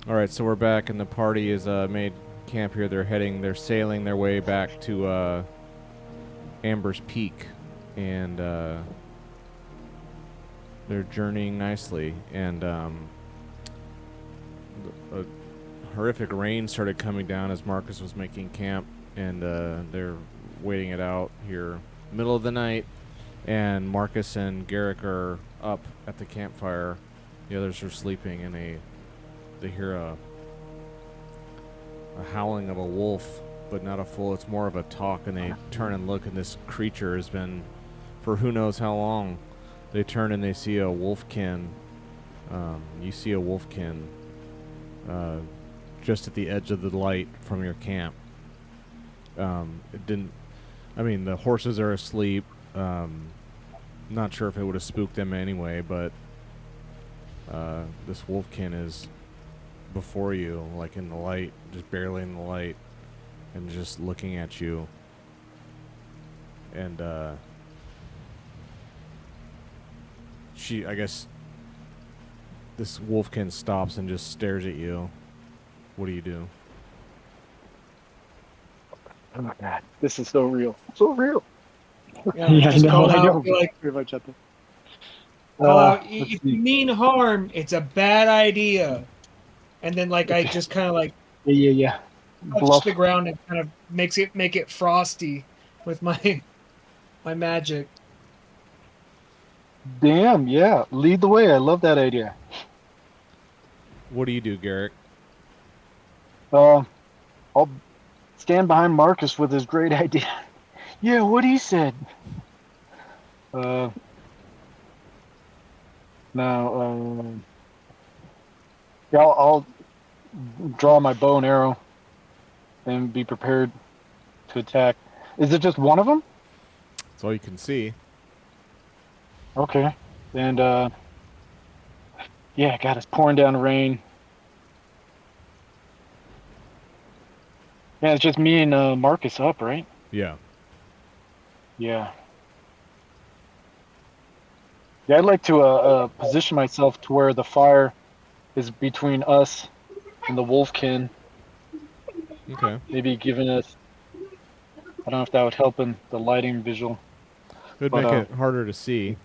All right, so we're back, and the party is made camp here. They're sailing their way back to Amber's Peak, and they're journeying nicely. And a horrific rain started coming down as Marcus was making camp, and they're waiting it out here, middle of the night. And Marcus and Garrick are up at the campfire. The others are sleeping, and they hear a howling of a wolf, but not a full. It's more of a talk, and they turn and look, and this creature has been for who knows how long. They turn and they see a wolfkin. You see a wolfkin just at the edge of the light from your camp. It didn't. I mean, the horses are asleep. Not sure if it would have spooked them anyway, but this wolfkin is before you, like in the light, just barely in the light, and just looking at you. And I guess this wolfkin stops and just stares at you. What do you do? Oh my god, this is so real. So real. Yeah, Yeah, I just know, call I out, know. be like, Pretty much at the call out, let's if see. you mean harm, it's a bad idea. And then like I just kind of like Yeah. touch Bluff. the ground and kind of make it frosty with my magic. Damn, yeah. Lead the way. I love that idea. What do you do, Garrick? I'll stand behind Marcus with his great idea. Yeah, what he said. Now, yeah, I'll draw my bow and arrow and be prepared to attack. Is it just one of them? That's all you can see. Okay. And, yeah, God, it's pouring down rain. Yeah, it's just me and Marcus up, right? Yeah. Yeah. Yeah, I'd like to position myself to where the fire is between us and the wolfkin. Okay. Maybe giving us. I don't know if that would help in the lighting visual. It would But, make it harder to see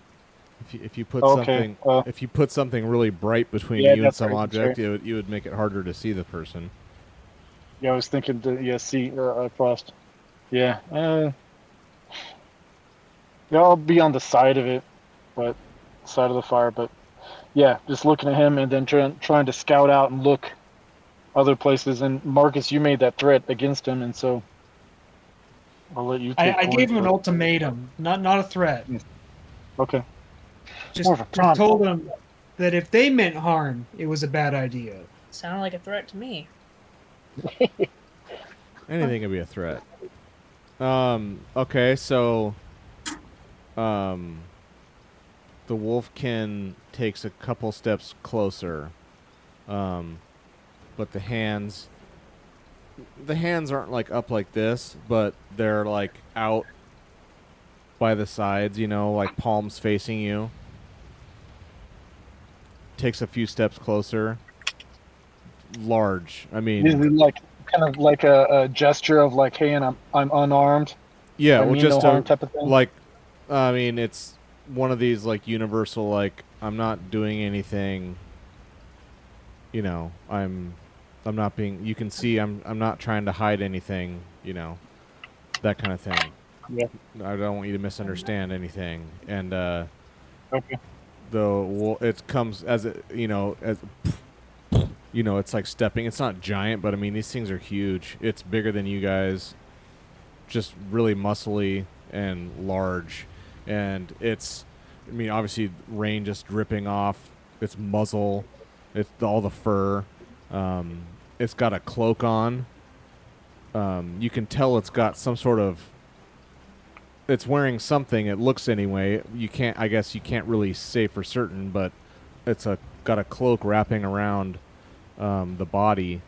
if you put Okay, something if you put something really bright between yeah, you and that's some right, that's object. right. You would make it harder to see the person. Yeah, I was thinking to see frost. Yeah. Yeah, I'll be on the side of it, but side of the fire. But yeah, just looking at him and then trying to scout out and look other places. And Marcus, you made that threat against him, and so I'll let you take I point gave him an for it. ultimatum, not a threat. Okay. Just, More of a just prompt. told them that if they meant harm, it was a bad idea. Sounded like a threat to me. Anything could be a threat. Okay, so the wolfkin takes a couple steps closer. But the hands aren't like up like this, but they're like out by the sides, like palms facing you. Takes a few steps closer. Large. I mean, Is it like kind of like a gesture of like, hey, and I'm unarmed. yeah, I well, mean just no harm type of thing. like, I mean, it's one of these like universal, like, I'm not doing anything. I'm not being. You can see I'm not trying to hide anything. That kind of thing. Yeah. I don't want you to misunderstand anything. And Okay. it comes as it's like stepping. It's not giant, but I mean these things are huge. It's bigger than you guys. Just really muscly and large, and obviously rain just dripping off its muzzle. It's all the fur. It's got a cloak on. You can tell it's got some sort of. It's wearing something. It looks anyway. I guess you can't really say for certain, but it's got a cloak wrapping around the body.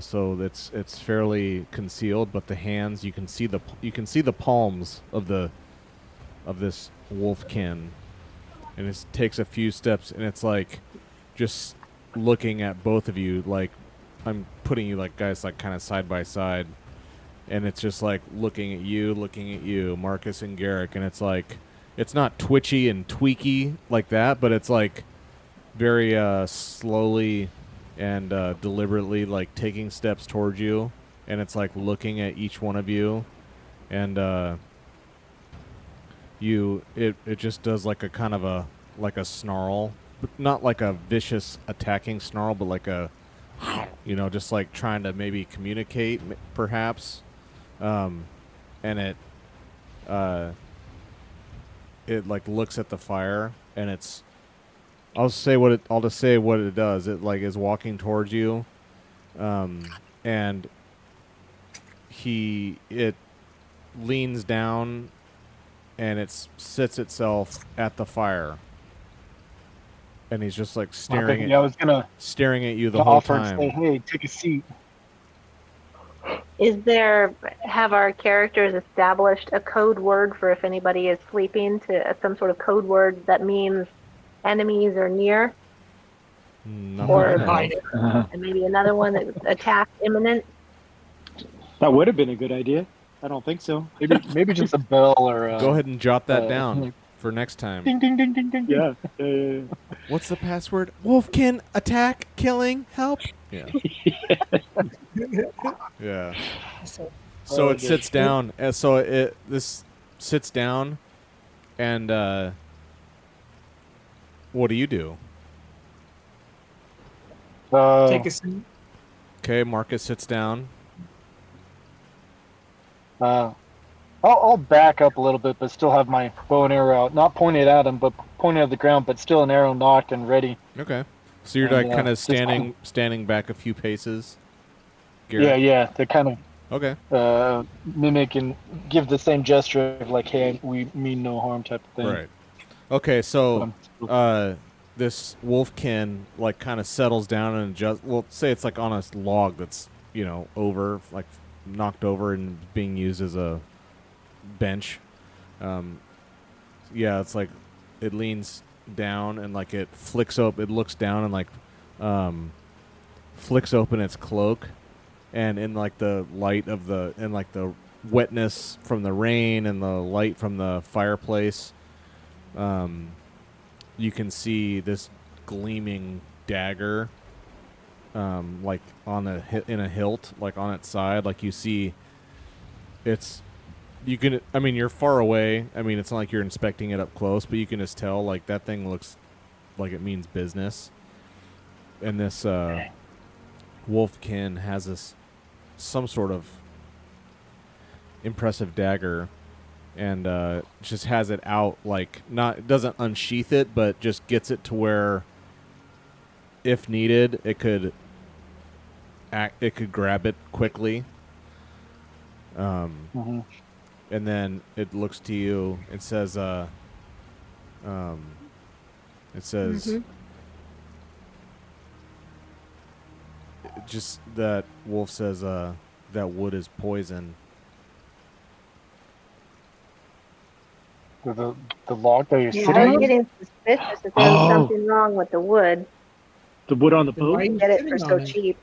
So it's fairly concealed, but the hands you can see the palms of this wolfkin, and it takes a few steps, and it's like just looking at both of you. Like, I'm putting you like guys like kind of side by side, and it's just like looking at you, Marcus and Garrick, and it's like it's not twitchy and tweaky like that, but it's like very slowly and deliberately like taking steps towards you, and it's like looking at each one of you, and it just does like a kind of a like a snarl, but not like a vicious attacking snarl, but like a just like trying to maybe communicate perhaps, and it like looks at the fire, and it's I'll just say what it does. It like is walking towards you, and it leans down, and it sits itself at the fire, and he's just like staring I was gonna staring at you the whole offer and time. say, "Hey, take a seat." Have our characters established a code word for if anybody is sleeping, to some sort of code word that means enemies are near, Not or that I know of. and maybe another one that attack imminent? That would have been a good idea. I don't think so. Maybe just a bell or. Go ahead and jot that down for next time. Ding ding ding ding ding. Yeah. What's the password? Wolfkin, attack, killing, help. Yeah. Yeah. So it sits down. This sits down, and what do you do? Take a seat. Okay, Marcus sits down. I'll back up a little bit, but still have my bow and arrow out, not pointed at him, but pointed at the ground, but still an arrow nocked and ready. Okay. So you're And, like kind of just standing back a few paces. Garrett? Yeah, to kind of Okay. mimic and give the same gesture of like, hey, we mean no harm type of thing. Right. Okay, so this wolfkin like kind of settles down and say it's like on a log that's over, like knocked over and being used as a bench. It's like it leans down and like it flicks up. It looks down and like flicks open its cloak, and in like the light of the wetness from the rain and the light from the fireplace, you can see this gleaming dagger, like in a hilt, like on its side. Like you see, you're far away. I mean, it's not like you're inspecting it up close, but you can just tell like that thing looks like it means business. And this wolfkin has some sort of impressive dagger, and just has it out, like it doesn't unsheath it, but just gets it to where, if needed, it could grab it quickly. Mm-hmm. And then it looks to you and says, just that wolf says, that wood is poison. The log that you're Yeah, sitting I was on? getting suspicious that there was something wrong with the wood. The wood on the Why boat? are you Get it for sitting so on it? cheap.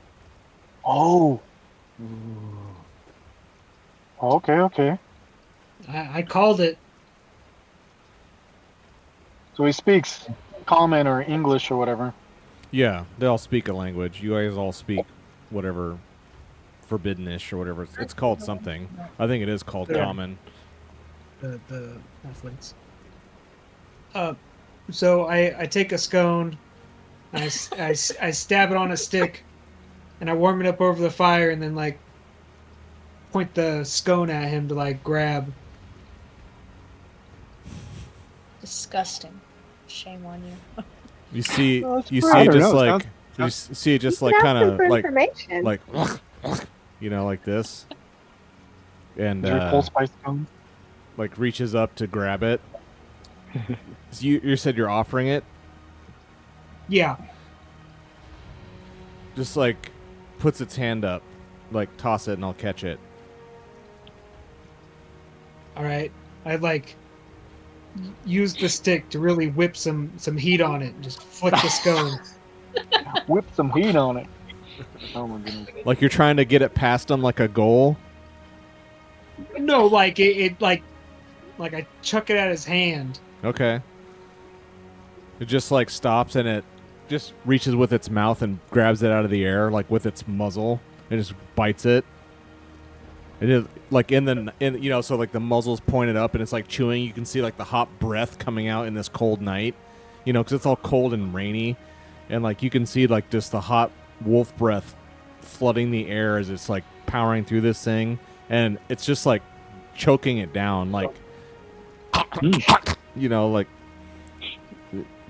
Oh. Okay. I called it. So he speaks common or English or whatever. Yeah, they all speak a language. You guys all speak whatever forbidden-ish or whatever. It's called something. I think it is called common. The halflings. So I take a scone, and I stab it on a stick, and I warm it up over the fire, and then like point the scone at him to like grab. Disgusting. Shame on you. You see, Well, it's you pretty- see I it don't just know, like sounds- you see it just You like can kind ask them of for like information. like this, and Is your full spice cone? like reaches up to grab it. So you said you're offering it. Yeah. Just like puts its hand up, like toss it and I'll catch it. All right. I like use the stick to really whip some heat on it and just flick the scone. Whip some heat on it. Oh my goodness. Like you're trying to get it past him like a goal. No, like it like I chuck it at his hand. Okay. It just like stops and it just reaches with its mouth and grabs it out of the air, like with its muzzle. It just bites it. It is like so like the muzzle's pointed up and it's like chewing. You can see like the hot breath coming out in this cold night, because it's all cold and rainy, and like you can see like just the hot wolf breath flooding the air as it's like powering through this thing, and it's just like choking it down, like like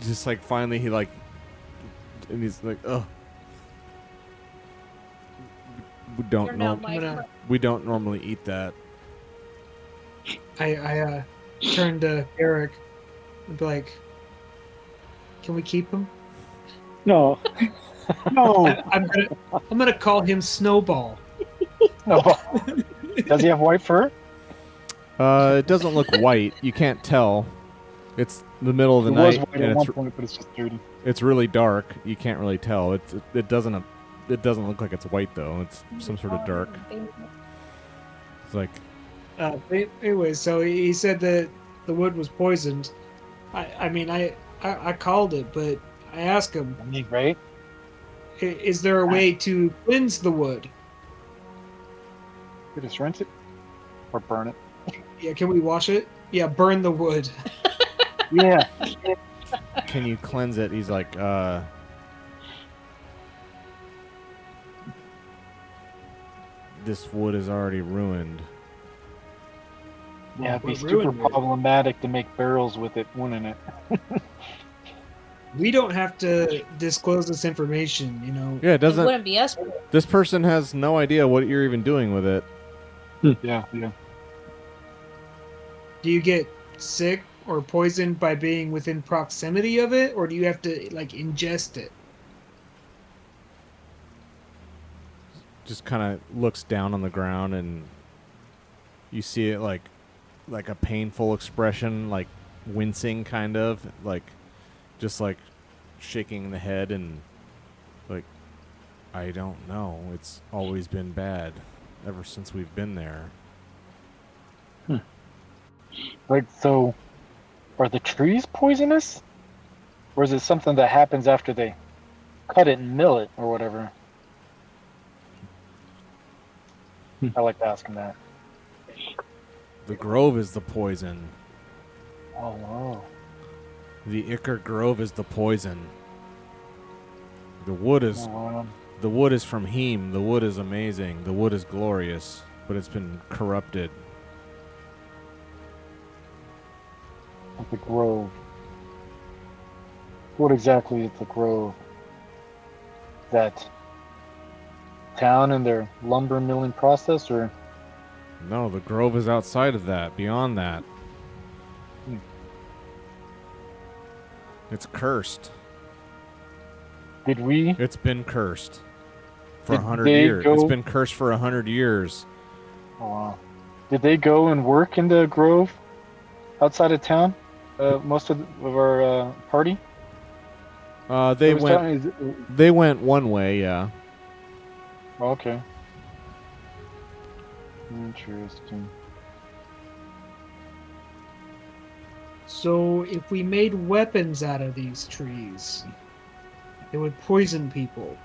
just like finally he like, and he's like, oh. We don't normally eat that. I turned to Eric and be like, "Can we keep him?" No. No. I'm gonna call him Snowball. No. Does he have white fur? It doesn't look white. You can't tell. It's the middle of the It night, was white and at one point, but it's just dirty. it's really dark. You can't really tell. It doesn't look like it's white though. It's some sort of dark. It's like Anyway, so he said that the wood was poisoned. I mean, I called it, but I asked him, Right? is there a way to cleanse the wood? You just rinse it or burn it. Yeah, can we wash it? Yeah, burn the wood. Yeah. can you cleanse it? He's like, this wood is already ruined. Yeah, it'd be What super ruined it? problematic to make barrels with it, wouldn't it? We don't have to disclose this information, Yeah, it It doesn't. wouldn't be us. This person has no idea what you're even doing with it. Yeah, yeah. Do you get sick or poisoned by being within proximity of it, or do you have to like ingest it? Just kind of looks down on the ground, and you see it like a painful expression, like wincing, kind of like just like shaking the head and like, I don't know. It's always been bad ever since we've been there. Like, so, are the trees poisonous? Or is it something that happens after they cut it and mill it or whatever? I like asking that. The grove is the poison. Oh, wow. The Ichor Grove is the poison. The wood is Oh, wow. the wood is from Heem. The wood is amazing. The wood is glorious, but it's been corrupted. Like the grove. What exactly is the grove? That town and their lumber milling process, or No, the grove is outside of that, beyond that. Hmm. It's cursed. did we? It's been cursed for Did 100 they years. go- It's been cursed for 100 years. Oh, wow. Did they go and work in the grove outside of town? Most of our party. They It was went. talking- They went one way, yeah. Oh, okay. Interesting. So if we made weapons out of these trees, it would poison people.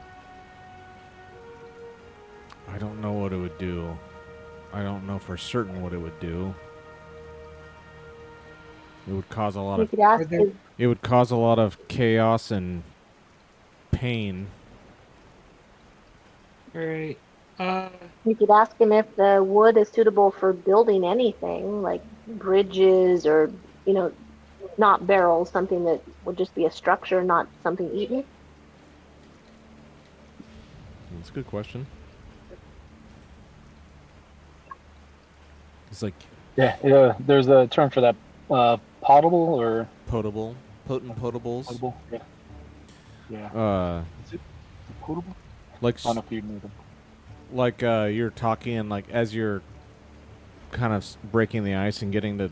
I don't know what it would do. I don't know for certain what it would do. It would cause a lot You of. could ask Are there- his, It would cause a lot of chaos and pain. All right. you could ask him if the wood is suitable for building anything, like bridges or, not barrels, something that would just be a structure, not something eaten. That's a good question. It's like Yeah, there's a term for that. Potable or potable, potent potables. potable? Yeah. Yeah. Is it potable? Like I don't know if you knew them. like you're talking and like as you're kind of breaking the ice and getting to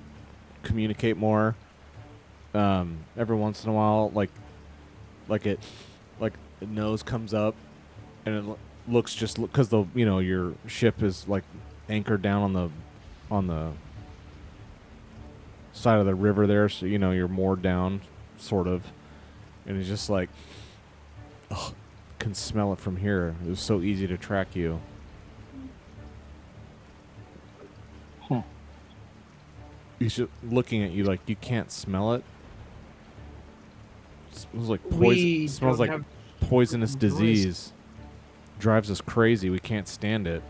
communicate more, every once in a while like nose comes up, and it looks just because your ship is like anchored down on the side of the river there, so you're moored down, sort of, and it's just like, ugh, can smell it from here. It was so easy to track you. He's just looking at you like you can't smell it. It smells like poison. Smells like poisonous disease. Drives us crazy. We can't stand it.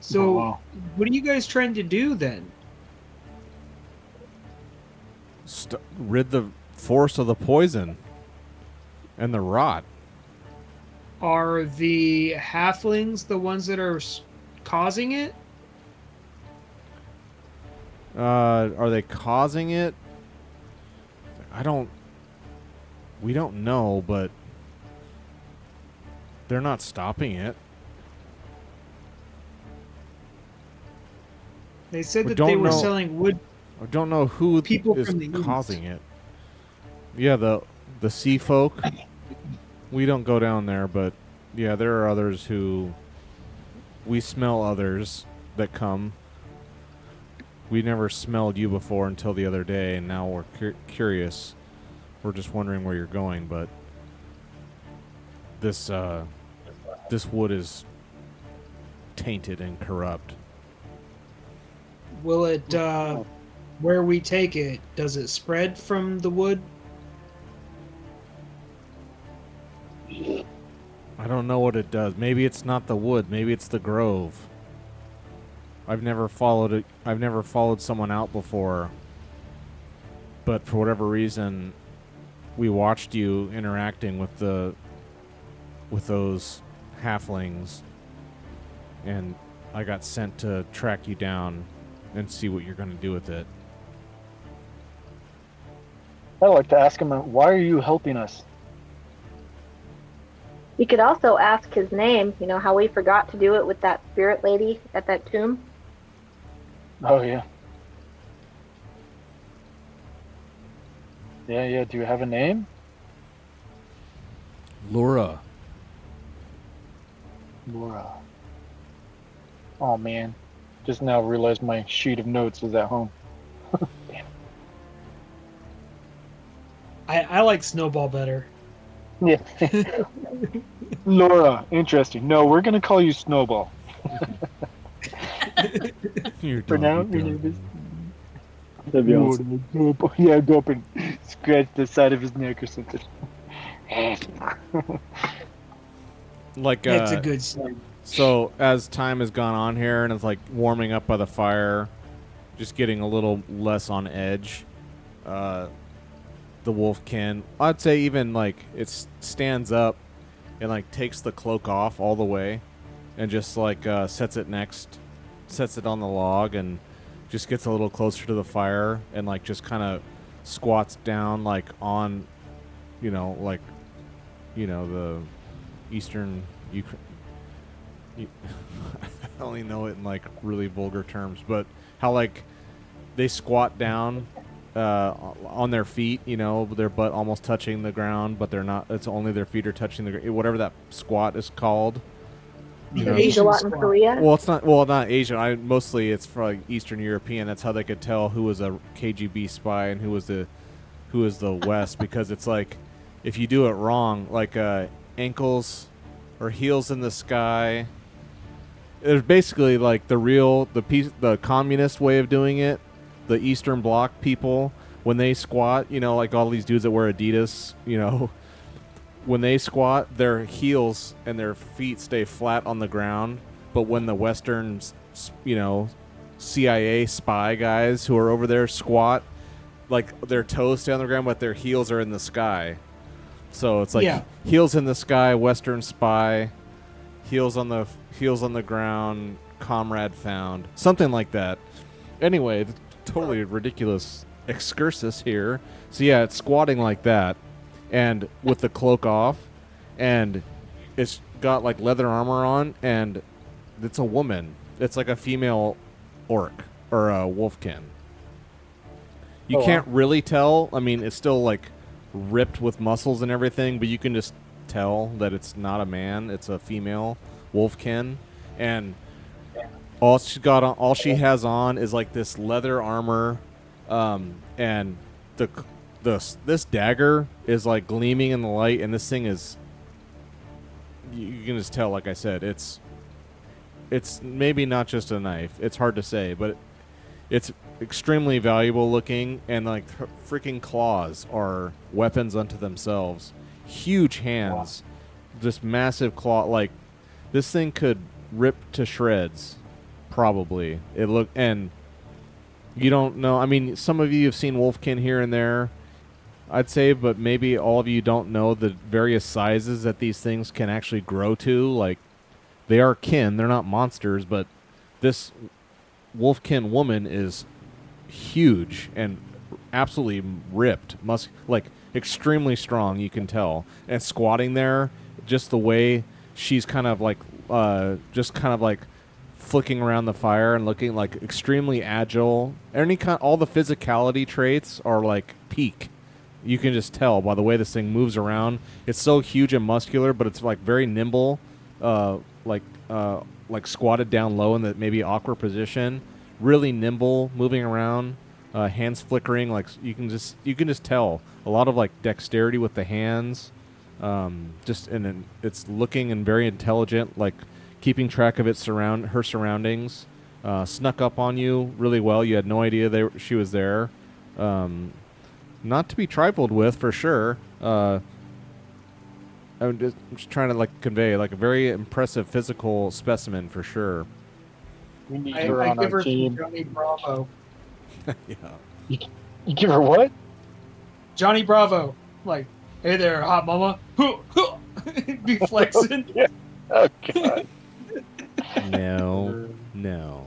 So, what are you guys trying to do then? Rid the forest of the poison and the rot. Are the halflings the ones that are causing it? Are they causing it? We don't know, but they're not stopping it. They said that they were selling wood. I don't know who is causing it. Yeah, the sea folk. We don't go down there, but yeah, there are others who we smell others that come. We never smelled you before until the other day, and now we're curious. We're just wondering where you're going, but this wood is tainted and corrupt. Will it, where we take it, does it spread from the wood? I don't know what it does. Maybe it's not the wood. Maybe it's the grove. I've never followed it. I've never followed someone out before. But for whatever reason, we watched you interacting with those halflings, and I got sent to track you down and see what you're going to do with it. I'd like to ask him, why are you helping us? You could also ask his name, how we forgot to do it with that spirit lady at that tomb. Oh, yeah. Yeah. Do you have a name? Laura. Oh, man. Just now realized my sheet of notes is at home. Damn. I like Snowball better. Yeah. Laura, interesting. No, we're going to call you Snowball. For now, That'd be awesome. Yeah, go up and scratch the side of his neck or something. Like, It's a good sign. So as time has gone on here and it's like warming up by the fire, just getting a little less on edge, the wolfkin, I'd say even like it stands up and like takes the cloak off all the way and just like sets it on the log and just gets a little closer to the fire and like just kind of squats down like on, the eastern Ukraine. I only know it in like really vulgar terms, but how like they squat down on their feet, their butt almost touching the ground, but they're not. It's only their feet are touching the ground. Whatever that squat is called. Asian in Korea. Well, it's not. Well, not Asian. Mostly it's for like Eastern European. That's how they could tell who was a KGB spy and who was the West, because it's like if you do it wrong, like ankles or heels in the sky. It's basically like the communist way of doing it. The Eastern Bloc people, when they squat, like all these dudes that wear Adidas, when they squat, their heels and their feet stay flat on the ground. But when the Western, CIA spy guys who are over there squat, like their toes stay on the ground, but their heels are in the sky. So it's like heels in the sky, Western spy, heels on the ground, comrade found, something like that. Anyway, totally ridiculous excursus here. So yeah, it's squatting like that, and with the cloak off, and it's got like leather armor on, and it's a woman. It's like a female orc or a wolfkin. You can't really tell. I mean, it's still like ripped with muscles and everything, but you can just tell that it's not a man; it's a female wolfkin, and all she has on is like this leather armor, and this dagger is like gleaming in the light, and this thing is. You can just tell, like I said, it's maybe not just a knife. It's hard to say, but it's extremely valuable looking, and like her freaking claws are weapons unto themselves. Huge hands, just massive claw. Like this thing could rip to shreds, probably. And you don't know. I mean, some of you have seen wolfkin here and there, I'd say, but maybe all of you don't know the various sizes that these things can actually grow to. Like, they are kin. They're not monsters, but this wolfkin woman is huge and absolutely ripped. Like, extremely strong, you can tell. And squatting there, just the way she's kind of like, flicking around the fire and looking like extremely agile. All the physicality traits are like peak. You can just tell by the way this thing moves around. It's so huge and muscular, but it's like very nimble, like squatted down low in the maybe awkward position. Really nimble, moving around, hands flickering. Like you can just tell a lot of like dexterity with the hands. It's looking and very intelligent, like keeping track of her surroundings. Snuck up on you really well. You had no idea she was there. Not to be trifled with, for sure. I'm just trying to like convey like a very impressive physical specimen, for sure. We need I her on give our her team. Johnny Bravo. Yeah. You give her what? Johnny Bravo. Like, hey there, hot mama. Be flexing. Yeah. Oh God. No.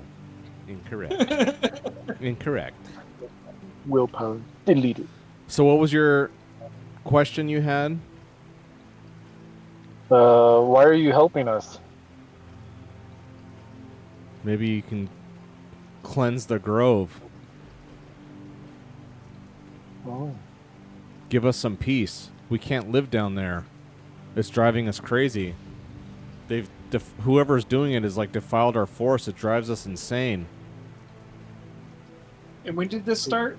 Incorrect. Willpower deleted. So what was your question you had? Why are you helping us? Maybe you can cleanse the grove. Oh. Give us some peace. We can't live down there. It's driving us crazy. Whoever's doing it has like defiled our forest. It drives us insane. And when did this start?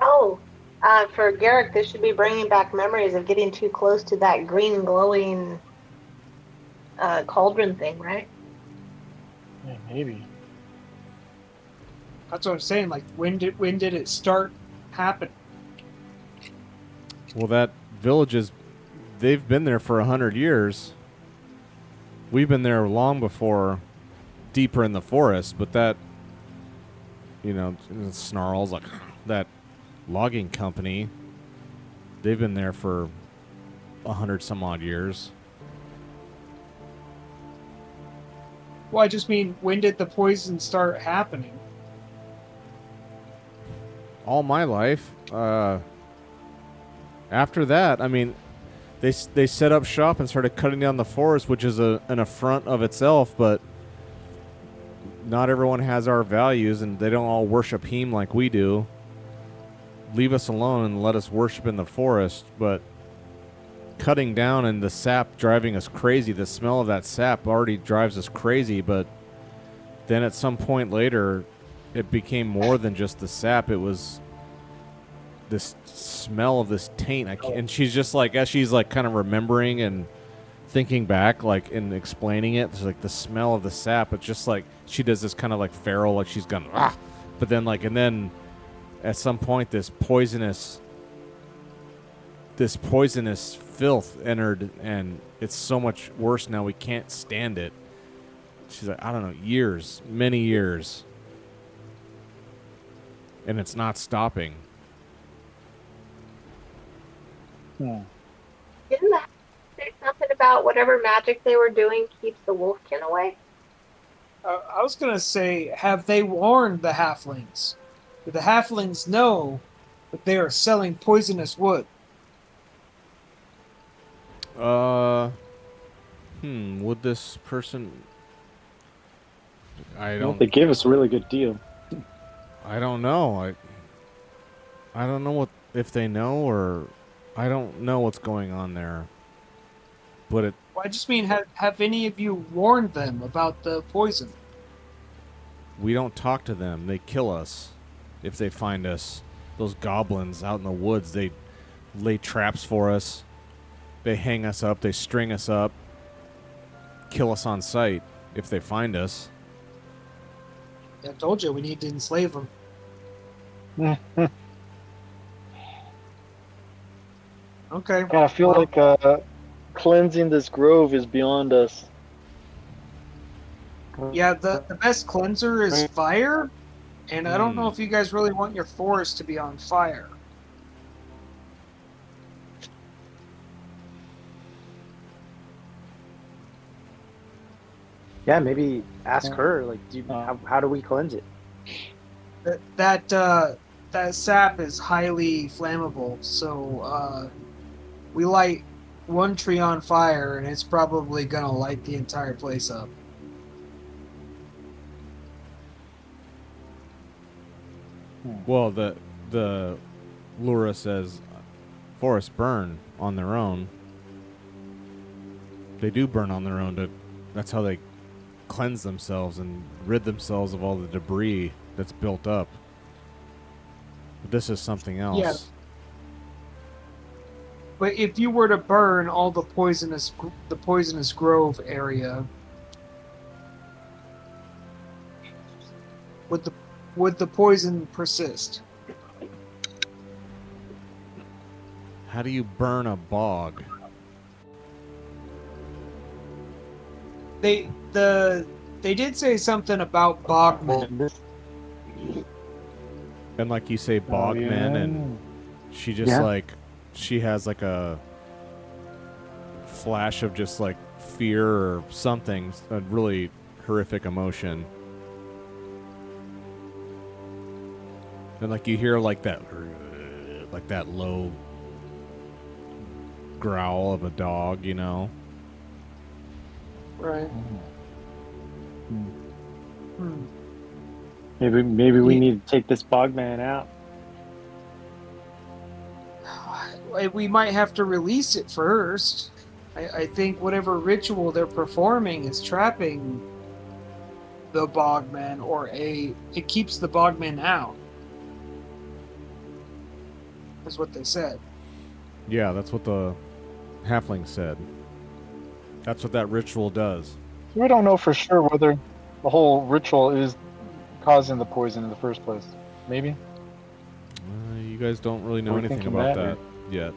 Oh, for Garrick, this should be bringing back memories of getting too close to that green glowing cauldron thing, right? Yeah, maybe. That's what I'm saying. Like, when did it start happening? Well, that village they've been there for 100 years. We've been there long before, deeper in the forest, but that, snarls like that logging company. They've been there for 100 some odd years. Well, I just mean, when did the poison start happening? All my life. After that, I mean, they set up shop and started cutting down the forest, which is an affront of itself, but not everyone has our values, and they don't all worship him like we do. Leave us alone and let us worship in the forest, but cutting down and the sap driving us crazy. The smell of that sap already drives us crazy, but then at some point later, it became more than just the sap. It was this smell of this taint. And she's just like, as she's like kind of remembering and thinking back, like, and explaining it, it's like the smell of the sap. It's just like she does this kind of like feral, like she's gone, ah! But then like, and then at some point this poisonous filth entered, and it's so much worse now. We can't stand it. She's like, I don't know, many years, and it's not stopping. Didn't that say something about whatever magic they were doing keeps the wolfkin away? I was going to say, have they warned the halflings? Do the halflings know that they are selling poisonous wood? Would this person... They gave us a really good deal. I don't know. I don't know if they know, or I don't know what's going on there, but Well, I just mean, have any of you warned them about the poison? we don't talk to them. They kill us if they find us. Those goblins out in the woods, they lay traps for us. They hang us up. They string us up. Kill us on sight if they find us. I told you we need to enslave them. Okay. God, I feel well, like cleansing this grove is beyond us. Yeah, the best cleanser is fire, and I don't know Hmm. if you guys really want your forest to be on fire. Yeah, maybe ask her. Like, how do we cleanse it? That sap is highly flammable, so we light one tree on fire, and it's probably gonna light the entire place up. Well, the Lura says forests burn on their own. They do burn on their own. That's how they cleanse themselves and rid themselves of all the debris that's built up. But this is something else. Yeah. But if you were to burn all the poisonous grove area, would the poison persist? How do you burn a bog? They did say something about bogmen. And like you say, bogmen, and she just she has like a flash of just like fear or something, a really horrific emotion. And like you hear like that low growl of a dog, you know? Right. Maybe we need to take this bogman out. We might have to release it first. I think whatever ritual they're performing is trapping the bogman, or it keeps the bogman out. That's what they said. Yeah, that's what the halfling said. That's what that ritual does. We don't know for sure whether the whole ritual is causing the poison in the first place. Maybe. You guys don't really know We're anything thinking about that, that yet.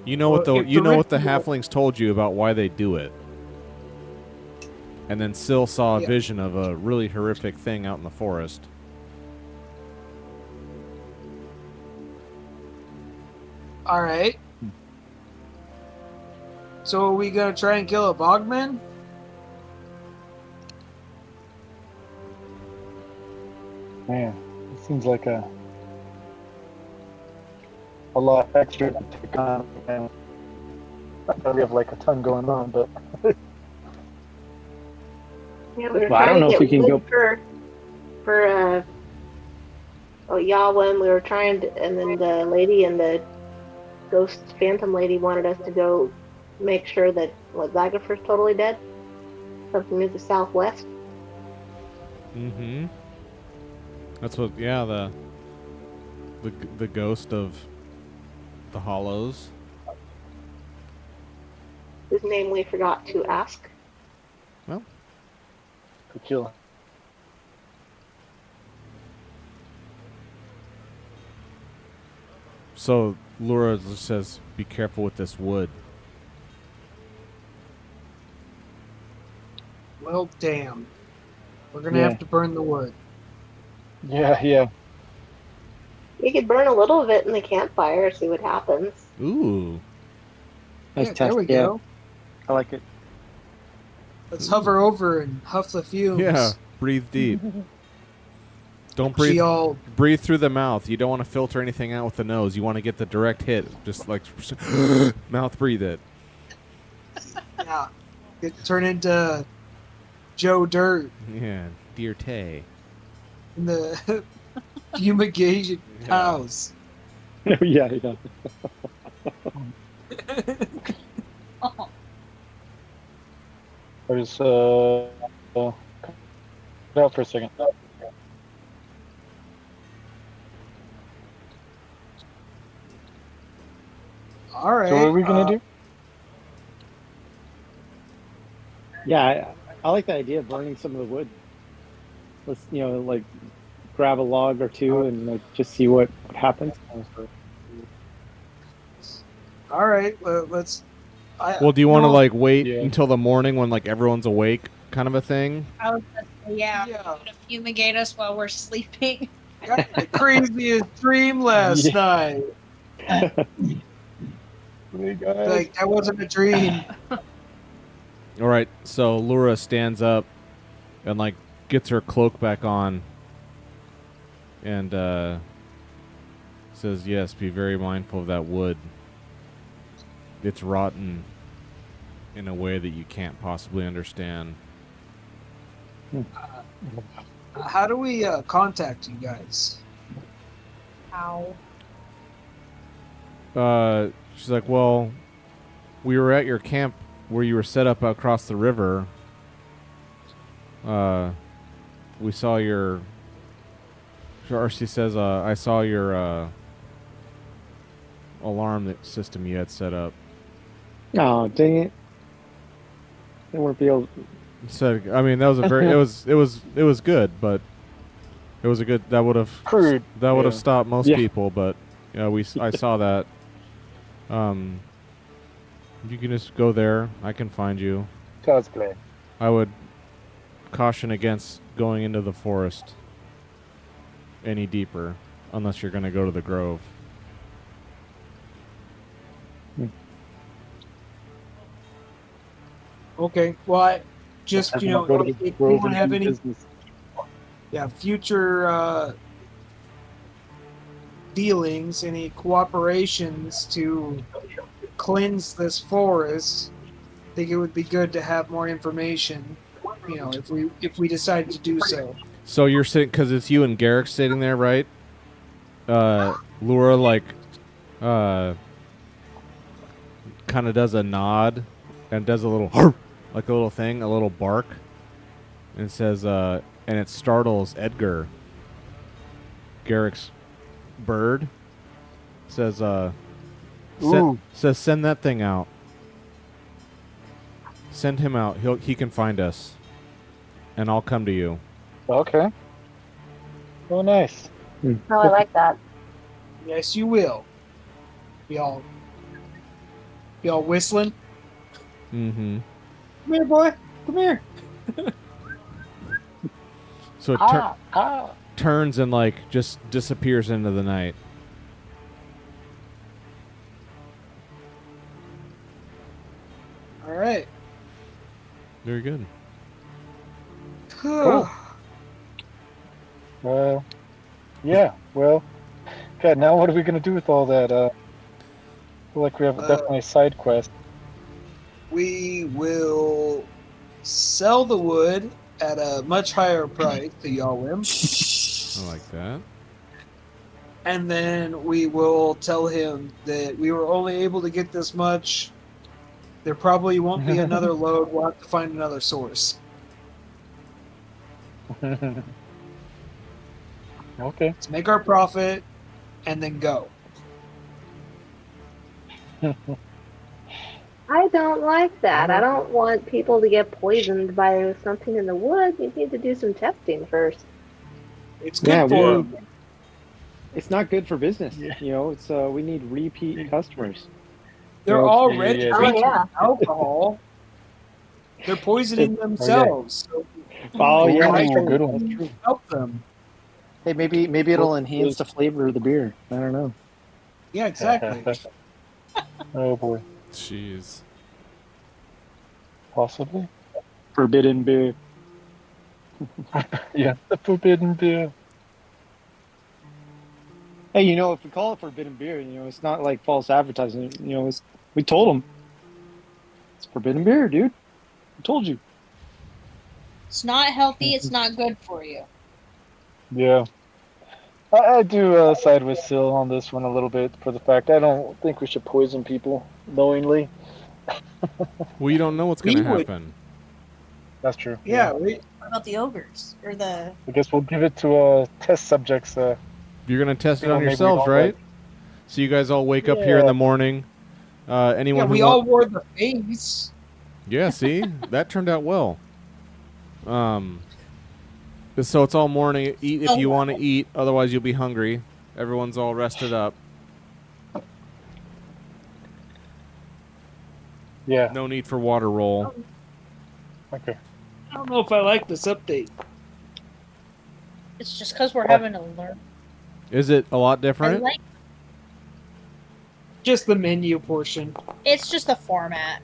You know what the halflings told you about why they do it. And then Syl saw a vision of a really horrific thing out in the forest. All right. So are we gonna try and kill a bogman? Man, it seems like a lot extra to take on. And not that we have like a ton going on, but Yeah, we were Well, I don't trying know to if we get can wood for Yahweh, and we were trying to, and then the lady and the ghost phantom lady wanted us to go make sure that Zagafur's totally dead. Something to the southwest. Mm-hmm. That's what, yeah, the ghost of the Hollows. Whose name we forgot to ask. Well, to kill. So Laura just says, "Be careful with this wood." Well, damn. We're gonna have to burn the wood. Yeah. We could burn a little of it in the campfire, see what happens. Ooh. Nice Yeah, test. there we go. I like it. Let's hover over and huff the fumes. Yeah. Breathe deep. Don't breathe. Breathe through the mouth. You don't want to filter anything out with the nose. You want to get the direct hit. Just like mouth breathe it. Yeah. Turn into Joe Dirt Yeah. Dear Tay. in the fumigation house. Yeah, yeah. Oh, I just cut out for a second. All right. So what are we gonna do? Yeah, I like the idea of burning some of the wood. Let's, like grab a log or two and like just see what happens. All right. Let's. Well, do you want to like wait Yeah. until the morning when like everyone's awake, kind of a thing? I was gonna say, yeah. Yeah. You're gonna fumigate us while we're sleeping. Got the craziest dream last Yeah. night. Hey guys. Like that wasn't a dream. All right, so Lura stands up and like gets her cloak back on and says, "Yes, be very mindful of that wood. It's rotten in a way that you can't possibly understand." How do we contact you guys? How? She's like, "Well, we were at your camp where you were set up across the river. We saw your..." Or she says, "I saw your alarm system you had set up." Oh, dang it! They weren't be able. So I mean, that was a very it was good, but it was a good that would have Crude. have Yeah. stopped most Yeah. people, but I saw that. You can just go there. I can find you. Cosplay. I would caution against going into the forest any deeper unless you're going to go to the grove. Okay. Well, just Go to the if grove anyone and have do any business. future dealings, any cooperations to cleanse this forest, I think it would be good to have more information. If we decide to do so. So you're sitting, because it's you and Garrick sitting there, right? Laura like kind of does a nod and does a little like a little thing, a little bark, and says, and it startles Edgar, Garrick's bird. Says, Ooh. send that thing out. Send him out. He can find us, and I'll come to you. Okay. Oh, nice. Oh, I like that. Yes, you will. Be all whistling. Mm-hmm. Come here, boy. Come here. So it turns and like just disappears into the night. All right. Very good. Cool. Yeah. Well, God. Now what are we gonna do with all that? I feel like we have definitely a side quest. We will sell the wood at a much higher price to Yawim, I like that. and then we will tell him that we were only able to get this much. There probably won't be another load. We'll have to find another source. Okay. Let's make our profit, and then go. I don't like that. I don't want people to get poisoned by something in the wood. You need to do some testing first. It's good for we- them. It's not good for business. Yeah. It's we need repeat customers. They're Okay, already yeah. Oh, drinking yeah. alcohol. They're poisoning themselves. So Oh yeah, that's Ooh, true. good one. That's true. help them. Hey, maybe it'll enhance the flavor of the beer. I don't know. Yeah, exactly. Oh boy. Jeez. Possibly. Forbidden beer. Yeah. The forbidden beer. Hey, if we call it forbidden beer, it's not like false advertising. We told them it's forbidden beer, dude. I told you. It's not healthy. It's not good for you. Yeah. I do side with Sil on this one a little bit for the fact I don't think we should poison people knowingly. Well, you don't know what's We going to would- happen. That's true. Yeah, What about the ogres or the? I guess we'll give it to test subjects. You're going to test it People on maybe we yourselves, don't right? like. So you guys all wake up here in Yeah. the morning. Anyone yeah, we who all wore the face. Yeah, see? That turned out well. So it's all morning. Eat if you want to eat, otherwise you'll be hungry. Everyone's all rested up. Yeah. No need for water roll. Okay. I don't know if I like this update. It's just because we're having to learn. Is it a lot I different? like. Just the menu portion. It's just the format,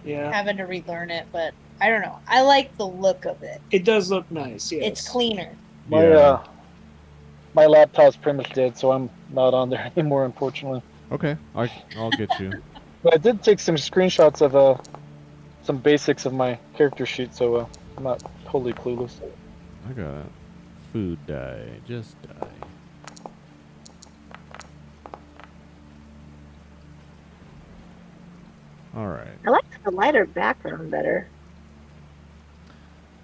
Yeah, having to relearn it, but I don't know. I like the look of it. it does look nice. Yes. It's cleaner. My my laptop's pretty much dead, so I'm not on there anymore, unfortunately. Okay, I'll get you. But I did take some screenshots of some basics of my character sheet, so I'm not totally clueless. I got it. Food dye. Just dye. All right. I like the lighter background better.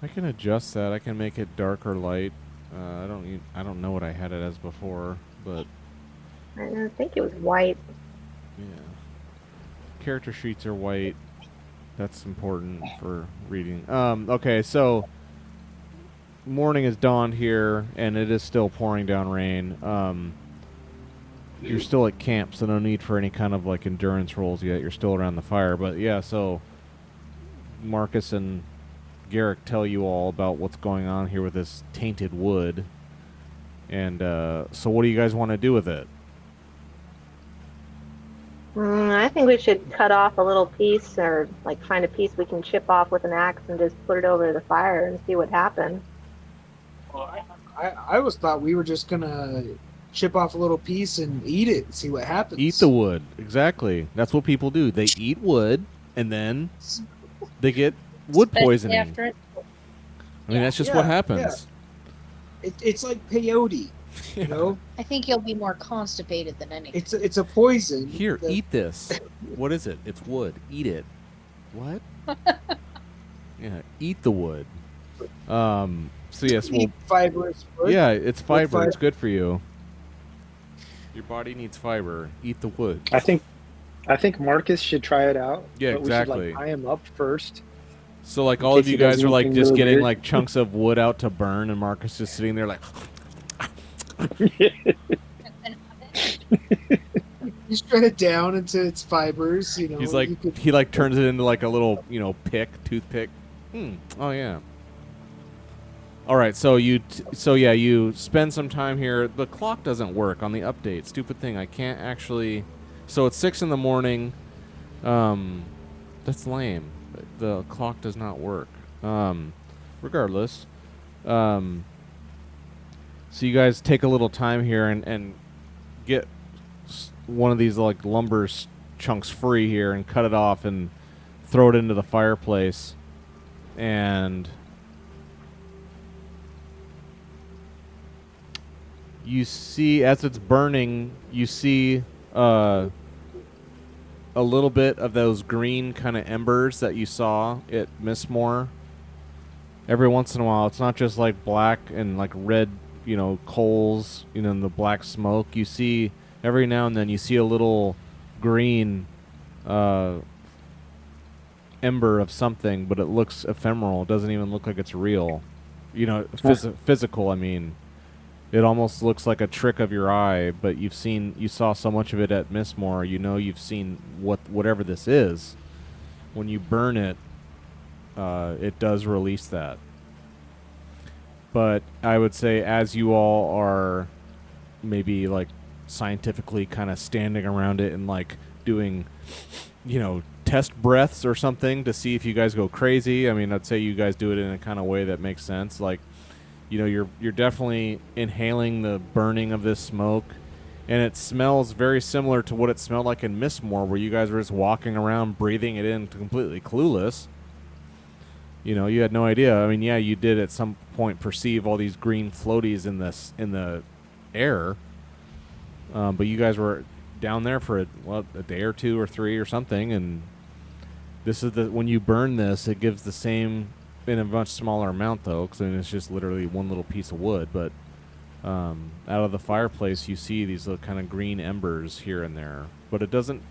I can adjust that. I can make it dark or light. I don't know what I had it as before, but I think it was white. yeah. Character sheets are white. That's important for reading. Okay, so morning is dawned here, and it is still pouring down rain. You're still at camp, so no need for any kind of like endurance rolls yet. You're still around the fire, but yeah. So Marcus and Garrick tell you all about what's going on here with this tainted wood, and so what do you guys want to do with it? I think we should cut off a little piece, or like find a piece we can chip off with an axe and just put it over the fire and see what happens. Well, I always thought we were just gonna chip off a little piece and eat it and see what happens. Eat the wood. Exactly. That's what people do. They eat wood, and then they get wood Especially poisoning. after it. I mean, that's just what Yeah, happens. It's like peyote. You know, I think you'll be more constipated than anything. it's a poison. Here, that- eat this. What is it? It's wood. Eat it. What? Yeah, eat the wood. So yes, well, Eat fibrous wood. yeah, it's fiber. fiber. It's good for you. Your body needs fiber. Eat the wood. I think Marcus should try it out. Yeah, but exactly. We should tie him up first. So like In all of case you he does guys are like anything just really getting weird. like chunks of wood out to burn, and Marcus just sitting there like. You shred it down into its fibers. You know, He's like you could- he like turns it into like a little toothpick. Oh yeah. All right, so you spend some time here. The clock doesn't work on the update. Stupid thing. I can't actually. So it's 6 a.m. That's lame. The clock does not work. Regardless. So you guys take a little time here and get one of these like lumber chunks free here and cut it off and throw it into the fireplace. And you see, as it's burning, you see a little bit of those green kind of embers that you saw at Mistmore. Every once in a while, it's not just like black and like red, coals, and the black smoke. You see, every now and then, you see a little green ember of something, but it looks ephemeral. It doesn't even look like it's real. Physical, I mean. It almost looks like a trick of your eye, but you saw so much of it at Mistmore, you've seen whatever this is. When you burn it, it does release that. But I would say as you all are maybe like scientifically kind of standing around it and like doing, test breaths or something to see if you guys go crazy. I mean, I'd say you guys do it in a kind of way that makes sense. Like, you're definitely inhaling the burning of this smoke, and it smells very similar to what it smelled like in Mistmore, where you guys were just walking around breathing it in completely clueless. You know, you had no idea. I mean, yeah, you did at some point perceive all these green floaties in the air, but you guys were down there for a day or 2 or 3 or something, and this is when you burn this, it gives the same in a much smaller amount though, because it's just literally one little piece of wood. But out of the fireplace, you see these little kind of green embers here and there, but it doesn't.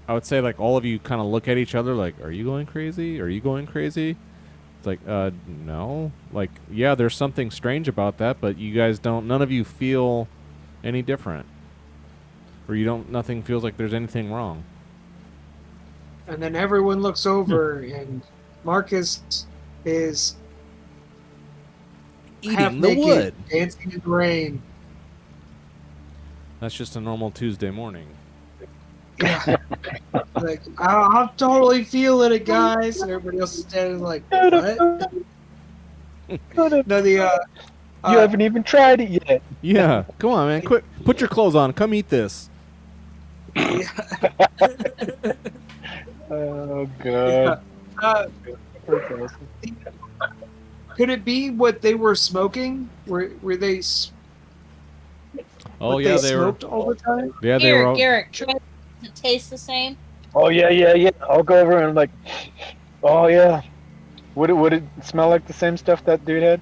I would say like all of you kind of look at each other like, "Are you going crazy? Are you going crazy?" It's like, no. Like, yeah, there's something strange about that, but you guys don't. None of you feel any different, or you don't. Nothing feels like there's anything wrong. And then everyone looks over, and Marcus is half Eating the naked, wood. dancing in the rain. That's just a normal Tuesday morning. Yeah. Like, I'm totally feeling it, guys. And everybody else is standing like, what? No, You haven't even tried it yet. Yeah, come on, man. Quick, put your clothes on. Come eat this. Oh god. Could it be what they were smoking? Were they? Oh what yeah, they they were. smoked all the time. Yeah, they were. Garrett, All, Garrett, try it. Does it taste the same? Oh yeah. I'll go over and like, oh yeah. Would it smell like the same stuff that dude had?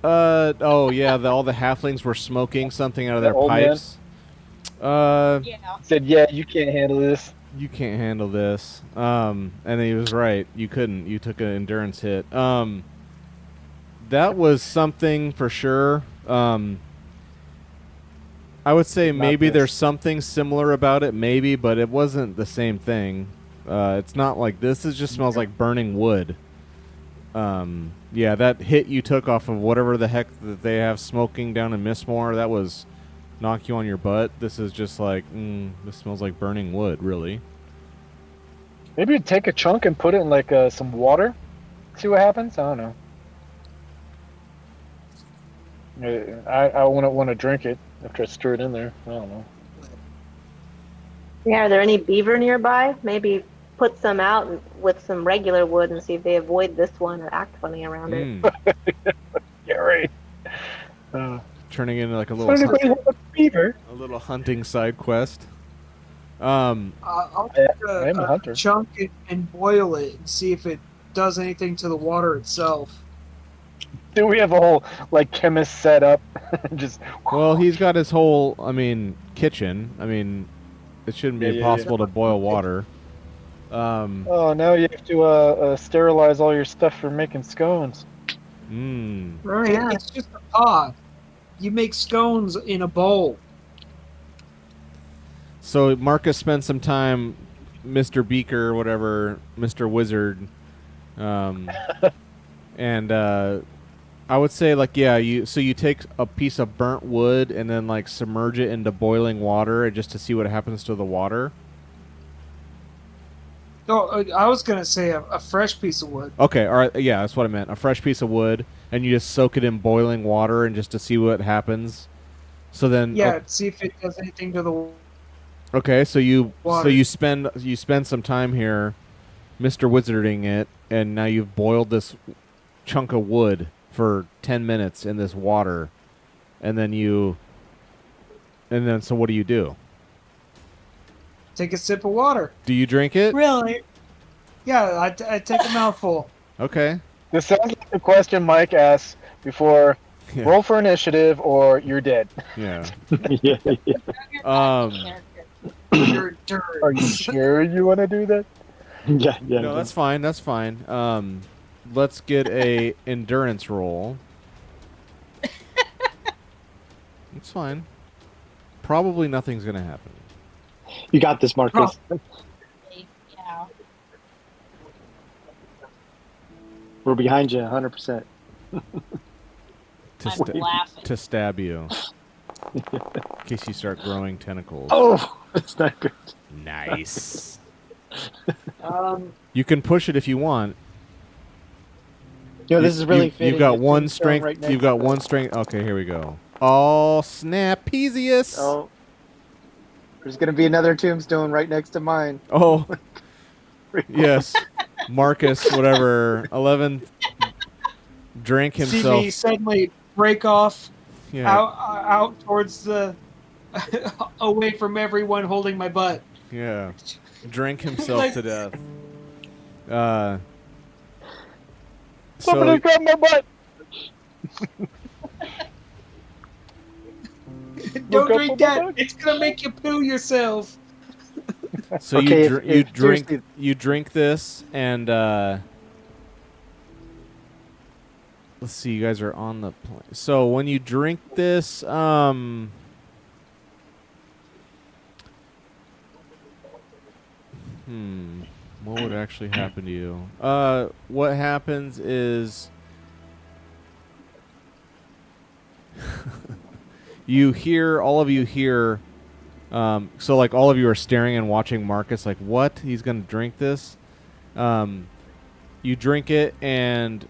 Oh yeah, all the halflings were smoking something out of The their old man? pipes. Yeah. Said, yeah, you can't handle this. You can't handle this. And he was right. You couldn't. You took an endurance hit. That was something for sure. I would say Not maybe this. there's something similar about it, maybe, but it wasn't the same thing. It's not like this. It just smells like burning wood. Yeah, that hit you took off of whatever the heck that they have smoking down in Mistmore, that was knock you on your butt. This is just like, this smells like burning wood, really. Maybe you take a chunk and put it in like some water. See what happens. I don't know. I wouldn't want to drink it after I stir it in there. I don't know. Yeah, are there any beaver nearby? Maybe put some out with some regular wood and see if they avoid this one or act funny around it. Scary. Turning into like a Does anybody have a beaver? little hunting side quest. I'll take I am a hunter. chunk it and boil it and see if it does anything to the water itself. Do we have a whole like chemist set up? Just Well, he's got his whole, kitchen. It shouldn't be Yeah, yeah, impossible to boil water. oh, now you have to sterilize all your stuff for making scones. Oh yeah, it's just a pod. You make scones in a bowl. So Marcus spent some time, Mr. Beaker, whatever, Mr. Wizard, and I would say like you take a piece of burnt wood and then like submerge it into boiling water just to see what happens to the water. Oh, I was gonna say a fresh piece of wood. Okay, all right, yeah, that's what I meant. A fresh piece of wood, and you just soak it in boiling water and just to see what happens. So then, Yeah, see if it does anything to the. okay, so you Water. spend some time here, Mr. Wizarding it, and now you've boiled this chunk of wood for 10 minutes in this water, and then so what do you do? Take a sip of water. Do you drink it? Really? Yeah, I take a mouthful. Okay. This sounds like the question Mike asked before. Yeah. Roll for initiative, or you're dead. Yeah. Yeah. You're dirt. Are you sure you want to do that? Yeah. No, that's fine. That's fine. Let's get a endurance roll. It's fine. Probably nothing's gonna happen. You got this, Marcus. Yeah. We're behind you 100%. To, I'm laughing. to stab you. In case you start growing tentacles. Oh, that's not good. Nice. Um, You can push it if you want. You know, this is really fitting. You've got The one tombstone strength. right next You've got to one us. strength. Okay, here we go. Oh, snap-peasius. Oh, there's going to be another tombstone right next to mine. Oh. Yes. Marcus, whatever, 11th, drank See himself. me suddenly break off Yeah, out towards the away from everyone holding my butt. yeah, drank himself Like- to death. So Somebody grab my butt. Don't Look up drink on my that. butt. It's gonna make you poo yourself. so Okay, you if seriously- drink this, and let's see, you guys are on the plane. So when you drink this, what would actually happen to you? What happens is all of you hear, so like all of you are staring and watching Marcus like, what? He's going to drink this? You drink it, and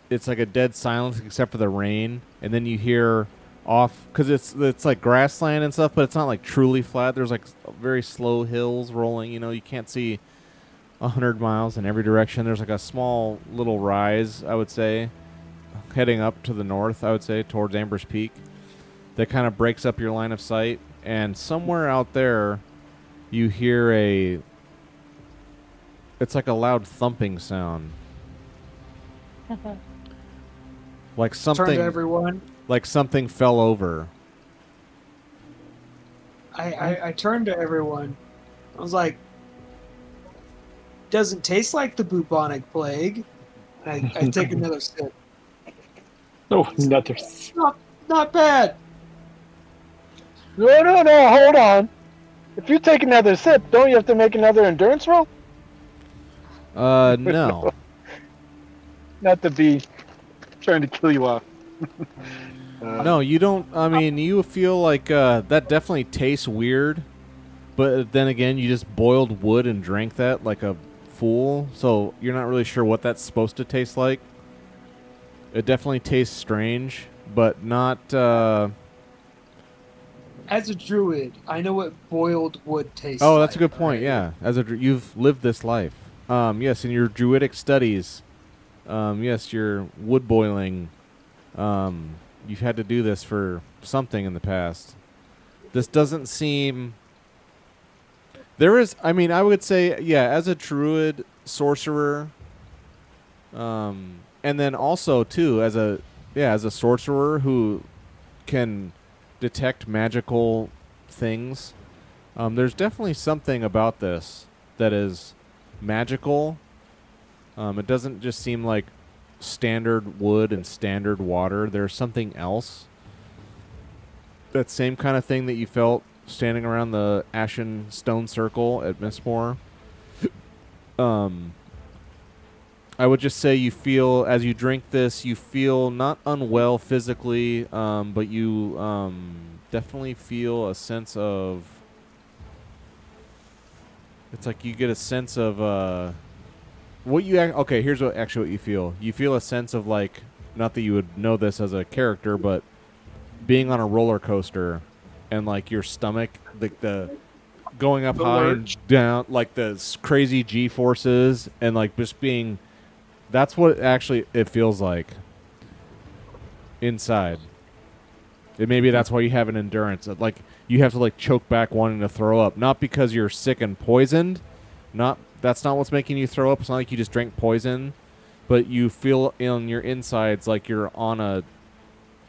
it's like a dead silence except for the rain, and then you hear off, because it's like grassland and stuff, but it's not like truly flat. There's like very slow hills rolling. You can't see 100 miles in every direction. There's like a small little rise, I would say, heading up to the north, I would say, towards Amber's Peak, that kind of breaks up your line of sight. And somewhere out there, you hear it's like a loud thumping sound. Like Turn to something, everyone. like something fell over. I turned to everyone. I was like, doesn't taste like the bubonic plague. And I take another sip. Oh, another. Not bad. No, hold on. If you take another sip, don't you have to make another endurance roll? No. Not to be trying to kill you off. No, you don't. I mean, you feel like that definitely tastes weird, but then again, you just boiled wood and drank that like a fool, so you're not really sure what that's supposed to taste like. It definitely tastes strange, but not. As a druid, I know what boiled wood tastes Oh, like. that's a good point. Yeah, you've lived this life. Yes, in your druidic studies, yes, your wood boiling. You've had to do this for something in the past. This doesn't seem. There is, I mean, I would say, yeah, as a druid sorcerer, and then also too as a sorcerer who can detect magical things. There's definitely something about this that is magical. It doesn't just seem like standard wood and standard water. There's something else. That same kind of thing that you felt standing around the ashen stone circle at Mistmore. I would just say you feel, as you drink this, you feel not unwell physically, but you definitely feel a sense of. It's like you get a sense of what you. Okay, here's what you feel. You feel a sense of, like, not that you would know this as a character, but being on a roller coaster, and like your stomach, like the going up high and down, like the crazy G forces, and like just being. That's what actually it feels like inside. Maybe that's why you have an endurance. Like, you have to like choke back wanting to throw up, not because you're sick and poisoned. That's not what's making you throw up. It's not like you just drank poison, but you feel in your insides like you're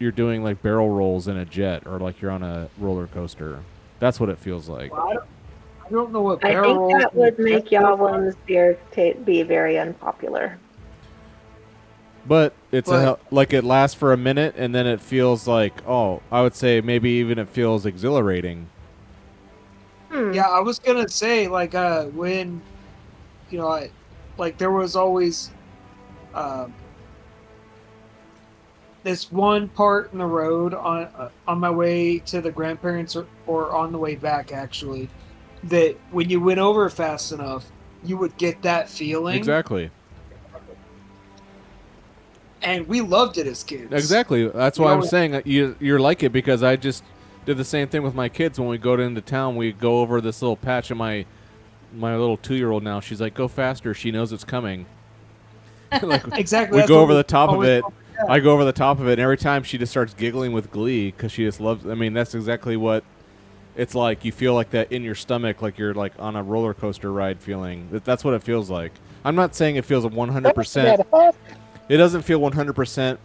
doing like barrel rolls in a jet, or like you're on a roller coaster. That's what it feels like. Well, I don't know what I barrel think rolls that would and make jet Yawlin's beer be very unpopular. But it's like it lasts for a minute, and then it feels like, I would say maybe even it feels exhilarating. Yeah, I was gonna say, like, when, there was always this one part in the road on my way to the grandparents, or on the way back, actually, that when you went over fast enough, you would get that feeling. Exactly. And we loved it as kids. Exactly. That's why I'm saying that you're like it, because I just did the same thing with my kids. When we go into town, we go over this little patch of my my little 2-year-old now. She's like, go faster. She knows it's coming. Like, Exactly. we that's go what over the top of always it. tell my dad. I go over the top of it, and every time she just starts giggling with glee because she just loves. I mean, that's exactly what it's like. You feel like that in your stomach, like you're like on a roller coaster ride feeling. That's what it feels like. I'm not saying it feels 100%. It doesn't feel 100%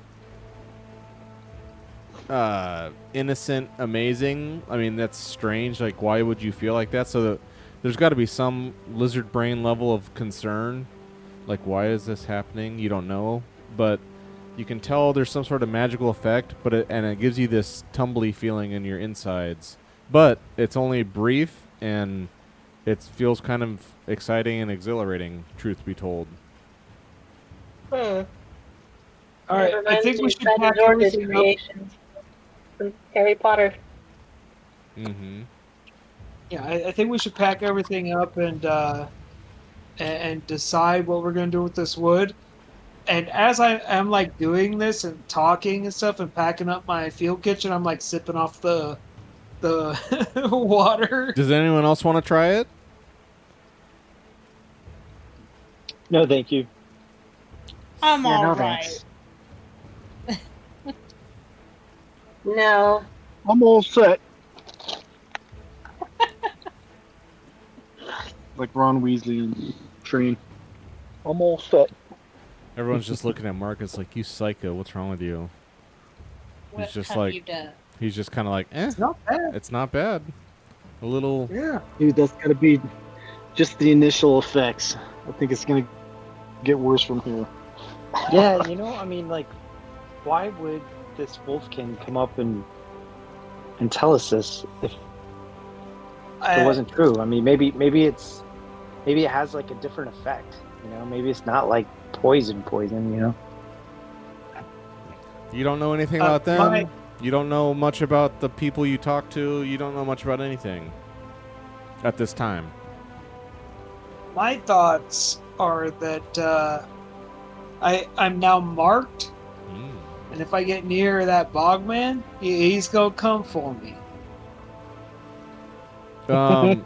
innocent, amazing. I mean, that's strange. Like, why would you feel like that? So there's got to be some lizard brain level of concern. Like, why is this happening? You don't know, but you can tell there's some sort of magical effect. But it gives you this tumbly feeling in your insides. But it's only brief, and it feels kind of exciting and exhilarating. Truth be told. All right, I think we should Fred pack and George's everything up. creations from Harry Potter. Mm-hmm. Yeah, I think we should pack everything up and decide what we're gonna do with this wood. And as I am like doing this and talking and stuff and packing up my field kitchen, I'm like sipping off the water. Does anyone else want to try it? No, thank you. I'm Yeah, no all right. thanks. No. I'm all set. Like Ron Weasley and Train. I'm all set. Everyone's just looking at Marcus like, you psycho. What's wrong with you? What just have like- you done? He's just kind of like, It's not bad. it's not bad. A little. Yeah. Dude, that's gotta be just the initial effects. I think it's gonna get worse from here. Yeah, you know, I mean, like, why would this wolfkin come up and tell us this if it wasn't true? I mean, maybe it has like a different effect. You know, maybe it's not like poison. You know. You don't know anything about them. my- You don't know much about the people you talk to. You don't know much about anything at this time. My thoughts are that I'm now marked, and if I get near that bogman, he's gonna come for me. Um,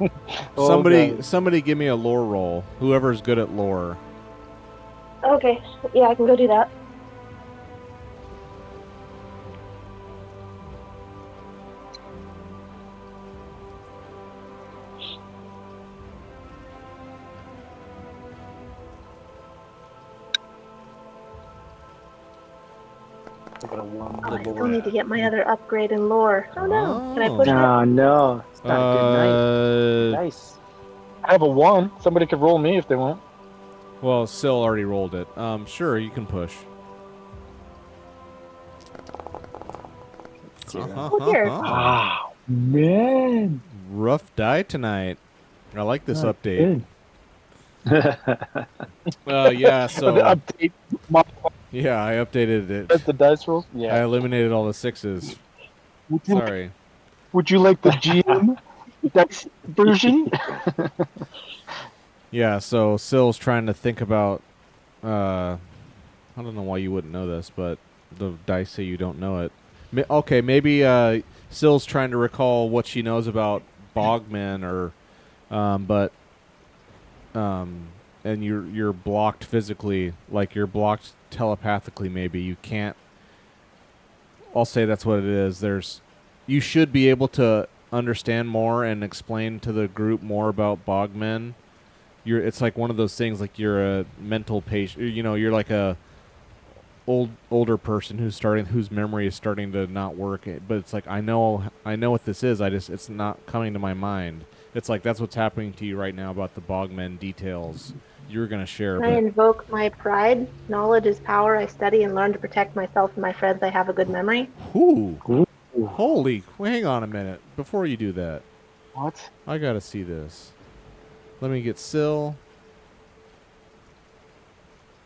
Oh, God. somebody give me a lore roll. Whoever's good at lore. Okay. Yeah, I can go do that. I got a one. Oh, I still need to get my other upgrade in lore. Oh no. Can I Oh. push it? No, it's not a good night. Nice. I have a 1. Somebody could roll me if they want. Well, Syl already rolled it. Sure, you can push. Oh, here. Wow, man. Rough die tonight. I like this Not update. good. Yeah, The so update. yeah, I updated it. The dice rolls. I Yeah. eliminated all the 6s. Sorry. Would you like the GM dice version? Yeah, so Syl's trying to think about. I don't know why you wouldn't know this, but the dice say you don't know it. Okay, maybe Syl's trying to recall what she knows about bogmen, or, and you're blocked physically, like you're blocked telepathically. Maybe you can't. I'll say that's what it is. You should be able to understand more and explain to the group more about bogmen. It's like one of those things, like you're a mental patient. You know, you're like a older person whose memory is starting to not work. But it's like I know what this is. It's not coming to my mind. It's like that's what's happening to you right now about the bogmen details you were gonna share. Can I invoke my pride? Knowledge is power. I study and learn to protect myself and my friends. I have a good memory. Ooh. Holy! Hang on a minute. Before you do that, What? I gotta see this. Let me get Syl.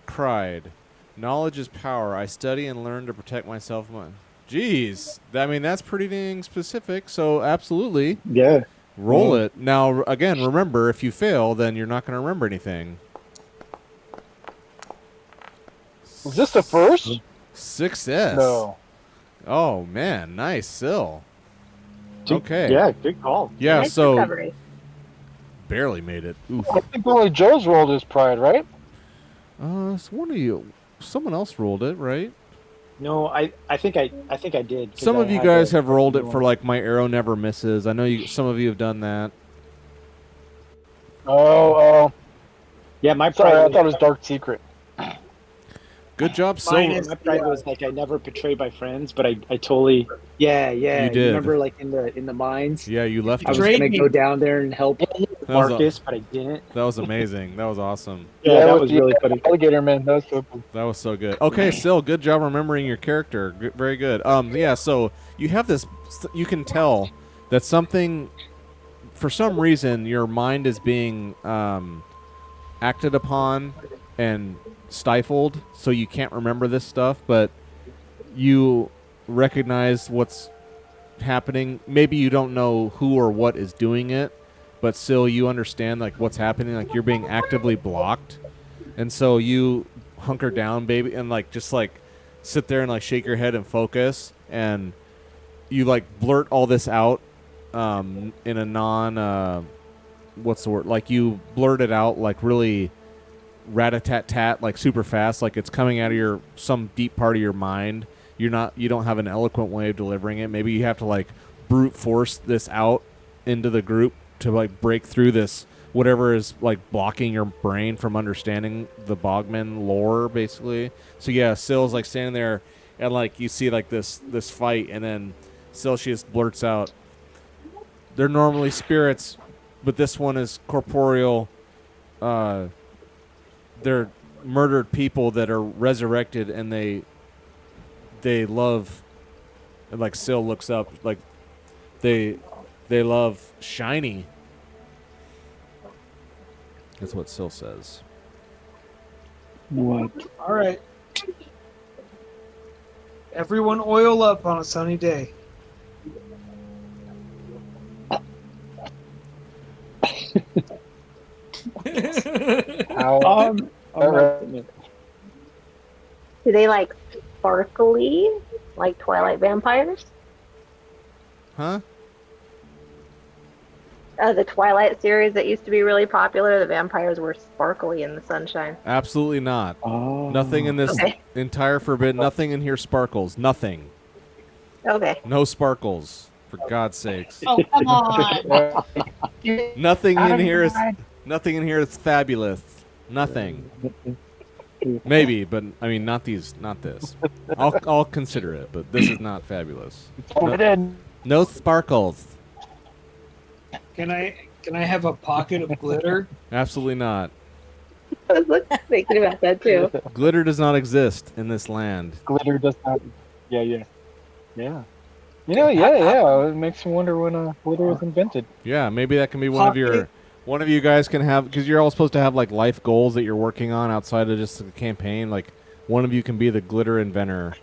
Pride. Knowledge is power. I study and learn to protect myself. Jeez. I mean, that's pretty dang specific. So, absolutely. Yeah. Roll it. Now, again, remember, if you fail, then you're not going to remember anything. Was this the first? Success. No. Oh, man. Nice, Syl. Okay. Yeah, good call. Yeah, Nice so recovery. barely made it. Oof. I think only Joe's rolled his pride, right? Someone else rolled it, right? No, I think I did. 'cause Some I of you had guys a- have rolled it a- for like my arrow never misses. I know some of you have done that. Oh, Yeah, my sorry, I pride. thought it was Dark Secret. Good job, Mine Sil. is- My pride was like I never betrayed my friends, but I totally. Yeah. You did. Remember, like in the mines. Yeah, you left I was us. Betrayed gonna me. go down there and help That was, Marcus, but I didn't. that was amazing. That was awesome. Yeah, that with was the really funny. Alligator man, that was so cool. That was so good. Okay, Sil, good job remembering your character. Very good. Yeah, so you have this. You can tell that something, for some reason, your mind is being acted upon and stifled, so you can't remember this stuff. But you recognize what's happening. Maybe you don't know who or what is doing it, but still you understand like what's happening. Like you're being actively blocked. And so you hunker down, baby, and like just like sit there and like shake your head and focus, and you like blurt all this out in a non what's the word? Like you blurt it out like really rat-a-tat-tat, like super fast, like it's coming out of some deep part of your mind. You don't have an eloquent way of delivering it. Maybe you have to like brute force this out into the group to like break through this whatever is like blocking your brain from understanding the Bogman lore, basically. So yeah, Sil's like standing there, and like you see like this fight, and then Sil, she just blurts out, "They're normally spirits, but this one is corporeal. They're murdered people that are resurrected, and they love." And like Sil looks up, like they love shiny. That's what Sil says. What? All right. Everyone oil up on a sunny day. How? I'm Alright. not- Do they like sparkly, like Twilight vampires? Huh? The Twilight series that used to be really popular, the vampires were sparkly in the sunshine. Absolutely not. Oh. Nothing in this Okay. entire forbidden. Nothing in here sparkles. Nothing. Okay. No sparkles. For God's sakes. Oh, come on. Nothing in here is. Nothing in here is fabulous. Nothing. Maybe, but I mean, not these. Not this. I'll consider it, but this is not fabulous. Forbidden. No sparkles. Can I have a pocket of glitter? Absolutely not. I was thinking about that too. Glitter does not exist in this land. Glitter does not. Yeah. You know, yeah. It makes me wonder when glitter was invented. Yeah, maybe that can be one of you guys can have, because you're all supposed to have like life goals that you're working on outside of just the campaign. Like one of you can be the glitter inventor.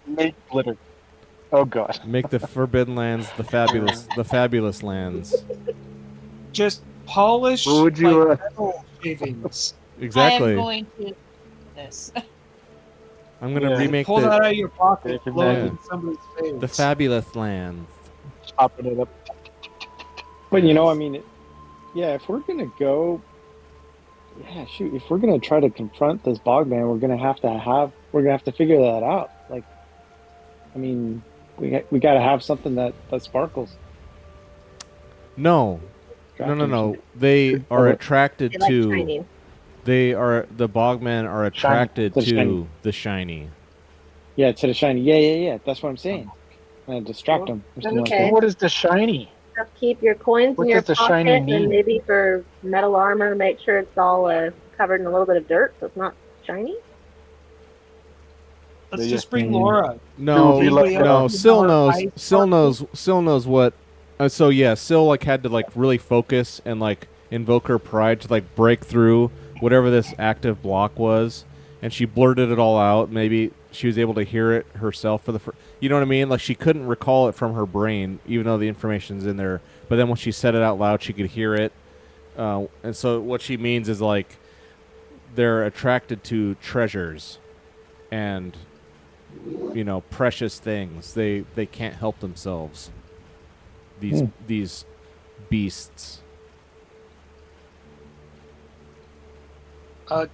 Make glitter. Oh God. Make the forbidden lands the fabulous lands. Just polish What would you, like metal shavings. I Exactly. am going to do this. I'm gonna Yeah. remake Pull that out of your pocket, Yeah. blow it in somebody's face. the fabulous lands. Chopping it up. But you know, I mean, yeah. If we're gonna go, yeah, shoot. If we're gonna try to confront this Bogman, we're gonna have to figure that out. Like, I mean, we got to have something that sparkles. No. They are attracted They like to. shining. The Bogmen are attracted Shiny. to the shiny. Yeah, to the shiny. Yeah. That's what I'm saying. Distract them. Or something Okay. like What is the shiny? Just keep your coins What in your does the pocket, shiny and mean? maybe for metal armor, make sure it's all covered in a little bit of dirt, so it's not shiny. Let's Yeah. just bring Laura. No, It would be like no. a- Sil knows. ice Sil knows what. So yeah, Sil like had to like really focus and like invoke her pride to like break through whatever this active block was, and she blurted it all out. Maybe she was able to hear it herself for the first. You know what I mean? Like she couldn't recall it from her brain, even though the information's in there. But then when she said it out loud, she could hear it. And so what she means is like they're attracted to treasures and precious things. They can't help themselves. These beasts.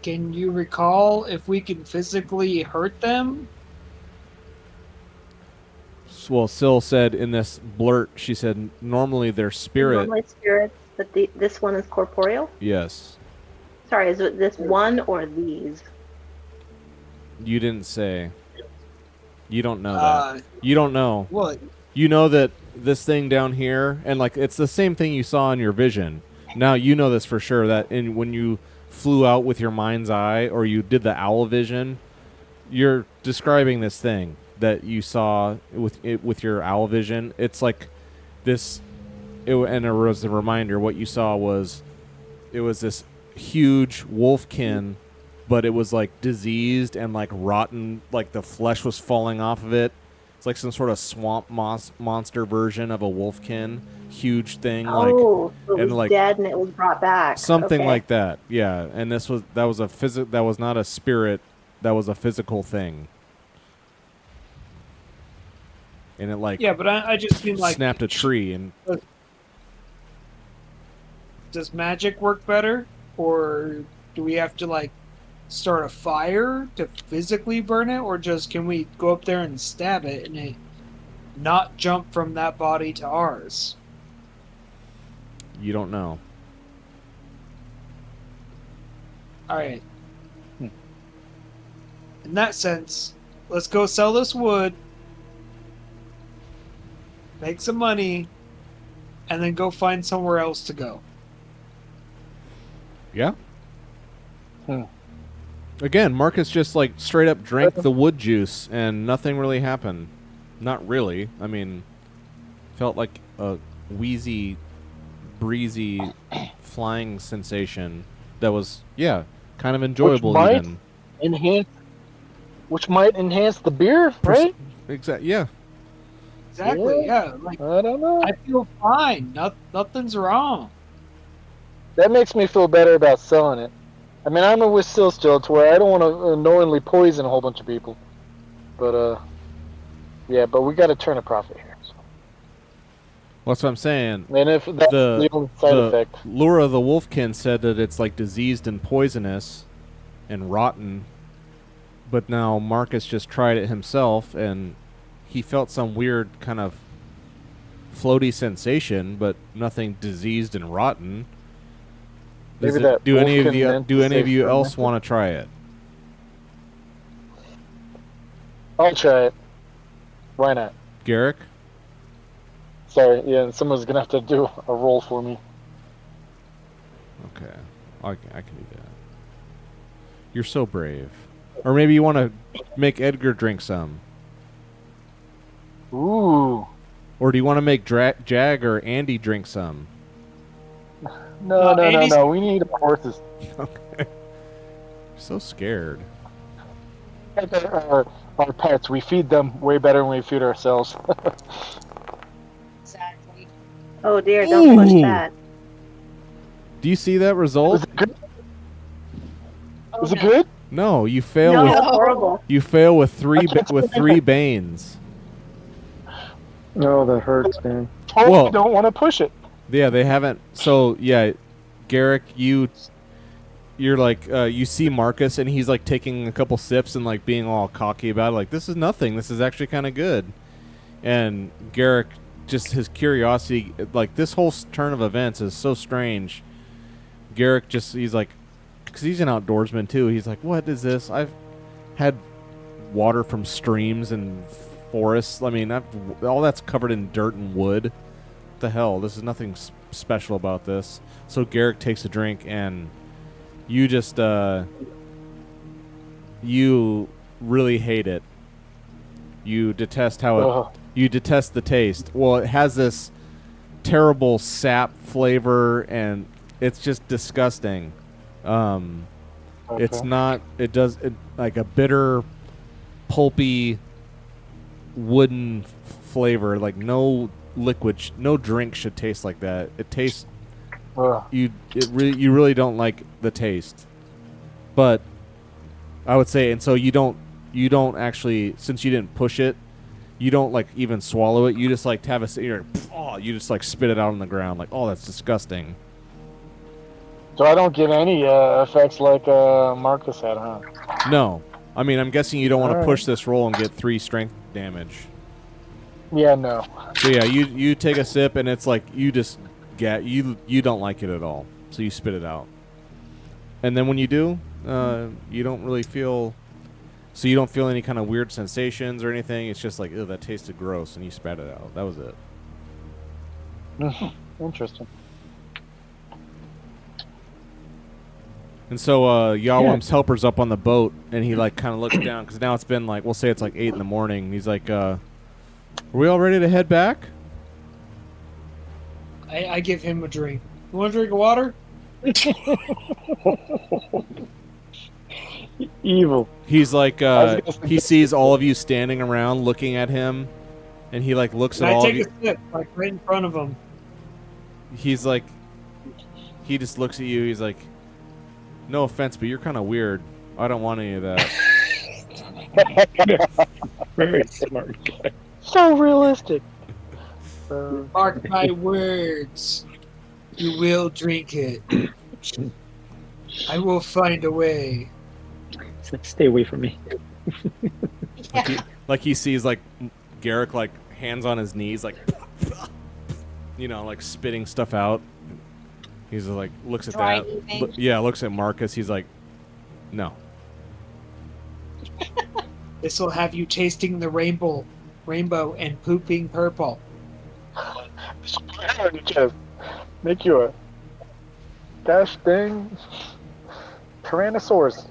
Can you recall if we can physically hurt them? Well, Syl said in this blurt, she said normally their spirit. Normally spirits, but this one is corporeal. Yes. Sorry, is it this one or these? You didn't say. You don't know Uh, that. You don't know. What? You know that this thing down here, and like it's the same thing you saw in your vision. Now you know this for sure that when you flew out with your mind's eye or you did the owl vision, you're describing this thing that you saw with your owl vision. It's like this, and it was a reminder. What you saw was it was this huge wolfkin, but it was like diseased and like rotten, like the flesh was falling off of it. It's like some sort of swamp monster version of a wolfkin, huge thing. Oh, like, it was like dead and it was brought back. something Okay. like that. Yeah, and that was not a spirit. That was a physical thing. And it like Yeah, but I just mean like, snapped a tree and does magic work better, or do we have to like start a fire to physically burn it, or just can we go up there and stab it and it not jump from that body to ours? you don't know. All right. In that sense, let's go sell this wood, make some money, and then go find somewhere else to go. Yeah. Hmm. Again, Marcus just like straight up drank the wood juice and nothing really happened. Not really. I mean, felt like a wheezy, breezy, flying sensation that was, yeah, kind of enjoyable might even. Which might enhance the beer, right? Exactly. Yeah. Exactly. Yeah. Like I don't know. I feel fine. Nothing's wrong. That makes me feel better about selling it. I mean, I'm with Sil still to where I don't want to knowingly poison a whole bunch of people. But, yeah, but we got to turn a profit here. So. Well, that's what I'm saying. And if that's the only side effect. Laura the Wolfkin said that it's like diseased and poisonous and rotten. But now Marcus just tried it himself and he felt some weird kind of floaty sensation, but nothing diseased and rotten. Maybe that do any of Wolfkin you meant do to any of say you something. else want to try it? I'll try it. Why not? Garrick? Sorry, yeah, someone's going to have to do a roll for me. Okay. I can do that. You're so brave. Or maybe you want to make Edgar drink some. Ooh. Or do you want to make Jag or Andy drink some? No, Andy's- no. We need horses. Okay. So scared. Our pets, we feed them way better than we feed ourselves. Exactly. Oh dear, don't push Ooh. that. Do you see that Was result? it good? Oh, Was it no. good? No, you fail No, with that's horrible. you fail with three I can't with say three banes. No, that hurts, man. Totally Well- don't want to push it. Yeah, they haven't. So yeah, Garrick, you're like you see Marcus and he's like taking a couple sips and like being all cocky about it, like this is nothing. This is actually kind of good. And Garrick, just his curiosity, like this whole turn of events is so strange. Garrick he's like, because he's an outdoorsman too. He's like, what is this? I've had water from streams and forests. I mean, all that's covered in dirt and wood. What the hell? This is nothing special about this. So Garrick takes a drink and you just you really hate it. You detest how it. Ugh. You detest the taste. Well, it has this terrible sap flavor, and it's just disgusting. It's Okay. not. It does like a bitter, pulpy, wooden flavor. Like no liquid, no drink should taste like that. It tastes. Ugh. You really don't like the taste, but I would say, and so you don't actually, since you didn't push it, you don't like even swallow it. You just like have you just like spit it out on the ground, like, oh, that's disgusting. So I don't get any effects like Marcus had, huh? No. I mean, I'm guessing you don't want to Alright. push this roll and get 3 strength damage. Yeah, no. So yeah, you take a sip and it's like you just get you don't like it at all. So you spit it out. And then when you do, you don't really feel so you don't feel any kind of weird sensations or anything. It's just like, ew, that tasted gross, and you spat it out. That was it. Interesting. And so Yawam's helper's up on the boat, and he like kind of looks down because now it's been like, we'll say it's like 8 in the morning. And he's like, "Are we all ready to head back?" I give him a drink. You want a drink of water? Evil. He's like, was gonna he sees all of you standing around looking at him, and he like looks And at I all of take you. a sip, like right in front of him. He's like, he just looks at you. He's like, "No offense, but you're kind of weird. I don't want any of that." Very smart guy. So realistic. Mark my words. You will drink it. I will find a way. It's like, stay away from me. Like he sees like Garrick like hands on his knees, like like spitting stuff out. He's like looks at Dry that. heaving. Yeah, looks at Marcus. He's like, no. This will have you tasting the rainbow and pooping purple. Just make you a gosh dang Tyrannosaurus.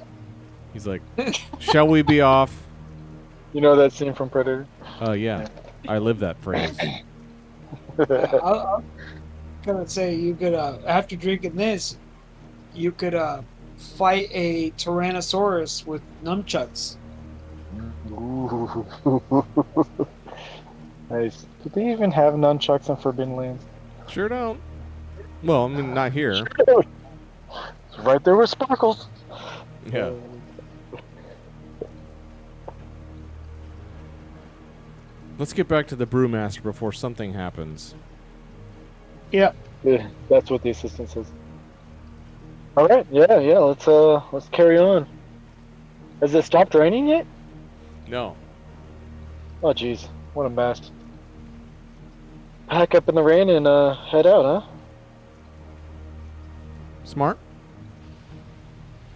He's like, shall we be off? You know that scene from Predator? Yeah. I live that phrase. I'm gonna say you could, after drinking this, you could fight a Tyrannosaurus with nunchucks. Ooh. Nice. Do they even have nunchucks in Forbidden Lands? Sure don't. Well, I mean, not here. It's right there with Sparkles. Yeah. Let's get back to the Brewmaster before something happens. Yep. Yeah, that's what the assistant says. All right. Yeah. Let's carry on. Has it stopped raining yet? No. Oh, jeez. What a mess. Pack up in the rain and head out, huh? Smart.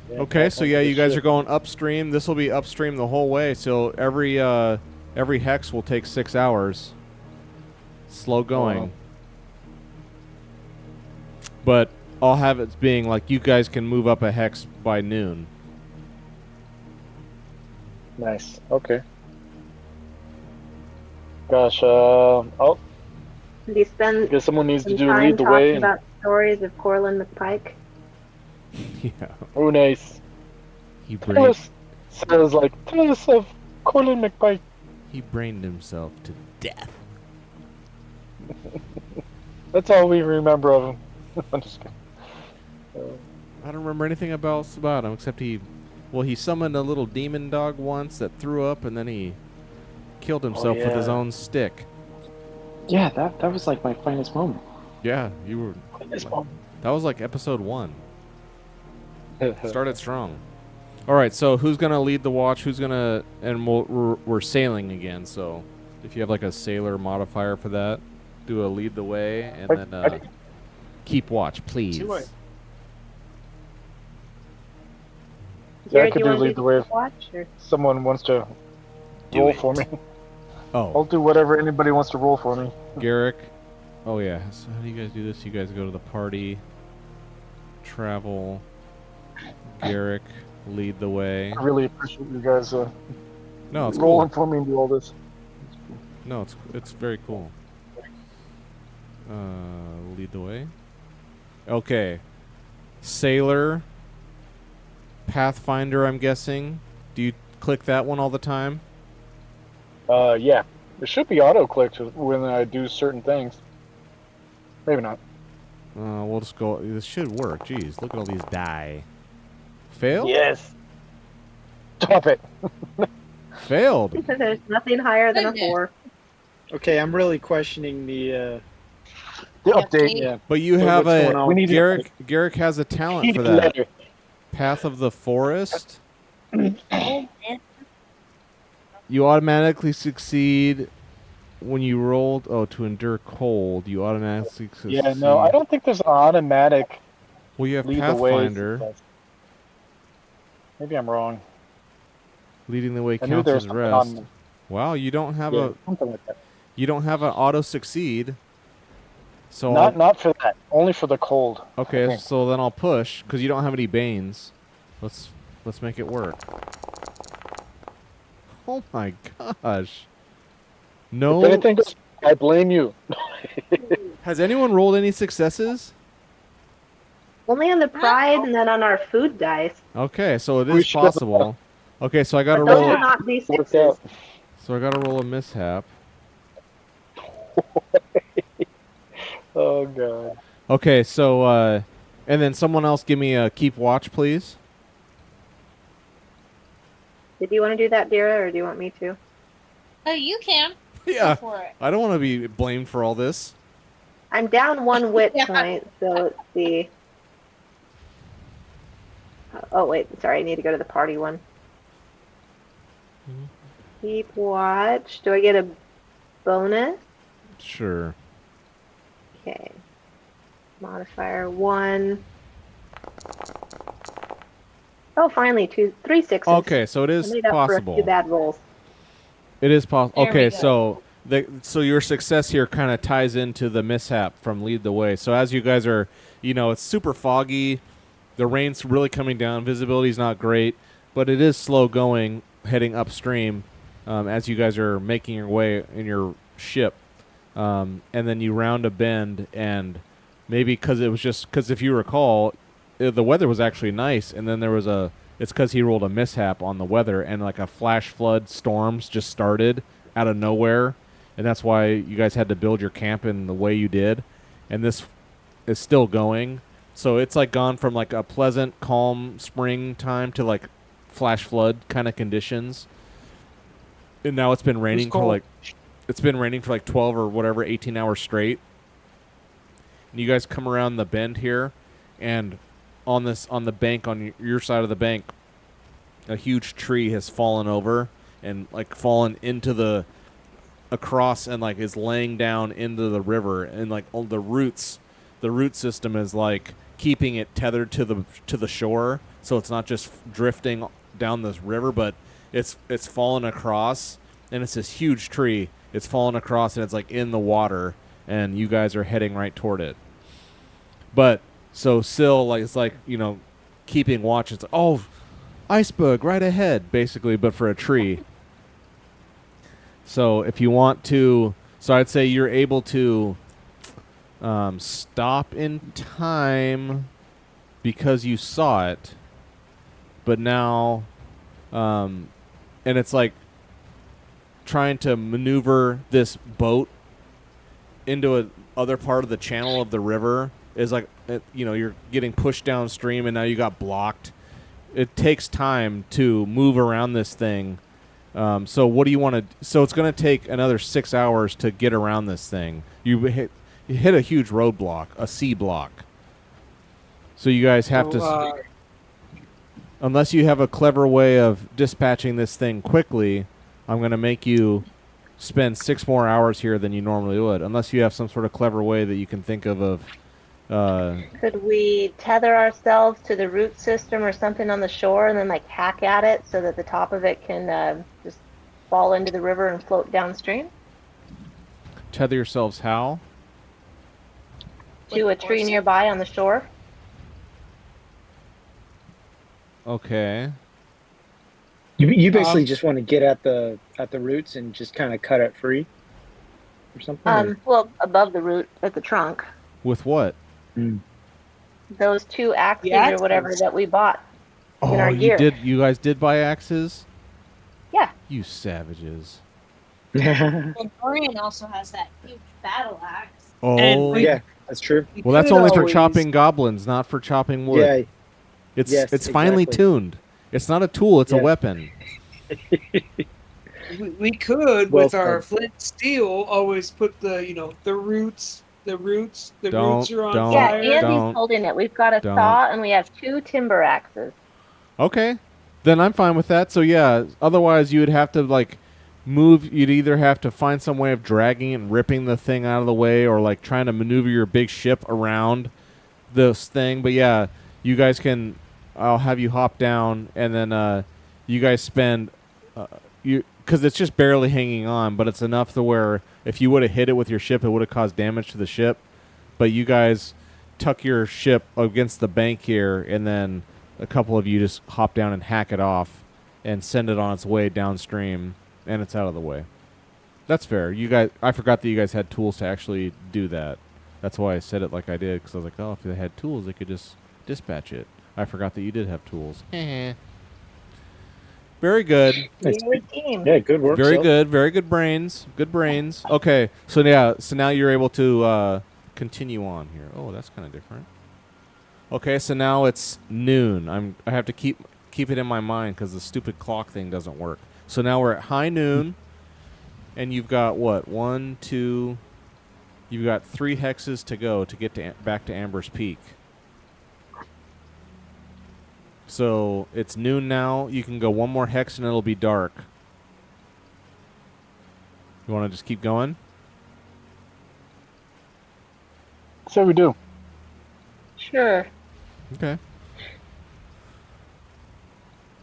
Yeah, Okay, pack so up yeah, the you guys shit. are going upstream. This will be upstream the whole way. So every hex will take 6 hours. Slow going. Wow. But I'll have it being like you guys can move up a hex by noon. Nice. Okay. Gosh. Oh, Do you spend guess someone needs to some do time lead the talking way. And, about stories of Corlin McPike? Yeah. oh, nice. He Tell brained us. Sounds like tell us of Colin McPike. he brained himself to death. That's all we remember of him. I'm just kidding. I don't remember anything else about him except he summoned a little demon dog once that threw up, and then he killed himself with his yeah. own stick. Yeah, that was like my finest moment. Yeah, you were. That was like episode 1. Started strong. All right, so who's gonna lead the watch? Who's gonna? And we're sailing again. So if you have like a sailor modifier for that, do a lead the way, and then keep watch, please. Do it. Yeah, I Jared, could you do want to lead the way if watch? Or? someone wants to Do roll it. for me. Oh, I'll do whatever anybody wants to roll for me. Garrick. Oh yeah. So how do you guys do this? You guys go to the party. Travel. Garrick, lead the way. I really appreciate you guys No, it's rolling cool. for me and do all this. No, it's very cool. Lead the way. Okay. Sailor. Pathfinder, I'm guessing. Do you click that one all the time? Yeah. It should be auto-clicked when I do certain things. Maybe not. We'll just go. This should work. Jeez, look at all these die. Failed? Yes. Stop it. Failed. There's nothing higher than a Goodness. 4. Okay, I'm really questioning the The Yeah, update. Kate. Yeah. But you But have what's going a on? We need Garrick has a talent Heat for that. letter. Path of the Forest. Oh, man. You automatically succeed when you rolled. Oh, to endure cold, you automatically succeed. Yeah, no, I don't think there's an automatic Well, you have lead the way. Pathfinder. success. Maybe I'm wrong. Leading the way I knew counts there was as something rest. on. Wow, you don't have Yeah, something like that. you don't have an auto succeed. So Not for that. Only for the cold. I okay, think. so then I'll push because you don't have any banes. Let's make it work. Oh my gosh! No, If anything, I blame you. has anyone rolled any successes? Only on the pride and then on our food dice. Okay, so it We is should have- possible. Okay, so I got to But those roll. will not be Worked sixes. out. So I got to roll a mishap. Oh god. Okay, so and then someone else give me a keep watch, please. Did you want to do that, Dira, or do you want me to? Oh, you can. Yeah, Go for it. I don't want to be blamed for all this. I'm down 1 wit Yeah. point, so let's see. Oh, wait, sorry, I need to go to the party one. Keep watch. Do I get a bonus? Sure. Okay. Modifier 1. Oh, finally, 3 sixes. Okay, so it I is made up for a few possible. bad rolls. It is possible. There Okay, we go. so your success here kind of ties into the mishap from lead the way. So as you guys are, it's super foggy. The rain's really coming down. Visibility's not great, but it is slow going heading upstream as you guys are making your way in your ship. And then you round a bend, and maybe because if you recall, the weather was actually nice, and then there was it's because he rolled a mishap on the weather, and like a flash flood storms just started out of nowhere, and that's why you guys had to build your camp in the way you did, and this is still going. So it's like gone from like a pleasant, calm springtime to like flash flood kind of conditions, and now it's been raining for cold. it's been raining for like 12 or whatever 18 hours straight. And you guys come around the bend here, and on the bank on your side of the bank, a huge tree has fallen over and like fallen into across and like is laying down into the river, and like all the root system is like keeping it tethered to the shore, so it's not just drifting down this river, but it's fallen across, and it's this huge tree. It's fallen across and it's like in the water, and you guys are heading right toward it. But so still, like it's like keeping watch. It's like, oh, iceberg right ahead, basically, but for a tree. So if you want to, I'd say you're able to stop in time because you saw it, but now, and it's like trying to maneuver this boat into a other part of the channel of the river is like, you're getting pushed downstream, and now you got blocked. It takes time to move around this thing. So what do you want to? So it's going to take another 6 hours to get around this thing. You hit a huge roadblock, a C block. So you guys have to, unless you have a clever way of dispatching this thing quickly, I'm going to make you spend 6 more hours here than you normally would, unless you have some sort of clever way that you can think of. Could we tether ourselves to the root system or something on the shore and then like hack at it so that the top of it can just fall into the river and float downstream? Tether yourselves how? To a tree nearby on the shore? Okay. You basically just want to get at the roots and just kind of cut it free, or something. Well, above the root at the trunk. With what? Those 2 axes The axes. or whatever that we bought in our you gear. did. You guys did buy axes? Yeah. You savages. Hmm. And Brian also has that huge battle axe. Oh, And Yeah, that's true. We well, that's could only for always- chopping goblins, not for chopping wood. Yeah, it's yes, finely exactly. tuned. It's not a tool; it's a Yeah. weapon. We could, Well with our said. flint steel, always put the roots The roots Don't- are on don't- Yeah, fire. Andy's don't- holding it. We've got a don't. saw and we have 2 timber axes. Okay, then I'm fine with that. So yeah, otherwise you would have to like move. You'd either have to find some way of dragging it and ripping the thing out of the way, or like trying to maneuver your big ship around this thing. But yeah, you guys can. I'll have you hop down, and then you guys spend because it's just barely hanging on, but it's enough to where if you would have hit it with your ship, it would have caused damage to the ship. But you guys tuck your ship against the bank here, and then a couple of you just hop down and hack it off and send it on its way downstream, and it's out of the way. That's fair. You guys, I forgot that you guys had tools to actually do that. That's why I said it like I did, because I was like, oh, if they had tools, they could just dispatch it. I forgot that you did have tools. Very good. Good team. Yeah, good work. Very Sil. good. Very good brains. Good brains. Okay, so yeah, so now you're able to continue on here. Oh, that's kind of different. Okay, so now it's noon. I have to keep it in my mind because the stupid clock thing doesn't work. So now we're at high noon, and you've got what? 1, 2. You've got 3 hexes to go to get to back to Amber's Peak. So it's noon now. You can go 1 more hex and it'll be dark. You want to just keep going? So we do. Sure. Okay.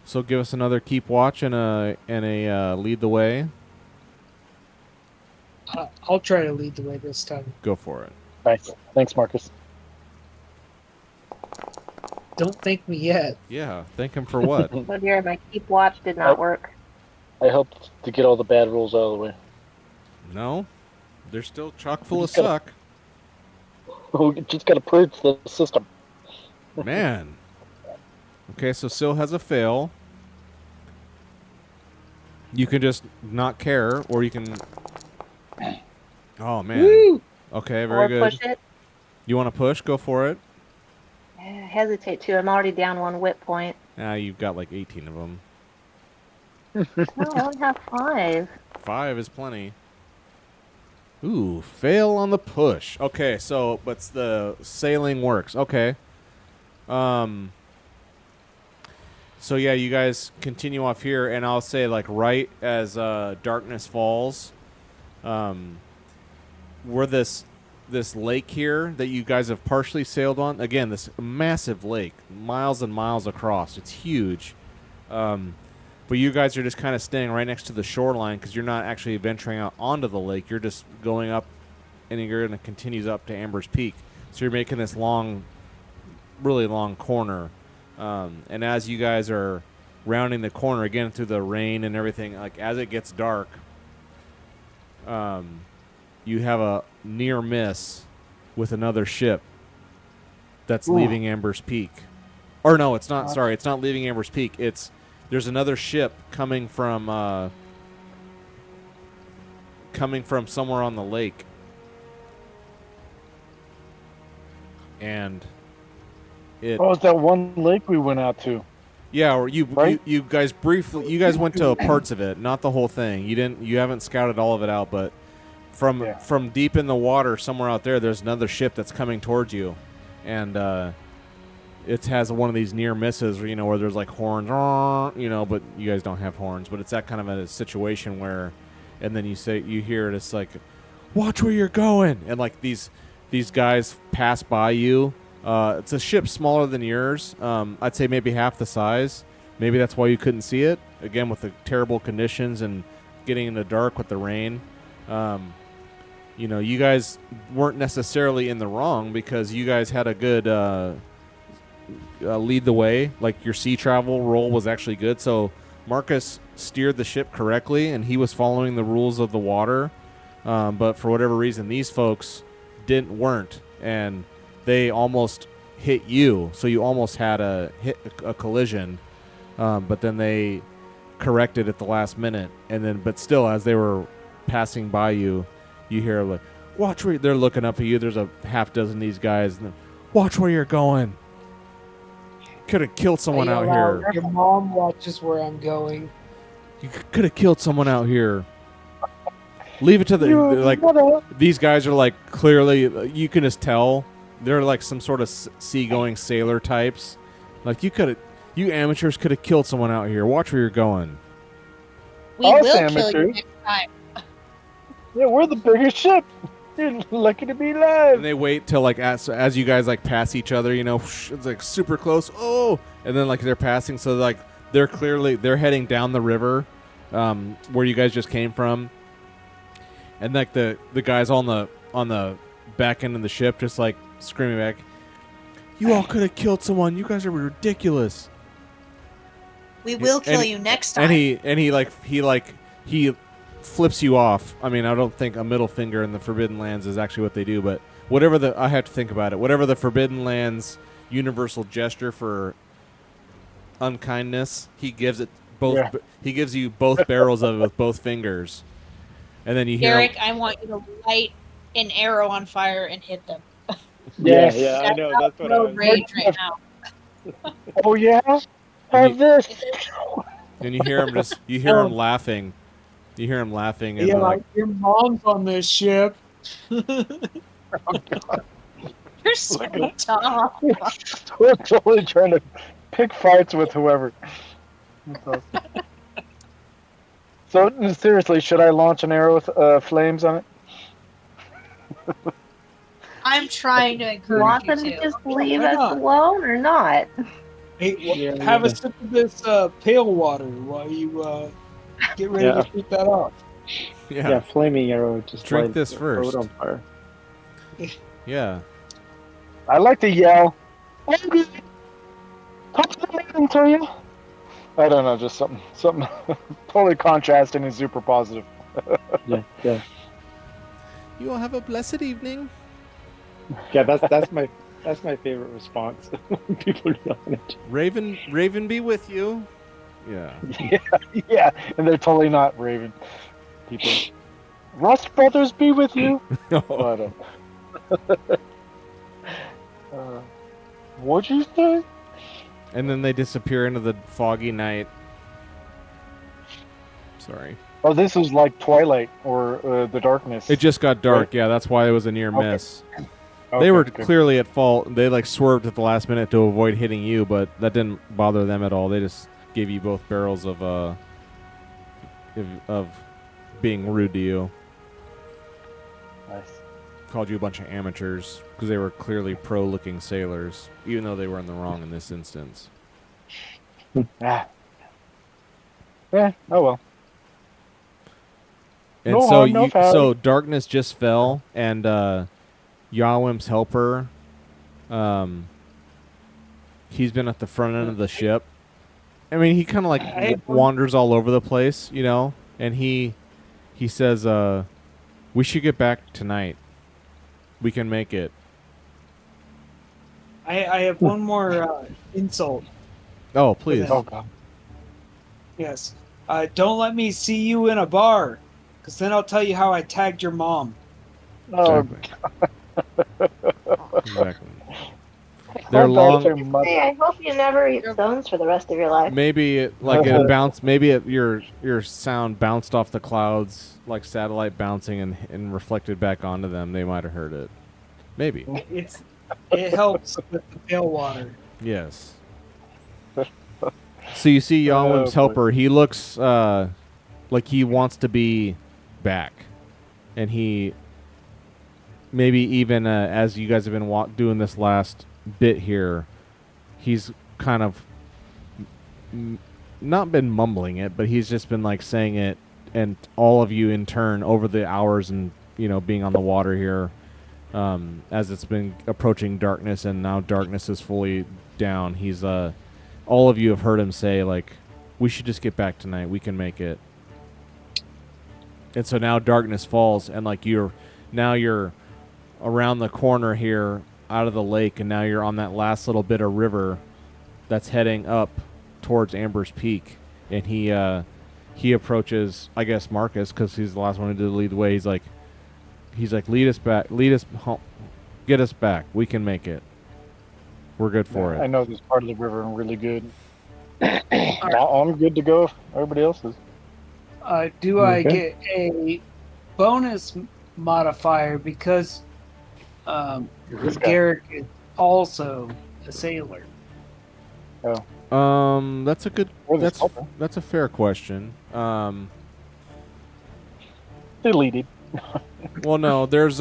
So give us another keep watch and a lead the way. I'll try to lead the way this time. Go for it. Nice. Thanks, Marcus. Don't thank me yet. Yeah. Thank him for what? Oh dear, my keep watch did not work. I helped to get all the bad rules out of the way. No. They're still chock full of Just gotta- suck. We just got to purge the system. Man. Okay, so Sil has a fail. You can just not care, or you can... Oh, man. Woo! Okay, very Or good. push it. You want to push? Go for it. I hesitate to. I'm already down 1 whip point. Nah, you've got like 18 of them. No, I only have 5. 5 is plenty. Ooh, fail on the push. Okay, so but the sailing works. Okay. So yeah, you guys continue off here, and I'll say like right as darkness falls, we're this lake here that you guys have partially sailed on. Again, this massive lake, miles and miles across. It's huge. But you guys are just kind of staying right next to the shoreline because you're not actually venturing out onto the lake. You're just going up, and you're going to continue up to Amber's Peak. So you're making this long, really long corner. And as you guys are rounding the corner again through the rain and everything, like as it gets dark, you have a near miss with another ship that's leaving Amber's Peak. Or no, it's not. Sorry, it's not leaving Amber's Peak. There's another ship coming from somewhere on the lake, and Oh, it's that one lake we went out to. yeah, or Right? you guys went to parts of it, not the whole thing. You haven't scouted all of it out, but from deep in the water somewhere out there's another ship that's coming towards you, and it has one of these near misses, where there's like horns, but you guys don't have horns. But it's that kind of a situation where, and then you hear it. It's like, watch where you're going, and like these guys pass by you. It's a ship smaller than yours. I'd say maybe half the size. Maybe that's why you couldn't see it. Again, with the terrible conditions and getting in the dark with the rain. You guys weren't necessarily in the wrong because you guys had a good lead the way. Like your sea travel roll was actually good. So Marcus steered the ship correctly, and he was following the rules of the water. But for whatever reason, these folks weren't, and they almost hit you. So you almost had a collision. But then they corrected at the last minute, but still, as they were passing by you, you hear like, watch where they're looking up at you. There's a half dozen of these guys. And watch where you're going. Could have killed someone out here. Your mom watches where I'm going. You could have killed someone out here. Leave it to the like. What up? These guys are like clearly. You can just tell they're like some sort of seagoing sailor types. Like you amateurs could have killed someone out here. Watch where you're going. We Us will kill amateurs. you next time. Yeah, we're the biggest ship. You're lucky to be alive. And they wait till like as you guys like pass each other, you know, it's like super close. Oh, and then like they're passing, so like they're heading down the river, where you guys just came from, and like the guys on the back end of the ship just like screaming back, "You all could have killed someone. You guys are ridiculous." We will kill you next time. And he flips you off. I mean, I don't think a middle finger in the Forbidden Lands is actually what they do, but I have to think about it. Whatever the Forbidden Lands universal gesture for unkindness, he gives it both. Yeah. He gives you both barrels of it with both fingers, and then you hear Derek, I want you to light an arrow on fire and hit them. Yes. Yeah, I know. That's what I No was. rage right now. Oh yeah. Have this. and you hear him laughing. You hear him laughing, and Yeah, like, your mom's on this ship. You're so dumb. We're totally trying to pick fights with whoever. So seriously, should I launch an arrow with flames on it? I'm trying to You encourage want you them to to. just leave why us not? alone or not? Hey, Yeah, have yeah. a sip of this pale water while you get ready Yeah. to shoot that off. Yeah, flaming arrow. Just Drink light this the first. boat on fire. yeah. I like to yell. "Okay, touch the maiden to you." I don't know, just something totally contrasting and super positive. Yeah, yeah, You all have a blessed evening. yeah. That's my favorite response. When people yelling at you. Raven be with you. Yeah. Yeah, and they're totally not Raven people. Rust Brothers be with you. But, what'd you say? And then they disappear into the foggy night. Sorry. Oh, this was like Twilight or the darkness. It just got dark. Right. Yeah, that's why it was a near Okay. miss. Okay, They were okay. clearly at fault. They like swerved at the last minute to avoid hitting you, but that didn't bother them at all. They just gave you both barrels of being rude to you. Nice. Called you a bunch of amateurs because they were clearly pro-looking sailors, even though they were in the wrong in this instance. Ah. Yeah. Oh well. And No so harm, no foul. so darkness just fell, and Yawim's helper, he's been at the front end of the ship. I mean, he kind of like wanders all over the place, you know. And he says, "We should get back tonight. We can make it." I have one more insult. Oh, please. Oh god. Yes. Don't let me see you in a bar, because then I'll tell you how I tagged your mom. Oh. Exactly. They're long. Hey, I hope you never eat stones for the rest of your life. Maybe it like it bounced. Maybe your sound bounced off the clouds like satellite bouncing and reflected back onto them. They might have heard it. Maybe. It helps with the pale water. Yes. So you see Yawim's boy. helper. He looks like he wants to be back, and he maybe even as you guys have been doing this last bit here, he's kind of not been mumbling it, but he's just been like saying it, and all of you in turn over the hours and being on the water here, as it's been approaching darkness, and now darkness is fully down. He's all of you have heard him say like, "We should just get back tonight. We can make it." And so now darkness falls, and like you're around the corner here out of the lake, and now you're on that last little bit of river that's heading up towards Amber's Peak. And he approaches, I guess, Marcus, because he's the last one to lead the way. He's like, lead us back, lead us home, get us back. We can make it. We're good for I it. know this part of the river really good. I'm good to go if everybody else is. Do I Okay. get a bonus modifier because This guy. Garrick is also a sailor. That's a good. Or the sculptor. That's a fair question. Deleted. Well, no, there's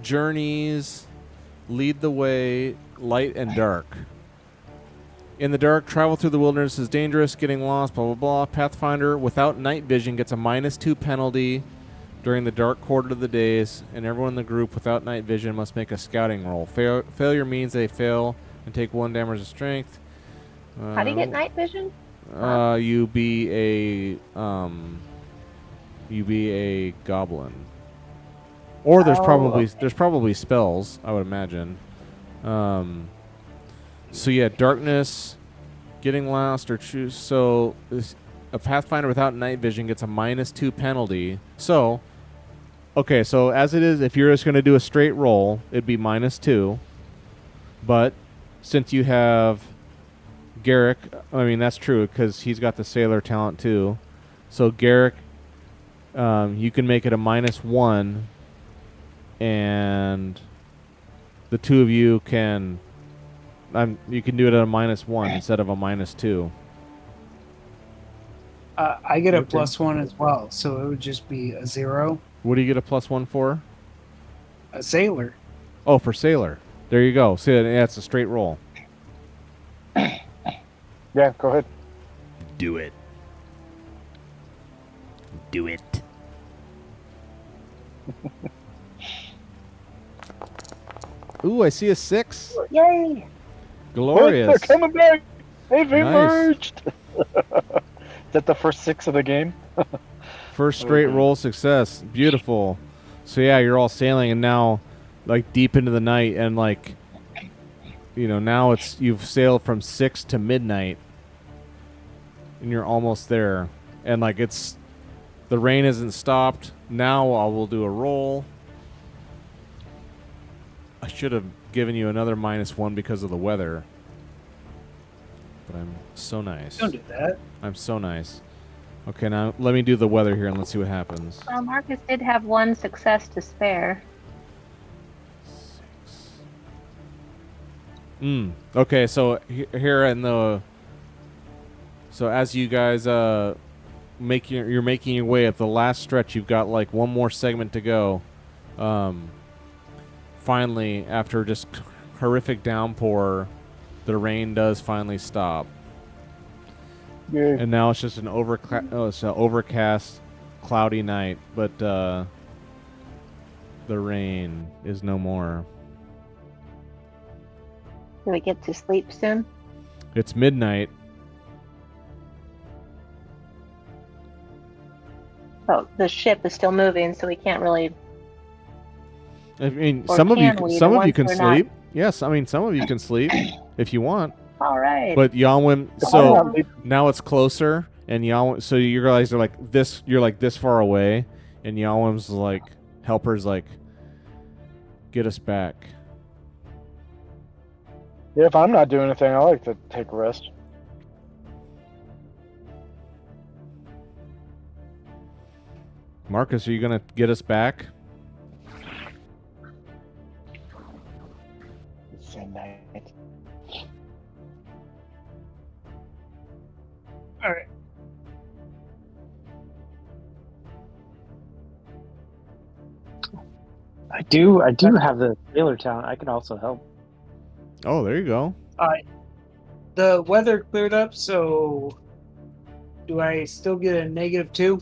journeys, lead the way, light and dark. In the dark, travel through the wilderness is dangerous, getting lost, blah, blah, blah. Pathfinder without night vision gets a -2 penalty during the dark quarter of the days, and everyone in the group without night vision must make a scouting roll. Failure means they fail and take 1 damage of strength. How do you get night vision? You be a goblin. Or there's probably spells, I would imagine. So yeah, darkness, getting lost, or choose. So a Pathfinder without night vision gets a -2 penalty. So, okay, so as it is, if you're just going to do a straight roll, it'd be -2. But since you have Garrick, I mean, that's true because he's got the sailor talent too. So Garrick, you can make it a -1, and the two of you can. You can do it at a -1 instead of a -2. I get a +1 as well, so it would just be a 0. What do you get a +1 for? A sailor. Oh, for sailor. There you go. See, that's a straight roll. Yeah, go ahead. Do it. Do it. Ooh, I see a 6. Yay! Glorious. Look, they're coming back. They've Nice. emerged. Is that the first 6 of the game? First straight roll success. Beautiful. So yeah, you're all sailing, and now, like, deep into the night, and like, now you've sailed from 6 to midnight, and you're almost there, and like the rain hasn't stopped. Now I will do a roll. I should have given you another -1 because of the weather, but I'm so nice. Don't do that. I'm so nice. Okay, now let me do the weather here and let's see what happens. Well, Marcus did have 1 success to spare. 6. Okay, so here in the. So as you guys you're making your way up the last stretch, you've got like one more segment to go. Finally, after just horrific downpour, the rain does finally stop. Yeah. And now it's just an overcast, cloudy night, but the rain is no more. Do we get to sleep soon? It's midnight. Oh, the ship is still moving, so we can't really. I mean, Or some of you can we, can once we're not- sleep. Yes, I mean some of you can sleep if you want. All right. But Yawim, I'm so not leaving. now it's closer, and Yawim, so you guys are like this. You're like this far away, and Yawim's like helpers like get us back. Yeah, if I'm not doing anything, I like to take a rest. Marcus, are you gonna get us back? Same night. All right. I do have the sailor talent. I can also help. Oh, there you go. The weather cleared up, so do I still get a -2?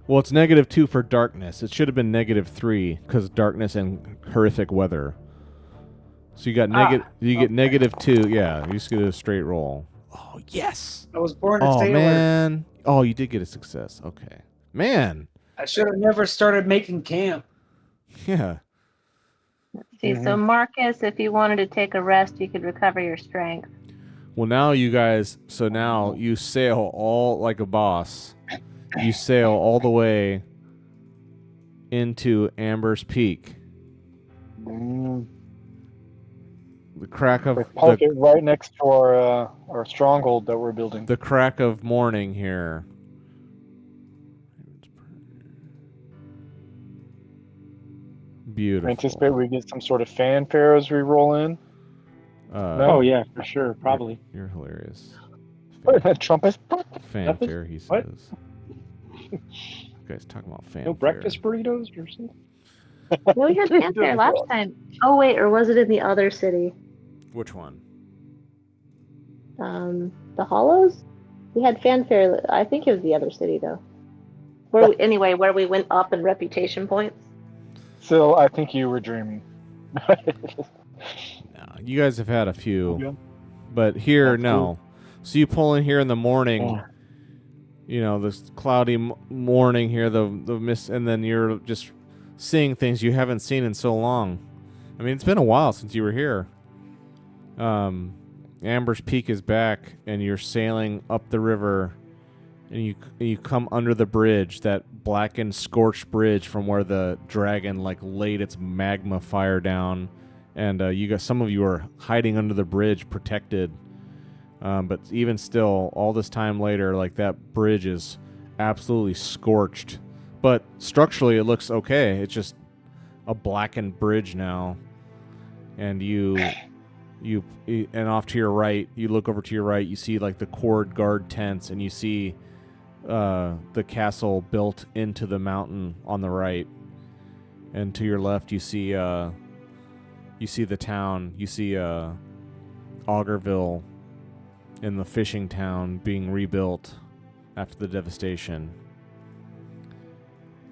Well, it's -2 for darkness. It should have been -3 because darkness and horrific weather. So you got negative. You get -2. Yeah, you just get a straight roll. Oh yes. I was born a Oh sailor. man. Oh, you did get a success. Okay, man. I should have never started making camp. Yeah. Let's see, so Marcus, if you wanted to take a rest, you could recover your strength. Well, now you guys. So now you sail all like a boss. You sail all the way into Amber's Peak. Mm. The crack of We park it right next to our stronghold that we're building. the crack of morning here. Beautiful. I anticipate we get some sort of fanfare as we roll in. Oh yeah, for sure, probably. You're hilarious. Trumpet. Fanfare, he What? says. You guys talking about fanfare? No breakfast burritos or something? No, we had fanfare last time. Oh wait, or was it in the other city? Which one? The Hollows? We had fanfare. I think it was the other city though. Where we went up in reputation points. Still, I think you were dreaming. No, you guys have had a few, Okay. but here, That's no. cool. So you pull in here in the morning, Yeah. you know, this cloudy morning here, the mist, and then you're just seeing things you haven't seen in so long. I mean, it's been a while since you were here. Amber's Peak is back, and you're sailing up the river, and you come under the bridge, that blackened, scorched bridge from where the dragon like laid its magma fire down, and some of you are hiding under the bridge, protected. But even still, all this time later, like that bridge is absolutely scorched. But structurally, it looks okay. It's just a blackened bridge now, and and off to your right, you look over to your right, you see like the cord guard tents, and you see the castle built into the mountain on the right, and to your left, you see the town. You see Augerville in the fishing town being rebuilt after the devastation.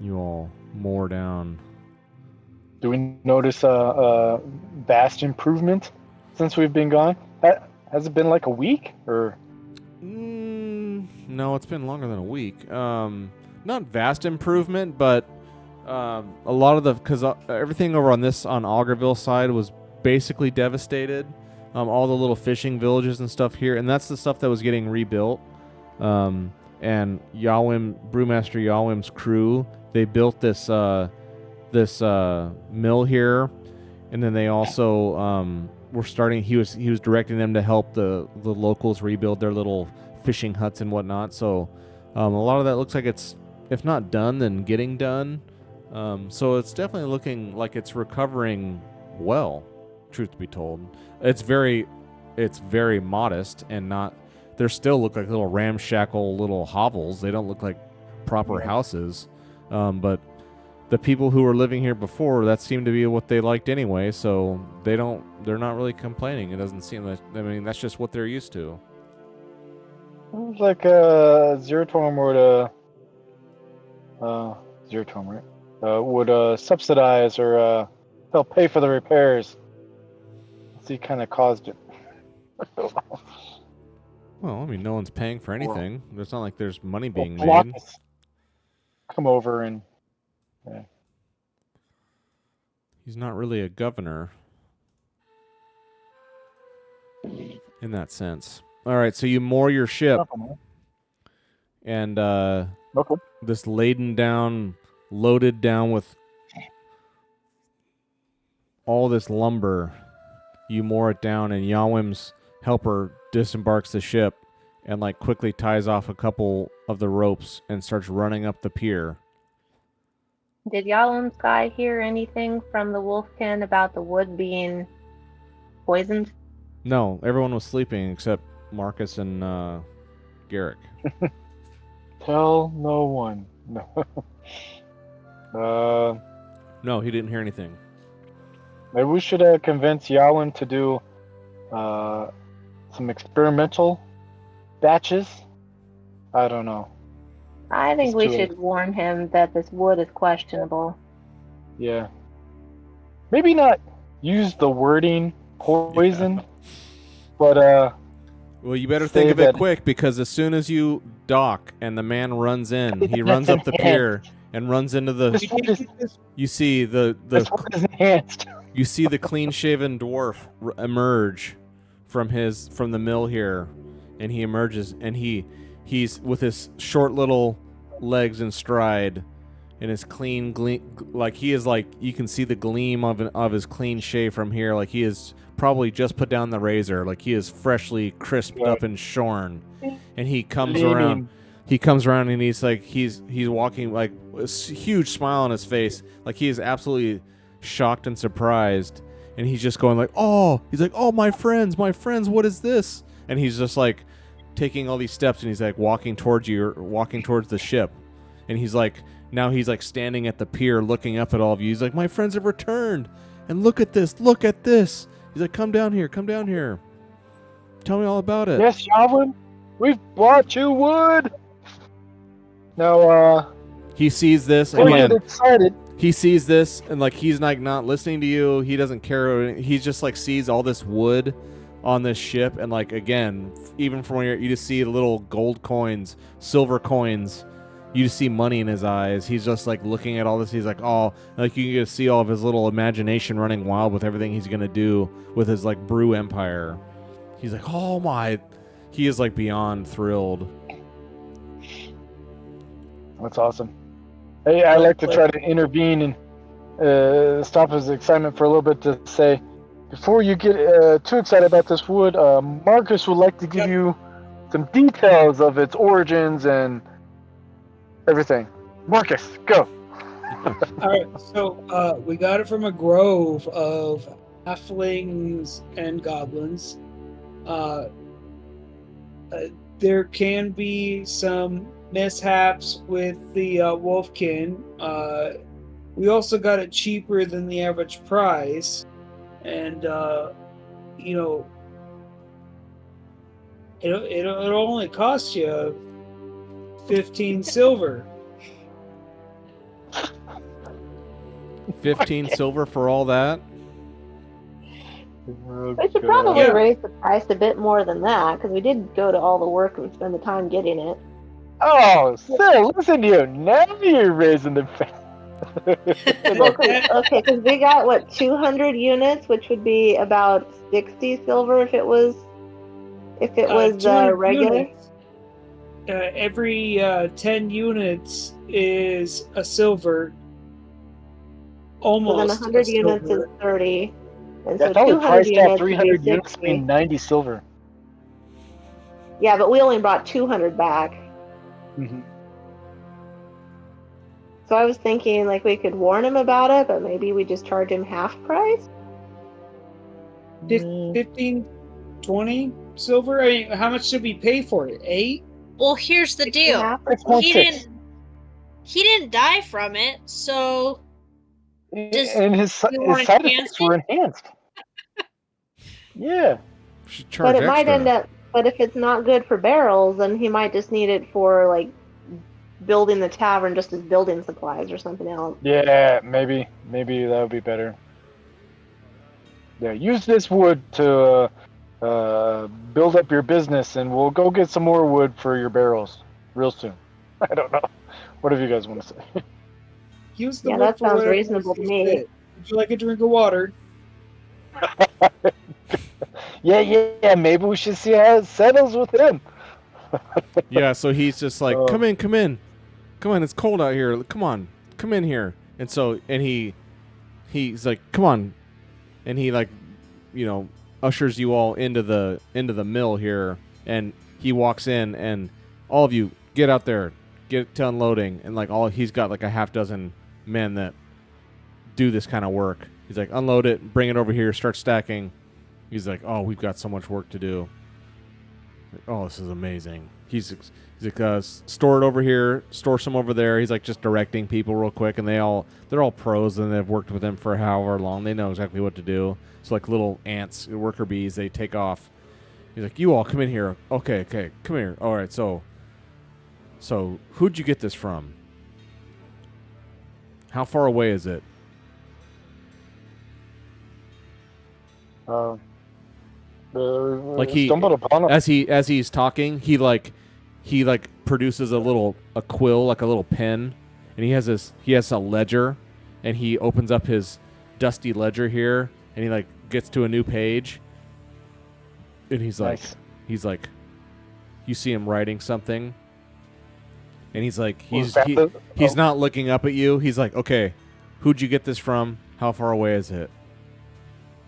You all moor down. Do we notice a vast improvement since we've been gone? Has it been like a week or? No, it's been longer than a week. Not vast improvement, but a lot of because everything over on Augerville side was basically devastated. All the little fishing villages and stuff here, and that's the stuff that was getting rebuilt. And Brewmaster Yawim's crew, they built this mill here, and then they also were starting. He was directing them to help the locals rebuild their little fishing huts and whatnot. So a lot of that looks like it's, if not done, then getting done. So it's definitely looking like it's recovering well. Truth to be told, it's very modest and not. They still look like little ramshackle little hovels. They don't look like proper houses. But the people who were living here before, that seemed to be what they liked anyway. So they're not really complaining. It doesn't seem like. I mean, that's just what they're used to. It's like Zeratorm would subsidize or help pay for the repairs. So he kind of caused it. Well, I mean, no one's paying for anything. It's not like there's money being made. Colossus come over and. Yeah. He's not really a governor in that sense. All right, so you moor your ship, and this loaded down with all this lumber. You moor it down, and Yawim's helper disembarks the ship and like quickly ties off a couple of the ropes and starts running up the pier. Did Yawim's guy hear anything from the Wolfkin about the wood being poisoned? No, everyone was sleeping except Marcus and Garrick. Tell no one. No. No, he didn't hear anything. Maybe we should convince Yawim to do some experimental batches. I don't know. I think we should warn him that this wood is questionable. Yeah. Maybe not use the wording poison, but well, you better think of it quick, because as soon as you dock and the man runs in, he runs up the pier and runs into the. You see the enhanced. You see the clean-shaven dwarf emerge from the mill here, and he emerges, and he's with his short little legs in stride, and his clean like he is like, you can see the gleam of his clean shave from here, like he is probably just put down the razor, like he is freshly crisped up and shorn, and he comes around. He comes around and he's walking like a huge smile on his face, like he is absolutely shocked and surprised, and he's just going like, "Oh," he's like, "Oh, my friends, what is this?" And he's just like taking all these steps, and he's like walking towards you, or walking towards the ship, and he's like standing at the pier looking up at all of you. He's like, "My friends have returned, and look at this. He's like, come down here, tell me all about it." Yes, Yavlin, we've brought you wood. Now, He sees this we're again. excited. He sees this, and like he's like not listening to you. He doesn't care. He just like sees all this wood on this ship, and like again, even from where you just see little gold coins, silver coins. You just see money in his eyes. He's just like looking at all this. He's like, oh, like you can just see all of his little imagination running wild with everything he's gonna do with his like brew empire. He's like, oh my, he is like beyond thrilled. That's awesome. Hey, I like to try to intervene and stop his excitement for a little bit to say, before you get too excited about this wood, Marcus would like to give you some details of its origins and everything. Marcus, go. All right, so we got it from a grove of halflings and goblins. There can be some mishaps with the wolfkin. We also got it cheaper than the average price, and you know, it'll only cost you 15 silver. 15 silver for all that? We should probably raise the price a bit more than that, because we did go to all the work and spend the time getting it. Oh, so listen to you. Now you're raising the Okay, because we got, what, 200 units, which would be about 60 silver if it was 200 regular. units. Every 10 units is a silver. Almost. So then 100 a units silver. is 30. And That's so only 200 priced units out 300 would be units 60. being 90 silver. Yeah, but we only brought 200 back. Mm-hmm. So I was thinking like we could warn him about it, but maybe we just charge him half price? 15, 20 silver? I mean, how much should we pay for it? 8? Well, here's the deal. Half? He didn't die from it, so And his side you want effects were enhanced. Yeah. Should charge But it might extra. end up, but if it's not good for barrels, then he might just need it for like building the tavern just as building supplies or something else. Yeah, maybe that would be better. Yeah, use this wood to build up your business, and we'll go get some more wood for your barrels real soon. I don't know. What do you guys want to say? Use the Yeah, wood that for sounds whatever reasonable to you me. fit. Would you like a drink of water? Yeah. Maybe we should see how it settles with him. Yeah, so he's just like, come in. It's cold out here. Come in here. And so, and he's like, come on. And he like, ushers you all into the mill here. And he walks in, and all of you get out there, get to unloading. And like he's got like a half dozen men that do this kind of work. He's like, unload it, bring it over here, start stacking. He's like, oh, we've got so much work to do. Like, oh, this is amazing. He's like, store it over here, store some over there. He's like just directing people real quick, and they're all pros, and they've worked with him for however long. They know exactly what to do. It's like little ants, worker bees. They take off. He's like, you all come in here. Okay, come here. All right, so who'd you get this from? How far away is it? Like he stumbled upon him. as he's talking, he produces a quill, like a little pen, and he has a ledger, and he opens up his dusty ledger here, and he like gets to a new page, and he's like, you see him writing something, and he's like, he's not looking up at you. He's like, okay, who'd you get this from? How far away is it?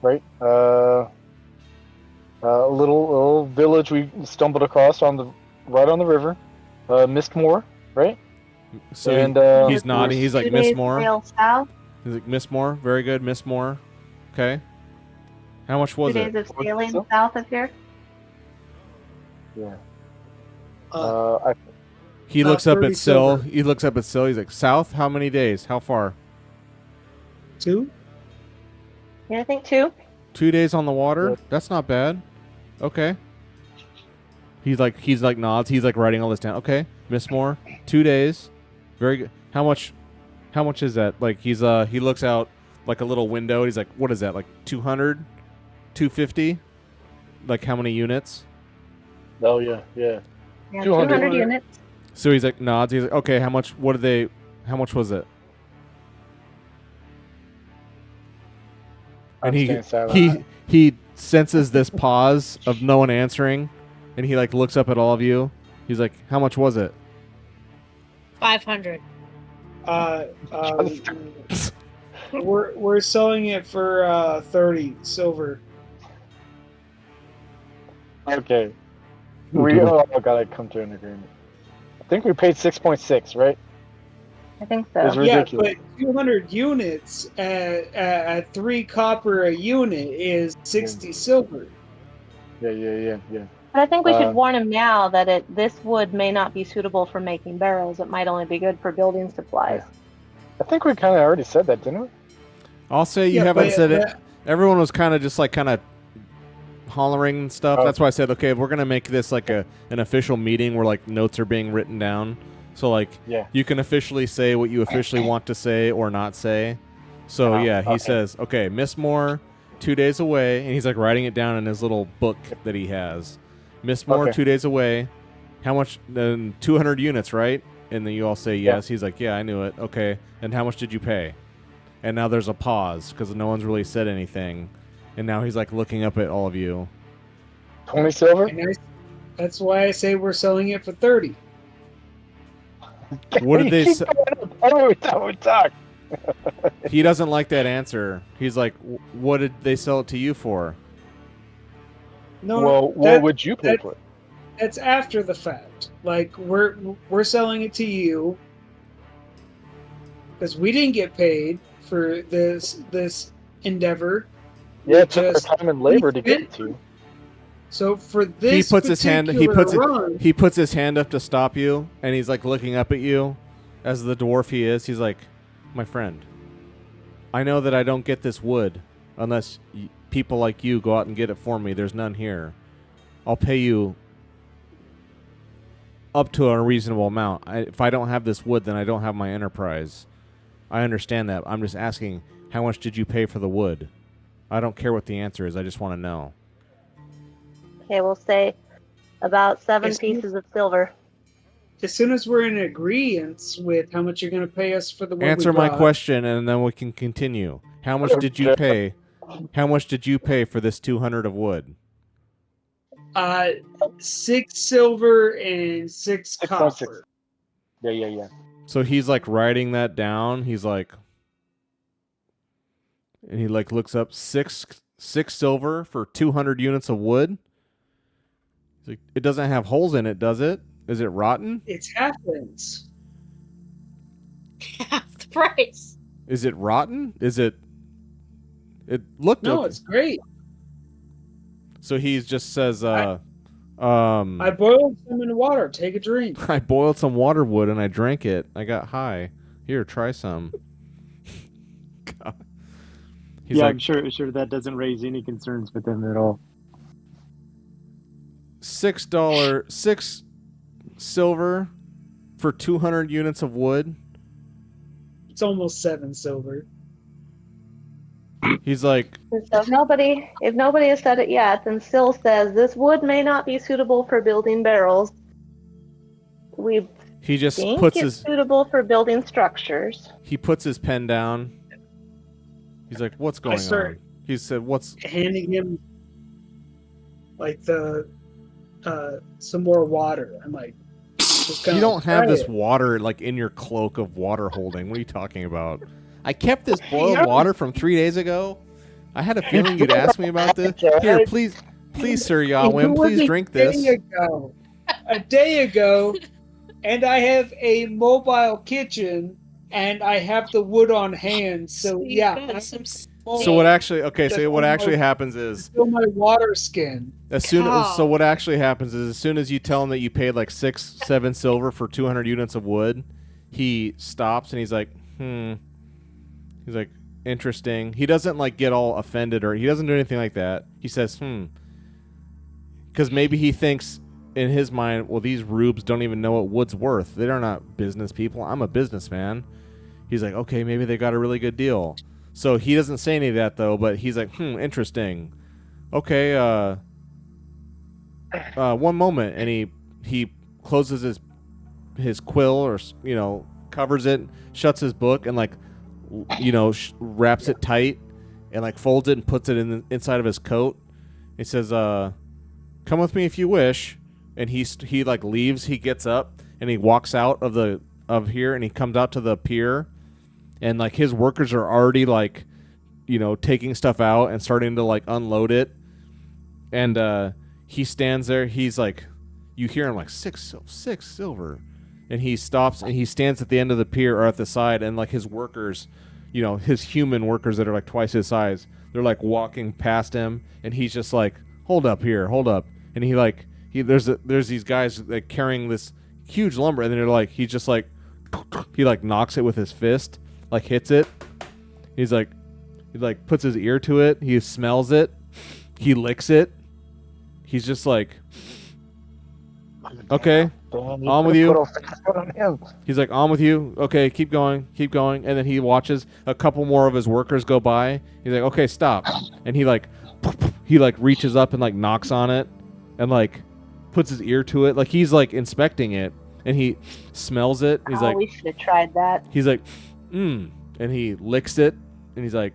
Right. A little village we stumbled across right on the river, Mistmore, right? So and he's nodding. He's like, Miss Moore. Sail south. He's like, Miss Moore, very good, Miss Moore. Okay. How much was 2 it? days of sailing So? south of here. Yeah. Uh, He looks up 30 at Syl. silver. He looks up at Syl. He's like, south? How many days? How far? 2. Yeah, I think 2. 2 days on the water? Yep. That's not bad. Okay. He's like nods. He's like writing all this down. Okay, Miss Moore, 2 days. Very good. How much is that? Like he looks out like a little window. He's like, what is that? Like 200? 250? Like how many units? Oh yeah, yeah. Yeah, 200. 200 units. So he's like nods. He's like, okay, how much was it? And I'm staying silent. he senses this pause of no one answering, and he like looks up at all of you. He's like, how much was it? 500. We're selling it for 30 silver. Okay. We all gotta come to an agreement. I think we paid 6.6, right? I think It's so. ridiculous. Yeah, but 200 units at 3 copper a unit is 60 silver. Yeah. But I think we should Uh, warn him now that this wood may not be suitable for making barrels. It might only be good for building supplies. I think we kind of already said that, didn't we? I'll say you Yeah, haven't but- said it. but- Everyone was kind of hollering and stuff. Oh. That's why I said, okay, we're gonna make this like an official meeting where like notes are being written down. So like Yeah. you can officially say what you officially want to say or not say. So yeah, he okay. says, okay, Miss Moore, 2 days away, and he's like writing it down in his little book that he has. Miss Moore, Okay. 2 days away. How much? Then 200 units, right? And then you all say yes. He's like, yeah, I knew it. Okay. And how much did you pay? And now there's a pause because no one's really said anything. And now he's like looking up at all of you. 20 silver? And that's why I say we're selling it for 30. What did they say? I don't we talk. He doesn't like that answer. He's like, what did they sell it to you for? No, Well, what that- would you pay that- for it? That's after the fact. Like we're selling it to you because we didn't get paid for this endeavor. Yeah, it took just- our time and labor to get it to you. So for this, He puts his hand. run, He puts his hand up to stop you, and he's like looking up at you, as the dwarf he is. He's like, my friend, I know that I don't get this wood unless people like you go out and get it for me. There's none here. I'll pay you up to a reasonable amount. If I don't have this wood, then I don't have my enterprise. I understand that. I'm just asking, how much did you pay for the wood? I don't care what the answer is. I just want to know. Okay, we'll say about 7 Excuse- pieces of silver. as soon as we're in agreement with how much you're going to pay us for the wood Answer we my brought, question, and then we can continue. How much did you pay? How much did you pay for this 200 of wood? 6 silver and 6 6.6. copper. Yeah. So he's like writing that down. He's like, and he like looks up six silver for 200 units of wood. He's like, it doesn't have holes in it, does it? Is it rotten? It's half-ins. Half the price. Is it rotten? Is it? It looked. No, okay. it's great. So he just says, I boiled some in the water. Take a drink. I boiled some water wood and I drank it. I got high. Here, try some. God. He's yeah, like, I'm sure that doesn't raise any concerns with him at all. $6 silver for 200 units of wood. It's almost 7 silver. He's like, So if nobody has said it yet, then Syl says this wood may not be suitable for building barrels. We he just think puts it's his suitable for building structures. he puts his pen down. He's like, what's going start- on? He said, what's Handing him like the some more water. I'm like, just you kinda don't have try this it. water like in your cloak of water holding. What are you talking about? I kept this boiled Yeah. water from 3 days ago. I had a feeling you'd ask me about this. Here, please, Sir It Yawim, was please a drink this. A day ago, and I have a mobile kitchen and I have the wood on hand. So You've yeah, got some small- So what actually happens is Fill my water skin. so what actually happens is as soon as you tell him that you paid like 6-7 silver for 200 units of wood, he stops and he's like, He's like, interesting. He doesn't like get all offended or he doesn't do anything like that. He says, because maybe he thinks in his mind, well, these rubes don't even know what wood's worth. They're not business people. I'm a businessman. He's like, okay, maybe they got a really good deal. So he doesn't say any of that though, but he's like, interesting. Okay, one moment, and he closes his quill or covers it, shuts his book, and like wraps it tight, and like folds it and puts it inside of his coat. He says, "Come with me if you wish." And he like leaves. He gets up and he walks out of here, and he comes out to the pier, and like his workers are already like, taking stuff out and starting to like unload it, and he stands there. He's like, you hear him like six silver, and he stops and he stands at the end of the pier or at the side, and like his workers, his human workers that are like twice his size, they're like walking past him, and he's just like, hold up, and there's these guys like carrying this huge lumber, and then he just like he like knocks it with his fist, like hits it. He puts his ear to it. He smells it. He licks it. He's just like, okay, on with you. He's like, on with you. Okay, keep going. And then he watches a couple more of his workers go by. He's like, okay, stop. And he reaches up and like knocks on it, and like puts his ear to it, like he's like inspecting it, and he smells it. He's like, we should have tried that. He's like, and he licks it, and he's like,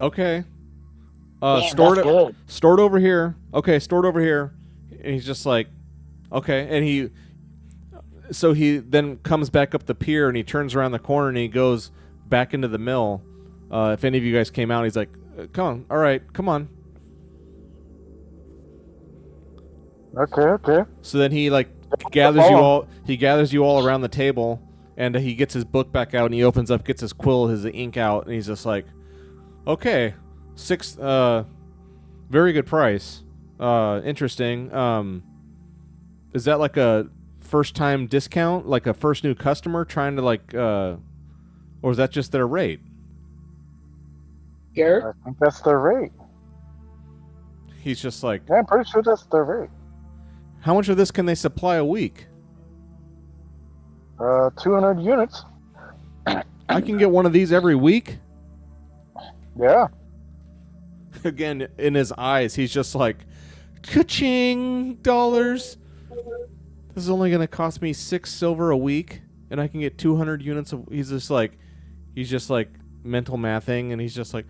okay. Stored over here. Okay, stored over here. And he's just like, okay. And he then comes back up the pier, and he turns around the corner, and he goes back into the mill. If any of you guys came out, he's like, come on. All right, come on. Okay. So then he like gathers you all around the table, and he gets his book back out, and he opens up, gets his quill, his ink out, and he's just like, okay, 6, very good price. Interesting. Is that like a first time discount, like a first new customer trying to like, or is that just their rate? Garrett? I think that's their rate. He's just like, yeah, I'm pretty sure that's their rate. How much of this can they supply a week? 200 units. I can get one of these every week? Yeah. Again, in his eyes, he's just like, ka-ching dollars. This is only going to cost me 6 silver a week, and I can get 200 units of... He's just like mental mathing, and he's just like,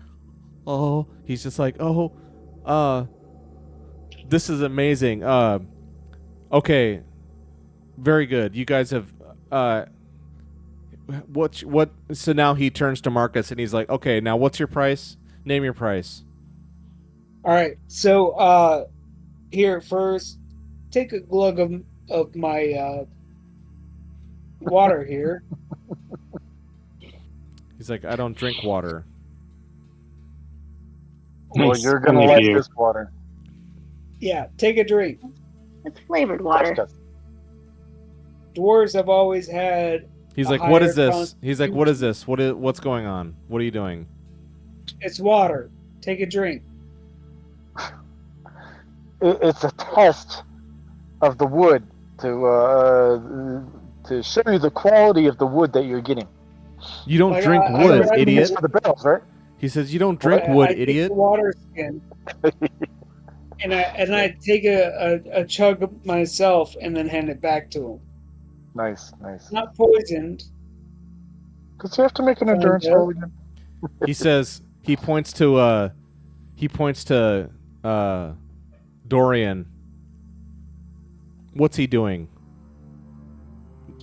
this is amazing. Okay, very good. You guys have, what? So now he turns to Marcus, and he's like, okay, now what's your price? Name your price. All right. So, here first, take a glug of my water here. He's like, I don't drink water. Well, Nice. you're gonna Only like you. this water. Yeah, take a drink. It's flavored water. Dwarves have always had. He's a like, what higher is this? He's like, what is this? What's going on? What are you doing? It's water. Take a drink. It's a test of the wood to show you the quality of the wood that you're getting. You don't Like, drink I wood, recommend idiot. It's for the barrels, right? He says, you don't drink wood, idiot. Take the water skin. And I take a chug myself and then hand it back to him. Nice. Not poisoned. Because you have to make an endurance roll again. He says, he points to Dorian. What's he doing?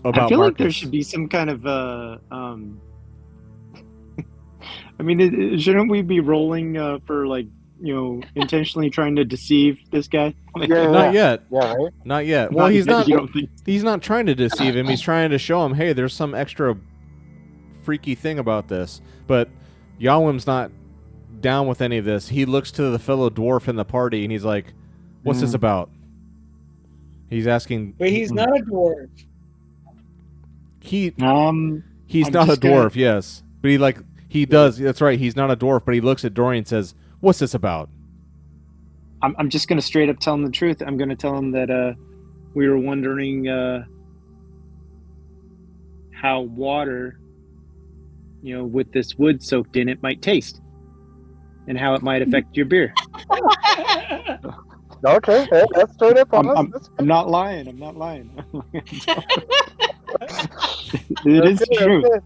About I feel like there Marcus? should be some kind of I mean, shouldn't we be rolling for like intentionally trying to deceive this guy? Like, Yeah. Not yet. Yeah, right. Not yet. Well, not he's yet, not. You don't think? He's not trying to deceive him. He's trying to show him, hey, there's some extra freaky thing about this. But Yawim's not down with any of this. He looks to the fellow dwarf in the party and he's like, "What's this about?" He's asking. But he's not a dwarf. He's I'm not a just gonna- dwarf. Yes, but he does. That's right. He's not a dwarf, but he looks at Dorian and says, "What's this about?" I'm just gonna straight up tell him the truth. I'm gonna tell him that we were wondering how water, with this wood soaked in it, might taste, and how it might affect your beer. Okay, that's straight up honest. I'm not lying. It is true. Okay.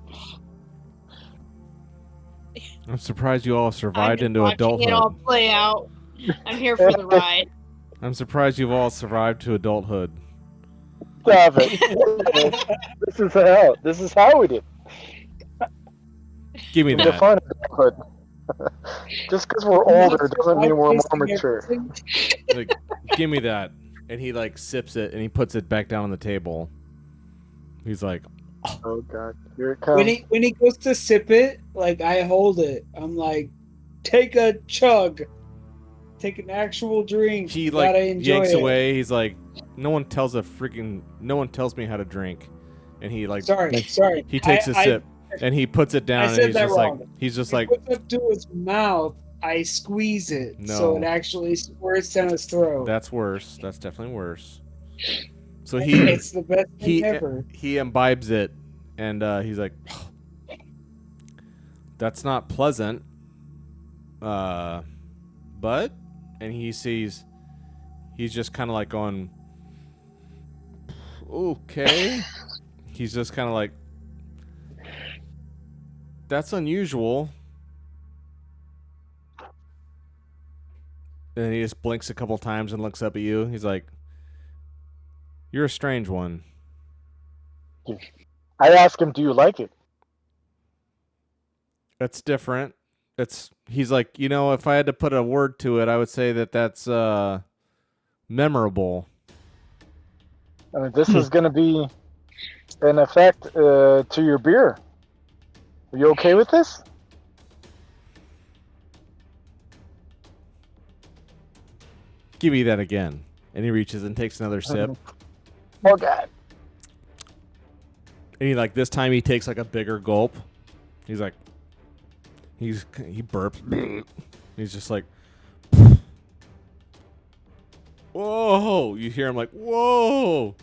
I'm surprised you all survived I'm into watching adulthood. it all play out. I'm here for the ride. I'm surprised you've all survived to adulthood. Stop it. This is how we did. Give me that. Define adulthood. Just because we're older doesn't mean we're more mature. Like, give me that. And he sips it and he puts it back down on the table. He's like, Oh god, here it comes. When he goes to sip it, I hold it. I'm like, take a chug. Take an actual drink. he You gotta enjoy yanks it. away. He's like, no one tells me how to drink. And he Sorry. he takes a sip and he puts it down I and said he's that just wrong. he's just He like, puts it to his mouth. I squeeze it so No. it actually squirts down his throat. that's worse. That's definitely worse. So It's the best thing he ever. he imbibes it and he's like, that's not pleasant. But and he's just kind of going, okay. He's just kind of that's unusual. And he just blinks a couple times and looks up at you. He's like, you're a strange one. I asked him, "Do you like it?" That's different. He's like, if I had to put a word to it, I would say that's memorable. I mean, this is going to be an effect to your beer. Are you okay with this? Give me that again. And he reaches and takes another sip. Oh god. And he this time he takes a bigger gulp. He's like, he burps. He's just like, whoa! You hear him whoa!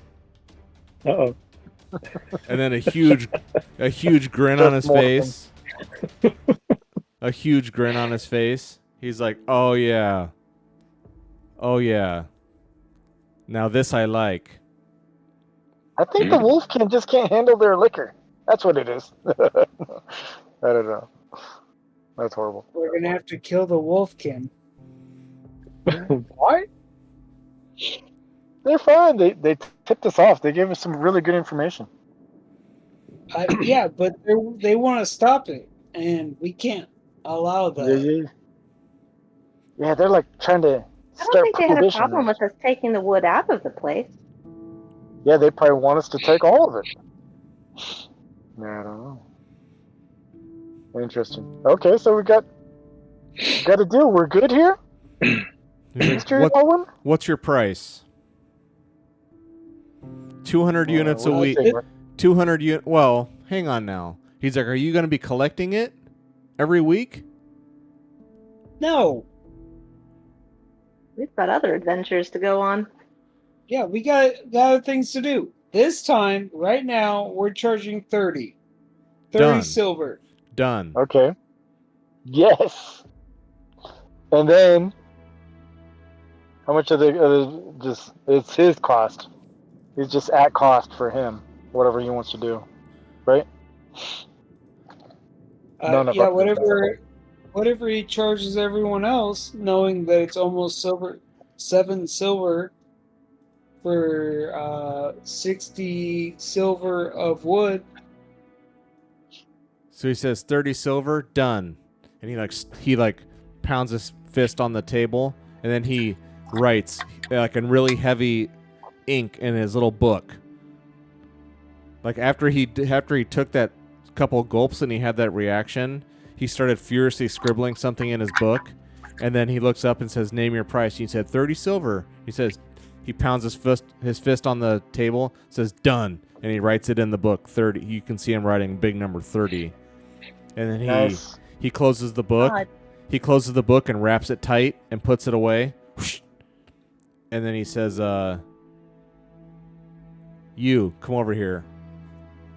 Uh-oh. And then a huge grin on his Just more face. A huge grin on his face. He's like, oh yeah. Now this I like. I think the Wolfkin just can't handle their liquor. That's what it is. I don't know. That's horrible. We're gonna have to kill the Wolfkin. What? They're fine. They tipped us off. They gave us some really good information. Yeah, but they want to stop it, and we can't allow that. Yeah, they're trying to I start don't think they had a prohibition. problem with us taking the wood out of the place. Yeah, they probably want us to take all of it. Yeah, I don't know. Interesting. Okay, so we got a deal. We're good here, He's like, Mr. Owen? what's your price? 200 units a Well, week. I'll take it. 200 units. Well, hang on now. He's like, are you going to be collecting it every week? No. We've got other adventures to go on. Yeah, we got other things to do. This time, right now, we're charging 30. 30 Done. silver. Done. Okay. Yes. And then, how much are they? It's his cost. It's just at cost for him, whatever he wants to do, right? None of Yeah, us. whatever he charges everyone else, knowing that it's almost 7 silver for 60 silver of wood. So he says 30 silver, done. And he pounds his fist on the table, and then he writes like in really heavy ink in his little book. Like after he took that couple gulps and he had that reaction, he started furiously scribbling something in his book, and then he looks up and says, "Name your price." He said 30 silver. He says, he pounds his fist on the table, says done, and he writes it in the book 30. You can see him writing big number 30, and then Nice. he closes the book. God. He closes the book and wraps it tight and puts it away. And then he says, "You come over here."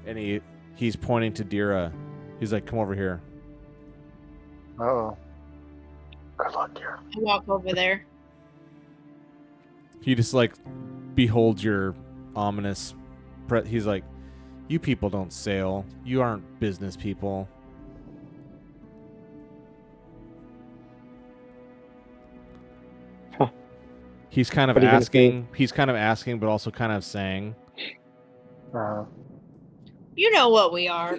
And he's pointing to Dira. He's like, "Come over here." Uh-oh. Good luck, dear. I walk over there. He just like beholds your ominous. He's like, "You people don't sail. You aren't business people." Huh. He's kind of What are you gonna asking. He's kind of asking, but also kind of saying. You know what we are.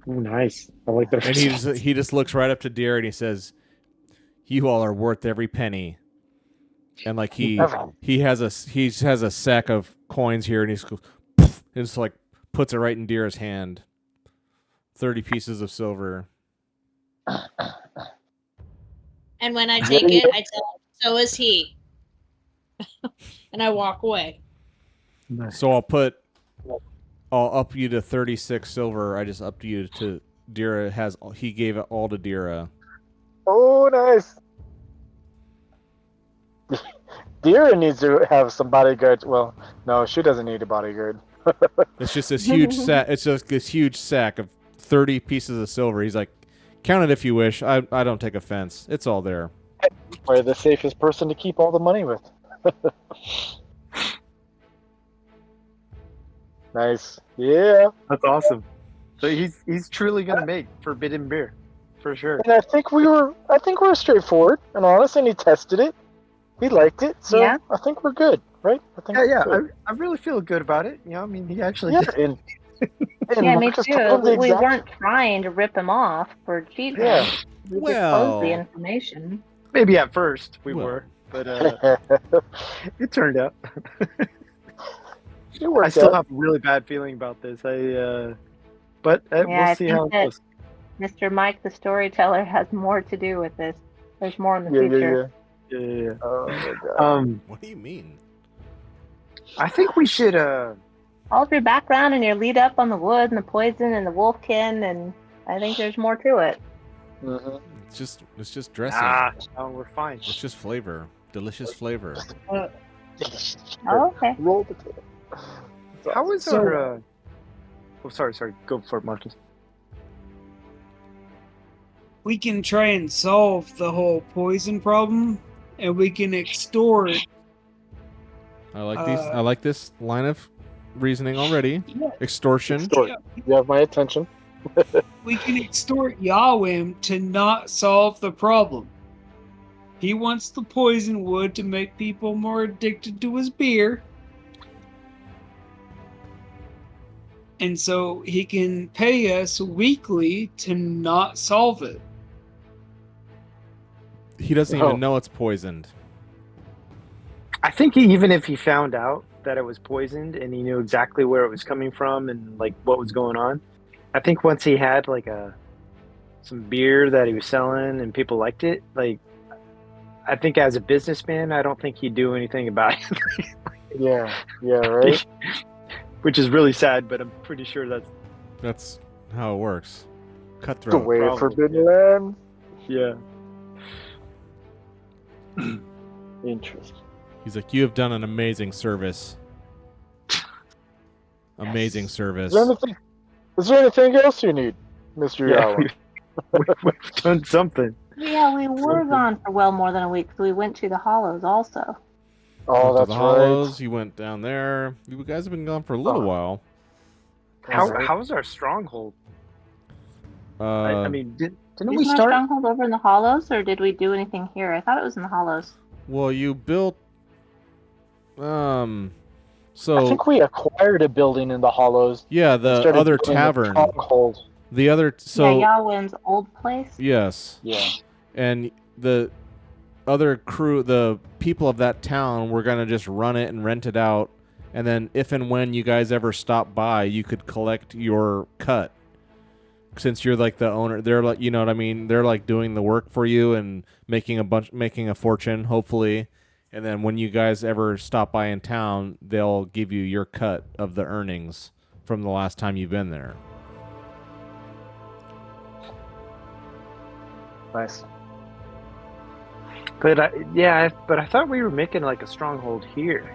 Ooh, nice. I like that. And he just looks right up to Deer and he says, "You all are worth every penny." And like he has a sack of coins here, and he's and just like puts it right in Deer's hand. 30 pieces of silver. And when I take it, I tell him, so is he. And I walk away. Nice. So I'll up you to 36 silver. I just upped you to Dira. He gave it all to Dira. Oh, nice. Dira needs to have some bodyguards. Well, no, she doesn't need a bodyguard. It's just this huge sack. It's just this huge sack of 30 pieces of silver. He's like, "Count it if you wish. I don't take offense. It's all there." Probably the safest person to keep all the money with. Nice. Yeah. That's awesome. So he's truly gonna make forbidden beer, for sure. And I think we're straightforward and honest, and he tested it. He liked it, so Yeah. I think we're good, right? I think we're Yeah. good. I really feel good about it. You know, I mean, he actually. Yeah, did. and Yeah, me Marcus too. told him the We exact- weren't trying to rip him off for cheating. Yeah. We Well- disclosed the information. Maybe at first we Well. were, but it turned out. It worked I still out. have a really bad feeling about this. But Yeah, we'll I see think how it that- goes. Mr. Mike, the storyteller, has more to do with this. There's more in the Yeah. future. Yeah. Oh my god. What do you mean? I think we should. All of your background and your lead up on the wood and the poison and the wolfkin, and I think there's more to it. Mhm. It's just dressing. No, we're fine. It's just flavor. Delicious flavor. Oh, okay. Roll the tape. How is So- our? Oh, sorry. Go for it, Marcus. We can try and solve the whole poison problem, and we can extort. I like this line of reasoning already. Yeah. Extortion. Extort. You have my attention. We can extort Yahweh to not solve the problem. He wants the poison wood to make people more addicted to his beer. And so he can pay us weekly to not solve it. He doesn't Oh. even know it's poisoned. I think even if he found out that it was poisoned and he knew exactly where it was coming from and like what was going on, I think once he had like some beer that he was selling and people liked it, like I think as a businessman, I don't think he'd do anything about it. Yeah. Yeah. Right. Which is really sad, but I'm pretty sure That's how it works. The Cutthroat. way of Probably. forbidden land. yeah. Interesting. He's like, "You have done an amazing service. Amazing service." Is there anything else you need, Mr. Yeah, Yahweh? we've done something. Yeah, we were gone for well more than a week, so we went to the Hollows also. Oh, Went to that's the Hollows. right. You went down there. You guys have been gone for a little Oh. while. How's our stronghold? I mean, didn't we Isn't our start? stronghold over in the Hollows, or did we do anything here? I thought it was in the Hollows. Well, you built. I So think we acquired a building in the Hollows. yeah, the Started other building a tavern. stronghold. The other. So yeah, Yahweh's old place. yes, Yeah. and the other crew, the people of that town, were gonna just run it and rent it out, and then if and when you guys ever stop by, you could collect your cut. Since you're like the owner, they're like, you know what I mean? They're like doing the work for you and making a fortune, hopefully. And then when you guys ever stop by in town, they'll give you your cut of the earnings from the last time you've been there. Nice. But I thought we were making like a stronghold here,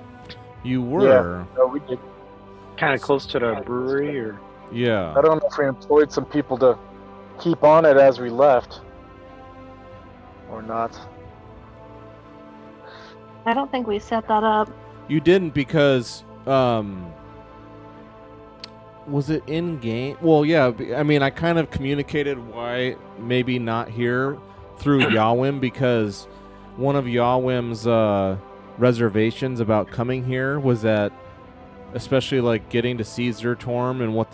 You were. Yeah, no, we did. kind of close to the brewery, or Yeah. I don't know if we employed some people to keep on it as we left or not. I don't think we set that up. You didn't because was it in game? Well, yeah. I mean, I kind of communicated why maybe not here through Yawim, because one of Yawim's reservations about coming here was that, especially like getting to see Zertorm and what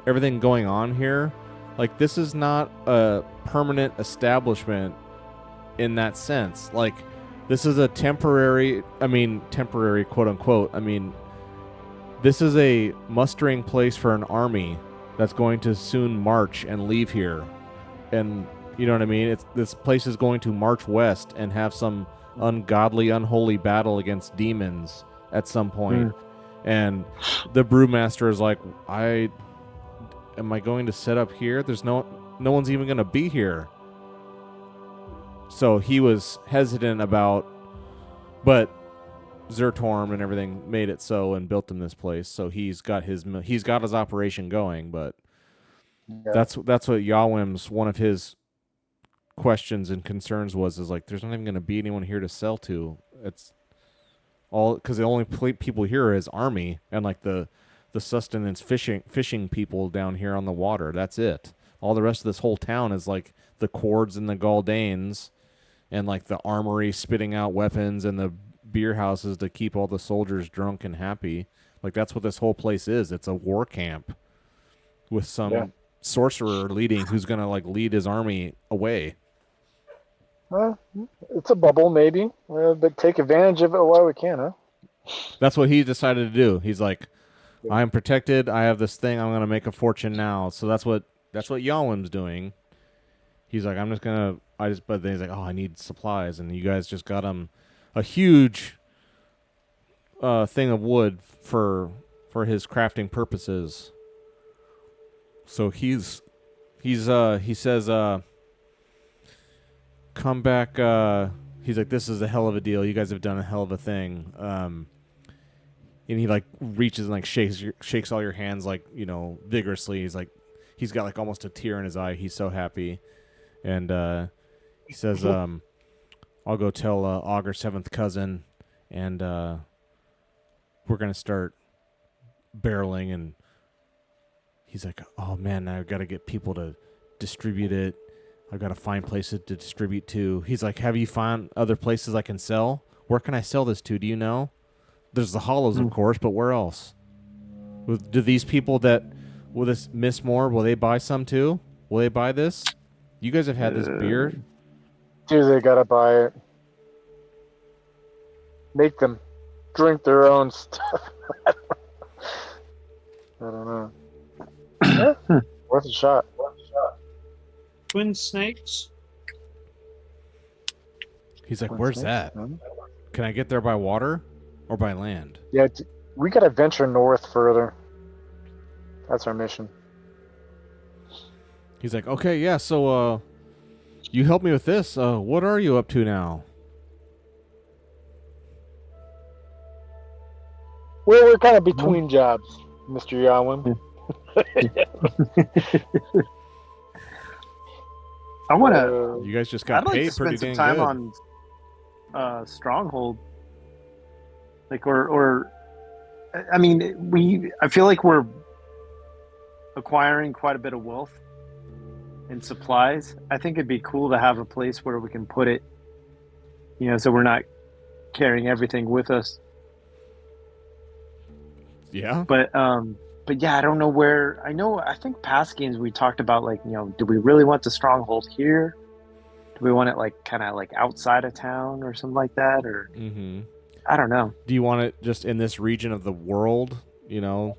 everything going on here, like this is not a permanent establishment in that sense. Like this is a temporary quote unquote. I mean, this is a mustering place for an army that's going to soon march and leave here. And you know what I mean? This place is going to march west and have some ungodly, unholy battle against demons at some point. And the brewmaster is like, am I going to set up here? There's no one's even going to be here. So he was hesitant about, but Zertorm and everything made it so and built him this place. So he's got his operation going. But that's what Yawim's one of his questions and concerns is like, there's not even going to be anyone here to sell to. It's all because the only people here is army and like the sustenance fishing people down here on the water. That's it. All the rest of this whole town is like the Cords and the Galdanes and like the armory spitting out weapons and the beer houses to keep all the soldiers drunk and happy. Like that's what this whole place is. It's a war camp with some sorcerer leading who's going to like lead his army away. Well, it's a bubble, maybe, but take advantage of it while we can, huh? That's what he decided to do. He's like, I am protected. I have this thing. I'm going to make a fortune now. So that's what Yawim's doing. He's like, but then he's like, oh, I need supplies. And you guys just got him a huge thing of wood for his crafting purposes. So he says, come back. He's like, this is a hell of a deal. You guys have done a hell of a thing. And he like reaches and like shakes all your hands like, you know, vigorously. He's like, he's got like almost a tear in his eye. He's so happy. And he says, I'll go tell Augur's 7th cousin, and we're going to start barreling. And he's like, oh man, now I've got to get people to distribute it. I've got to find places to distribute to. He's like, have you found other places I can sell? Where can I sell this to? Do you know? There's the Hollows, of course, but where else? Do these people will this Miss Moore, will they buy some too? Will they buy this? You guys have had this beer? Do they gotta buy it? Make them drink their own stuff. I don't know. Yeah, worth a shot. Twin snakes. He's like, where's that? Can I get there by water or by land? Yeah, we gotta venture north further. That's our mission. He's like, okay, yeah, so you help me with this. What are you up to now? Well, we're kind of between jobs, Mr. Yawim. I want to. You guys just I'd got like paid to pretty spend some dang time good. on Stronghold. Like, or I mean, I feel like we're acquiring quite a bit of wealth and supplies. I think it'd be cool to have a place where we can put it, you know, so we're not carrying everything with us. Yeah. But yeah, I don't know where. I think past games we talked about, like, you know, do we really want the Stronghold here? Do we want it like kind of like outside of town or something like that, or Mm-hmm. I don't know. Do you want it just in this region of the world? You know,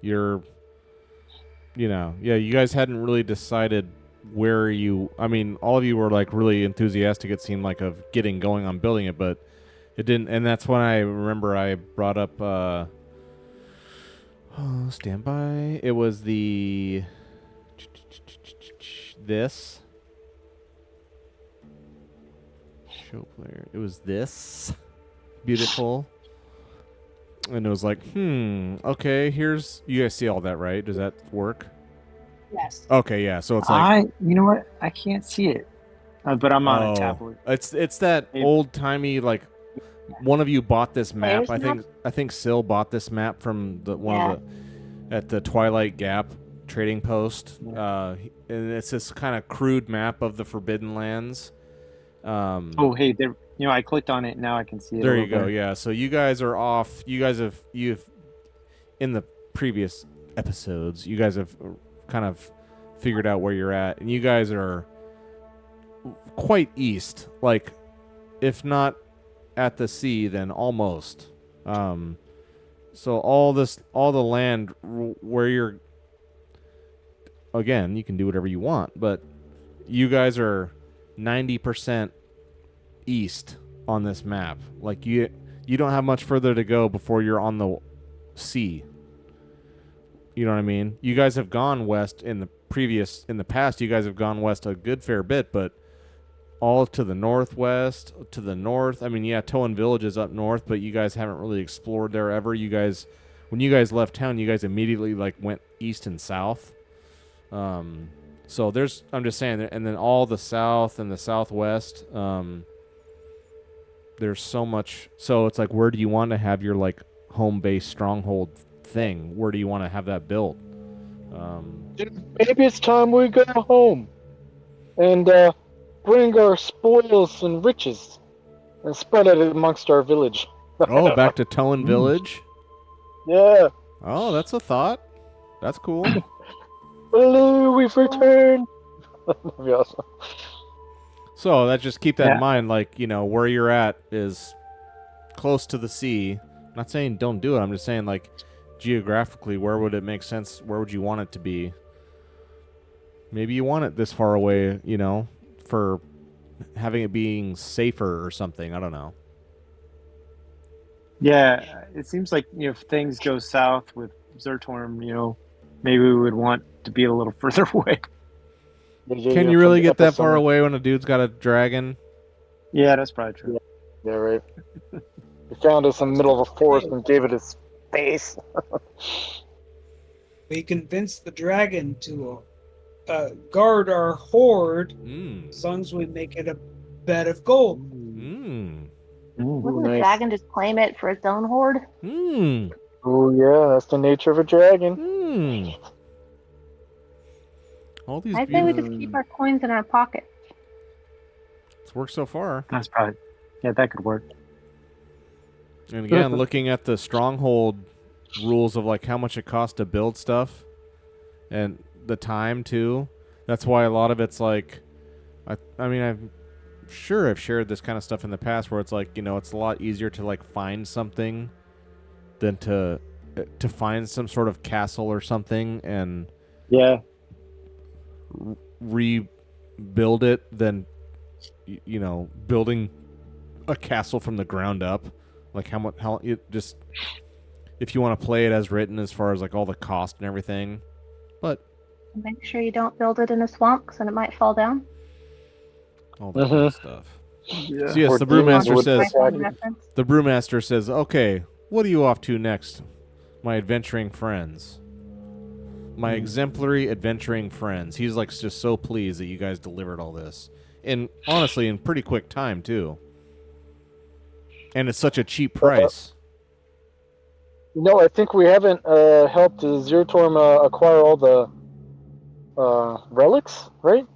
you guys hadn't really decided where you. I mean, all of you were like really enthusiastic. It seemed like of getting going on building it, but it didn't. And that's when I remember I brought up. Stand by. It was this show player. It was this beautiful. And it was like, okay, here's... You guys see all that, right? Does that work? Yes. Okay, yeah. So it's like... You know what? I can't see it. But I'm on a tablet. It's that Maybe. old-timey, like... One of you bought this map. Player's map? I think Sil bought this map from at the Twilight Gap trading post. And it's this kind of crude map of the Forbidden Lands. Oh, hey, there. You know, I clicked on it. Now I can see it. There you go. Yeah. So you guys are off. You've in the previous episodes, you guys have kind of figured out where you're at, and you guys are quite east. Like, if not at the sea, then almost. So all the land where you're. Again, you can do whatever you want, but you guys are 90% east on this map. Like you don't have much further to go before you're on the sea. You know what I mean? You guys have gone west in the past. You guys have gone west a good fair bit, but all to the northwest, to the north. I mean, yeah, Towan Village is up north, but you guys haven't really explored there ever. When you guys left town, you guys immediately like went east and south. So I'm just saying, and then all the south and the southwest. There's so much. So it's like, where do you want to have your like home base stronghold thing? Where do you want to have that built? Maybe it's time we go home and bring our spoils and riches and spread it amongst our village. Oh, back to Towan Village? Yeah. Oh, that's a thought. That's cool. Hello, we've returned. That'd be awesome. So just keep that in mind. Like, where you're at is close to the sea. I'm not saying don't do it. I'm just saying, like, geographically, where would it make sense? Where would you want it to be? Maybe you want it this far away, for having it being safer or something. I don't know. Yeah, it seems like if things go south with Zertorm, maybe we would want to be a little further away. Can you really get that far away when a dude's got a dragon? Yeah, that's probably true. Yeah, right. We found us in the middle of a forest and gave it its face. We convinced the dragon to guard our hoard as long as we make it a bed of gold. Wouldn't the dragon just claim it for its own hoard? Oh, yeah, that's the nature of a dragon. All these I say we just keep our coins in our pocket. It's worked so far. That's probably... Yeah, that could work. And again, looking at the stronghold rules of like how much it costs to build stuff and the time too. That's why a lot of it's like, I mean, I'm sure I've shared this kind of stuff in the past where it's like, it's a lot easier to like find something than to find some sort of castle or something and rebuild it than building a castle from the ground up. Like how it just, if you want to play it as written as far as like all the cost and everything, but make sure you don't build it in a swamp because then it might fall down. All that kind of stuff. Yeah. So yes, the brewmaster says, okay, what are you off to next, my adventuring friends? My exemplary adventuring friends. He's like just so pleased that you guys delivered all this. And honestly, in pretty quick time too. And it's such a cheap price. I think we haven't helped Zertorm acquire all the relics, right?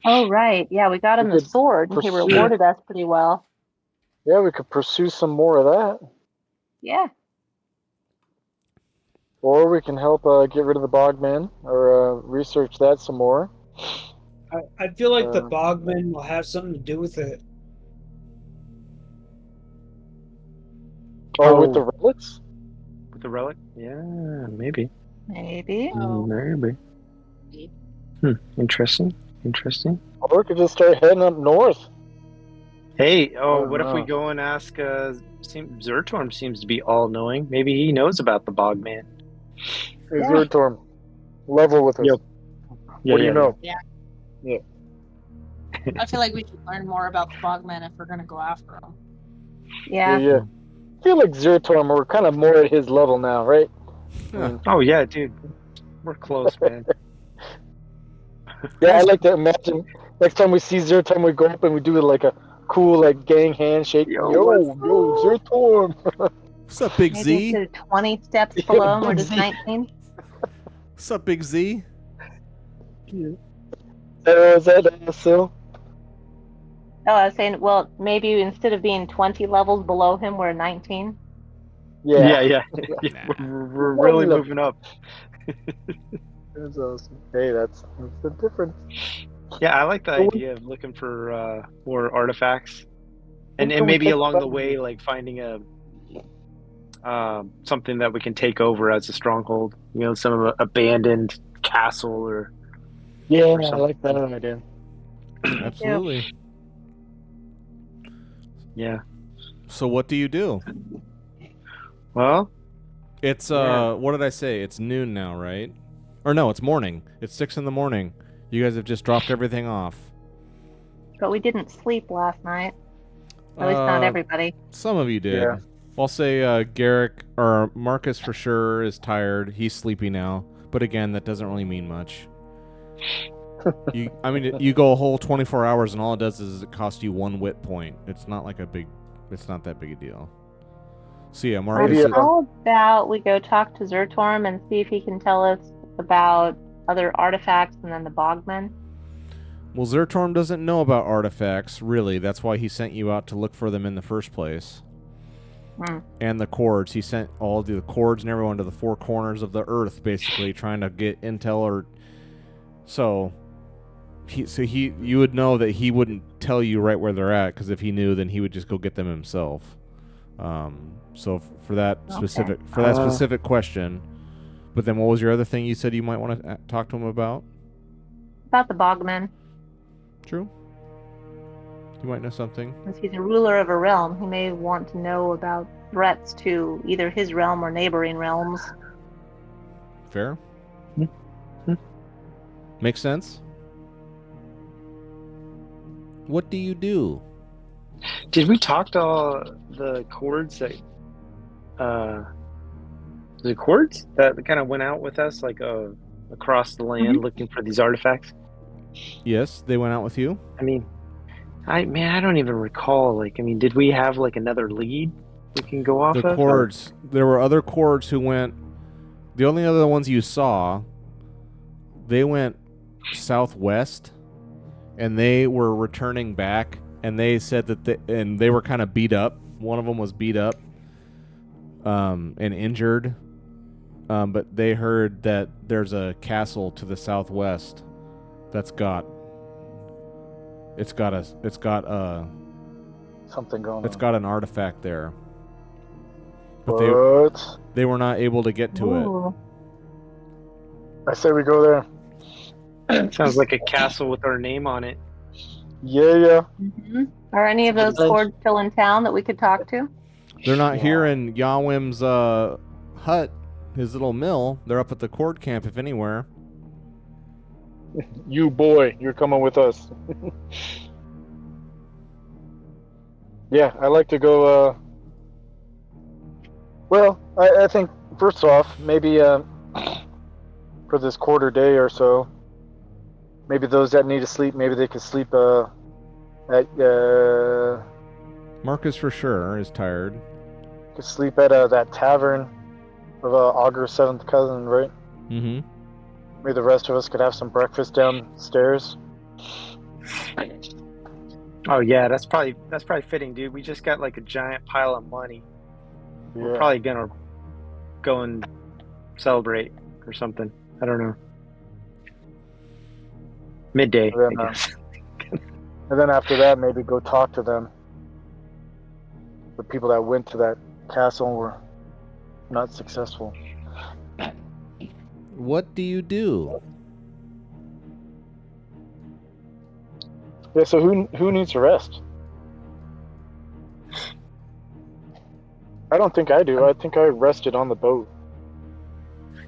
Oh, right. Yeah, we got him the sword. He rewarded us pretty well. Yeah, we could pursue some more of that. Yeah. Or we can help get rid of the Bogman, or research that some more. I feel like the Uh, Bogman will have something to do with it. oh, with the relics? with the relic? Yeah, maybe. Maybe. Oh. Maybe. Interesting. Interesting. Or we could just start heading up north. Hey, I don't what if we know. go and ask? Zertorm seems to be all knowing. Maybe he knows about the Bogman. Hey, Yeah. Zertorm, level with us. Yep. What do you know? I feel like we should learn more about the Bogman if we're gonna go after him. Yeah. Yeah. I feel like Zertorm, we're kind of more at his level now, right? I Yeah. mean, Oh yeah, dude. We're close, man. yeah, I Guys, like to imagine next time we see Zertorm, we go up and we do like a cool like gang handshake. What's Yo, up? Zertorm. what's up, Big Maybe Z? instead of 20 steps Yeah, below him, we're Big just Z. 19. What's up, Big Z? Is that Sil? Oh, I was saying, well, maybe instead of being 20 levels below him, we're 19. Yeah. Yeah. Nah. We're really Look. moving up. That's awesome. Hey, that's the difference. Yeah, I like the But idea of looking for more artifacts, when and can we maybe take along the the way, like finding a something that we can take over as a stronghold. You know, some abandoned castle or Yeah, I something. like that idea. Absolutely. Yeah. So what do you do? Well, It's Yeah. what did I say? It's noon now, right? Or no, it's morning. It's 6 in the morning. You guys have just dropped everything off. But we didn't sleep last night. At least not everybody. Some of you did. Yeah. I'll say Garrick or Marcus for sure is tired. He's sleepy now. But again, that doesn't really mean much. You go a whole 24 hours and all it does is it costs you 1 wit point. It's not that big a deal. So yeah, Marcus. Maybe, How about we go talk to Zertorm and see if he can tell us about other artifacts and then the Bogman? Well, Zertorm doesn't know about artifacts, really. That's why he sent you out to look for them in the first place. And the cords. He sent all the cords and everyone to the 4 corners of the earth, basically, trying to get intel or... So you would know that he wouldn't tell you right where they're at, because if he knew, then he would just go get them himself. So for that specific question... But then what was your other thing you said you might want to talk to him about? About the Bogman. True. You might know something. Since he's a ruler of a realm, he may want to know about threats to either his realm or neighboring realms. Fair. Makes sense. What do you do? did we talk to all the cords that the cords that kind of went out with us, like across the land looking for these artifacts? Yes, they went out with you. I mean, I don't even recall. Like, I mean, did we have like another lead we can go off The of? cords. There were other cords who went. The only other ones you saw, they went southwest, and they were returning back. And they said that they were kind of beat up. One of them was beat up, and injured. But they heard that there's a castle to the southwest that's got something going on. it's got an artifact there. But What? they were not able to get to it. Ooh. I say we go there. Sounds like a castle with our name on it. Yeah. Are any of those cords still in town that we could talk to? They're not here in Yawim's hut, his little mill. They're up at the cord camp, if anywhere. You boy, you're coming with us. Yeah, I like to go. Well, I think first off, maybe for this quarter day or so, maybe those that need to sleep, maybe they could sleep at Marcus for sure is tired. could sleep at that tavern of Augur's seventh cousin, right? Mm-hmm. Maybe the rest of us could have some breakfast downstairs. Oh yeah, that's probably fitting, dude. We just got like a giant pile of money. Yeah. We're probably gonna go and celebrate or something. I don't know. midday, And then, I guess. and then after that, maybe go talk to them. The people that went to that castle and were not successful. What do you do? Yeah. So who needs a rest? I don't think I do. I think I rested on the boat.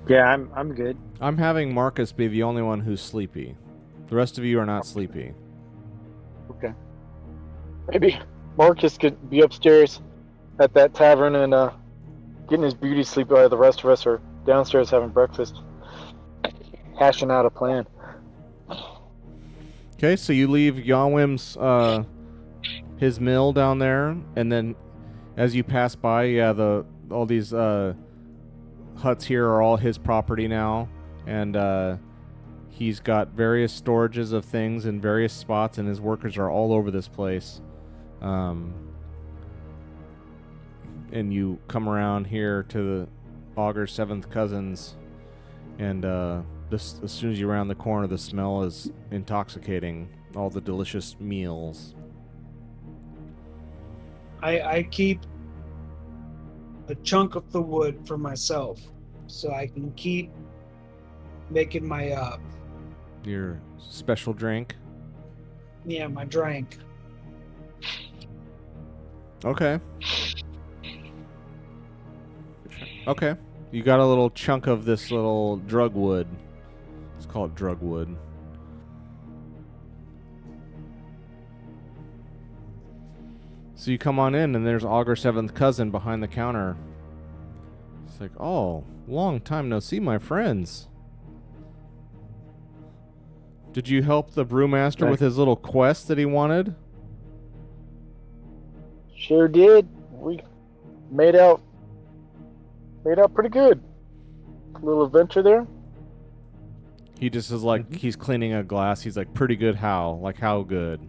Yeah, I'm good. I'm having Marcus be the only one who's sleepy. The rest of you are not sleepy. Okay. Maybe Marcus could be upstairs at that tavern and getting his beauty sleep while the rest of us are downstairs having breakfast, hashing out a plan. Okay, so you leave Yawim's his mill down there, and then as you pass by, all these huts here are all his property now, and he's got various storages of things in various spots, and his workers are all over this place. And you come around here to the Augur's seventh cousins, and as soon as you round the corner, the smell is intoxicating. All the delicious meals. I keep a chunk of the wood for myself, so I can keep making my Your special drink. my drink. Okay. Okay. You got a little chunk of this little drug wood. Let's call it drug wood. So you come on in, and there's Augur's seventh cousin behind the counter. It's like, oh, long time no see, my friends. Did you help the brewmaster with his little quest that he wanted? Sure did. We made out pretty good. A little adventure there. He just is like, he's cleaning a glass. He's like, pretty good how? Like, how good?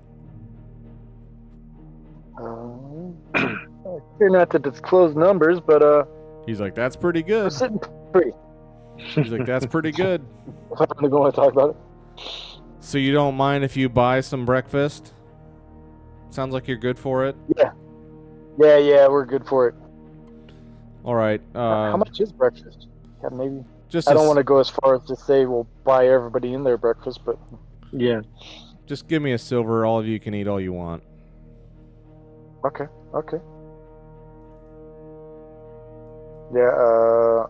Here not to disclose numbers, but He's like, that's pretty we're good. sitting pretty. He's like, that's pretty good. I'm going to talk about it. So you don't mind if you buy some breakfast? Sounds like you're good for it. Yeah, we're good for it. All right. How much is breakfast? Yeah, maybe. Just I don't want to go as far as to say we'll buy everybody in their breakfast, but Yeah. Just give me a silver. All of you can eat all you want. okay. Yeah,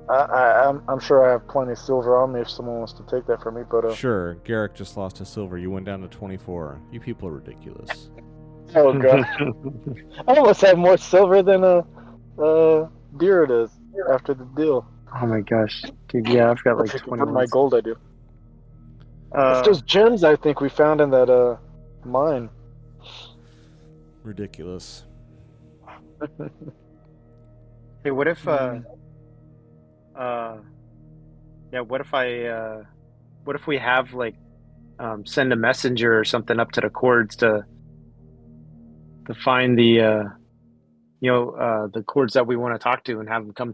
I'm sure I have plenty of silver on me if someone wants to take that from me, but Sure. Garrick just lost his silver. You went down to 24. You people are ridiculous. oh god, I almost have more silver than Dira does after the deal. Oh my gosh, dude! Yeah, I've got like If you 20. put my gold, I do. It's those gems I think we found in that mine. Ridiculous. Hey, what if what if we have like send a messenger or something up to the cords to find the the cords that we want to talk to and have them come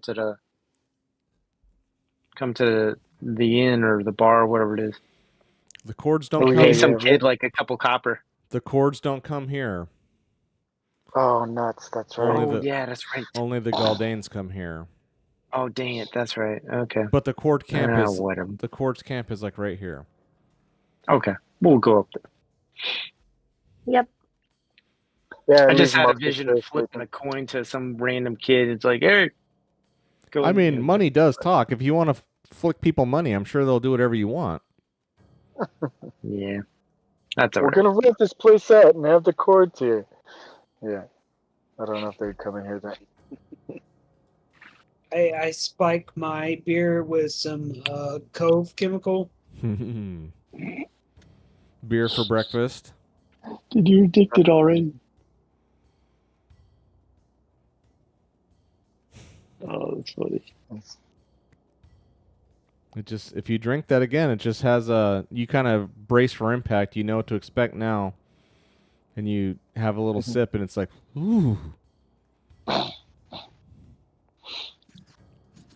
to the inn or the bar or whatever it is. The cords don't Oh, come. yeah, Pay some kid like a couple copper. The cords don't come here. Oh, nuts! That's right. Only Oh the- yeah, that's right. Only the Galdanes come here. Oh dang it, that's right. Okay. But the cord camp is Whatever. the cords camp is like right here. Okay, we'll go up there. Yep. Yeah, I just leave had a Marcus vision there of flipping sleeping. a coin to some random kid. It's like, Eric, go. I mean, money does talk. If you want to flick people money, I'm sure they'll do whatever you want. Yeah, that's all We're right. gonna rent this place out and have the cords here. Yeah, I don't know if they'd come in here then. I spike my beer with some Cove chemical. Beer for breakfast. Did you addicted already? Oh, that's funny. It just, if you drink that again, it just has you kind of brace for impact. You know what to expect now. And you have a little sip and it's like, ooh.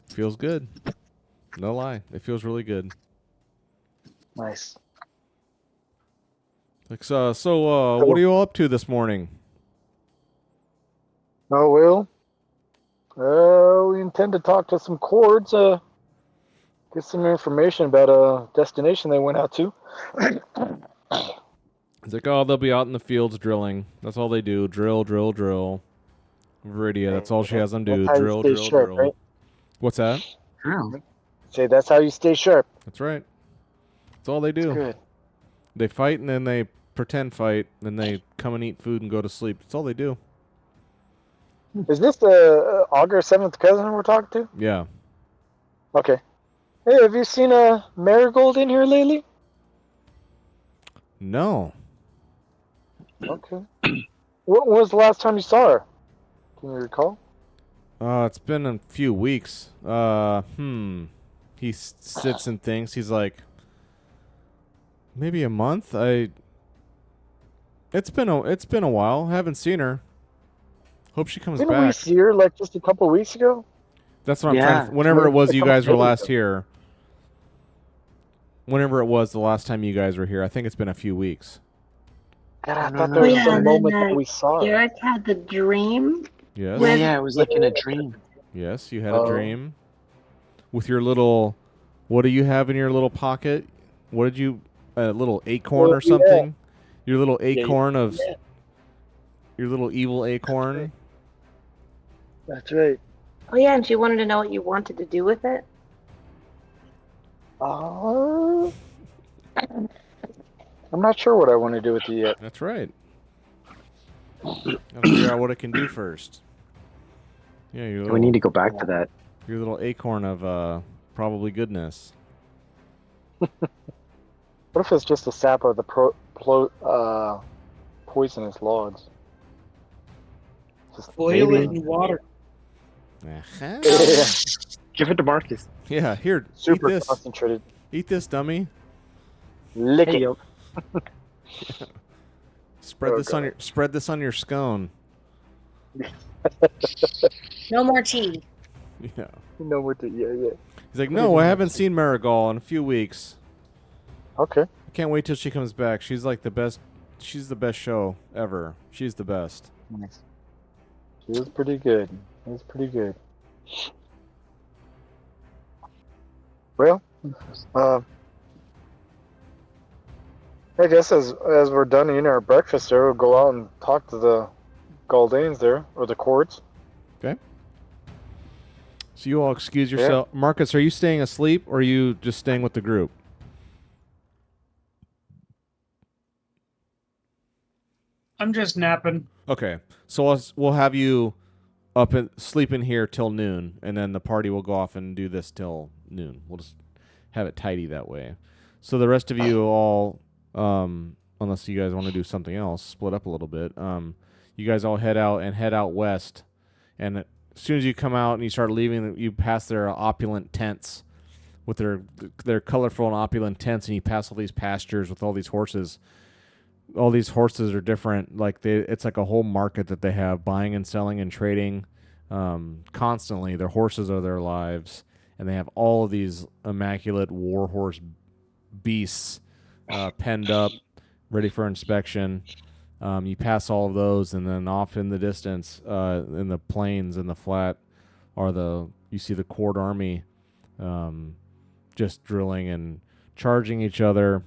Feels good. No lie. It feels really good. Nice. Like so, what are you all up to this morning? Oh, we intend to talk to some chords, get some information about a destination they went out to. It's like, oh, they'll be out in the fields drilling. That's all they do. Drill, drill, drill. Viridia, that's all she has them do. That's how you Drill, stay drill, sharp, drill. right? What's that? True. Say that's how you stay sharp. That's right. That's all they do. Good. They fight and then they pretend fight, then they come and eat food and go to sleep. That's all they do. Is this the Augur 7th cousin we're talking to? Yeah. Okay. Hey, have you seen a Marigold in here lately? No. Okay. When was the last time you saw her? Can you recall? It's been a few weeks. He sits and thinks. He's like, maybe a month. It's been a while. Haven't seen her. Hope she comes Didn't we back. see her like just a couple weeks ago? That's what I'm Yeah. trying to. Whenever it was you guys were Days last ago. here. Whenever it was the last time you guys were here, I think it's been a few weeks. God, I No, thought no, there was no. yeah, some and then, moment that we saw her. Derek had the dream. Yes. Yeah, yeah, it was like in a dream. Yes, you had a dream. With your little, what do you have in your little pocket? What did you, a little acorn or Yeah. something? Your little yeah, acorn of, yeah. your little evil acorn. That's right. Oh yeah, and she wanted to know what you wanted to do with it. I'm not sure what I want to do with it yet. That's right. Gotta figure out what it can do first. Yeah, your We little, need to go back to that. your little acorn of probably goodness. What if it's just a sap of the poisonous logs? Just Boil Maybe. it in water. Uh-huh. Yeah, Give it to Marcus. Yeah, here, super eat this. concentrated. Eat this, dummy. Lick Hey, it. yo. Spread Oh, this on God. your scone. No more tea. Yeah. You know what to, yeah. He's like, no, I haven't seen Marigold in a few weeks. Okay. I can't wait till she comes back. She's like the best. She's the best show ever. She's the best. Nice. It was pretty good. It was pretty good. Well, I guess as we're done eating our breakfast there, we'll go out and talk to the Galdanes there, or the Cords. So you all excuse yourself. Marcus, are you staying asleep or are you just staying with the group? I'm just napping. Okay. So we'll have you up and sleep in here till noon, and then the party will go off and do this till noon. We'll just have it tidy that way. So the rest of you all, unless you guys want to do something else, split up a little bit. You guys all head out west, and as soon as you come out and you start leaving, you pass their opulent tents with their colorful and opulent tents, and you pass all these pastures with all these horses. All these horses are different. Like it's like a whole market that they have, buying and selling and trading constantly. Their horses are their lives, and they have all of these immaculate war horse beasts penned up, ready for inspection. You pass all of those, and then off in the distance, in the plains and the flat, you see the Cord army, just drilling and charging each other,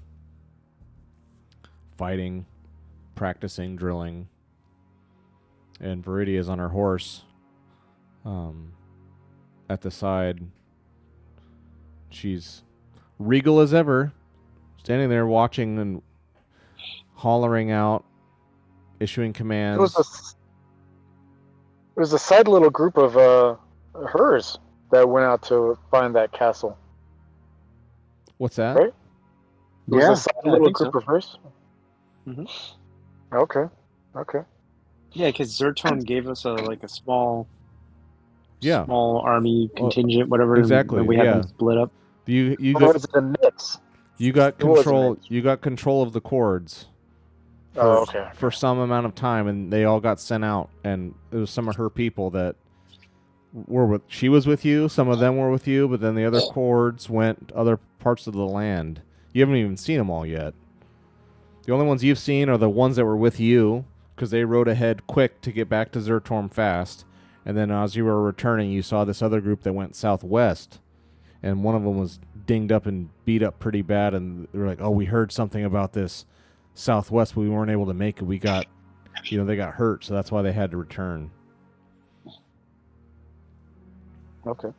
fighting, practicing, drilling. And Viridia is on her horse, at the side. She's regal as ever, standing there watching and hollering out, issuing commands. It was a side little group of hers that went out to find that castle. What's that? Right? It was Yeah, a side I little think group so. of hers. Mhm. Okay. Yeah, because Zertone gave us a small Yeah, army contingent, whatever. exactly, And we had yeah. them split up. you Or was it a mix? got It was a control. mix. You got control of the Cords. Oh, okay. For some amount of time, and they all got sent out, and it was some of her people that were with. She was with you. Some of them were with you, but then the other Cords went to other parts of the land. You haven't even seen them all yet. The only ones you've seen are the ones that were with you, because they rode ahead quick to get back to Zertorm fast. And then as you were returning, you saw this other group that went southwest. And one of them was dinged up and beat up pretty bad. And they were like, oh, we heard something about this southwest, but we weren't able to make it. We got, they got hurt, so that's why they had to return. Okay.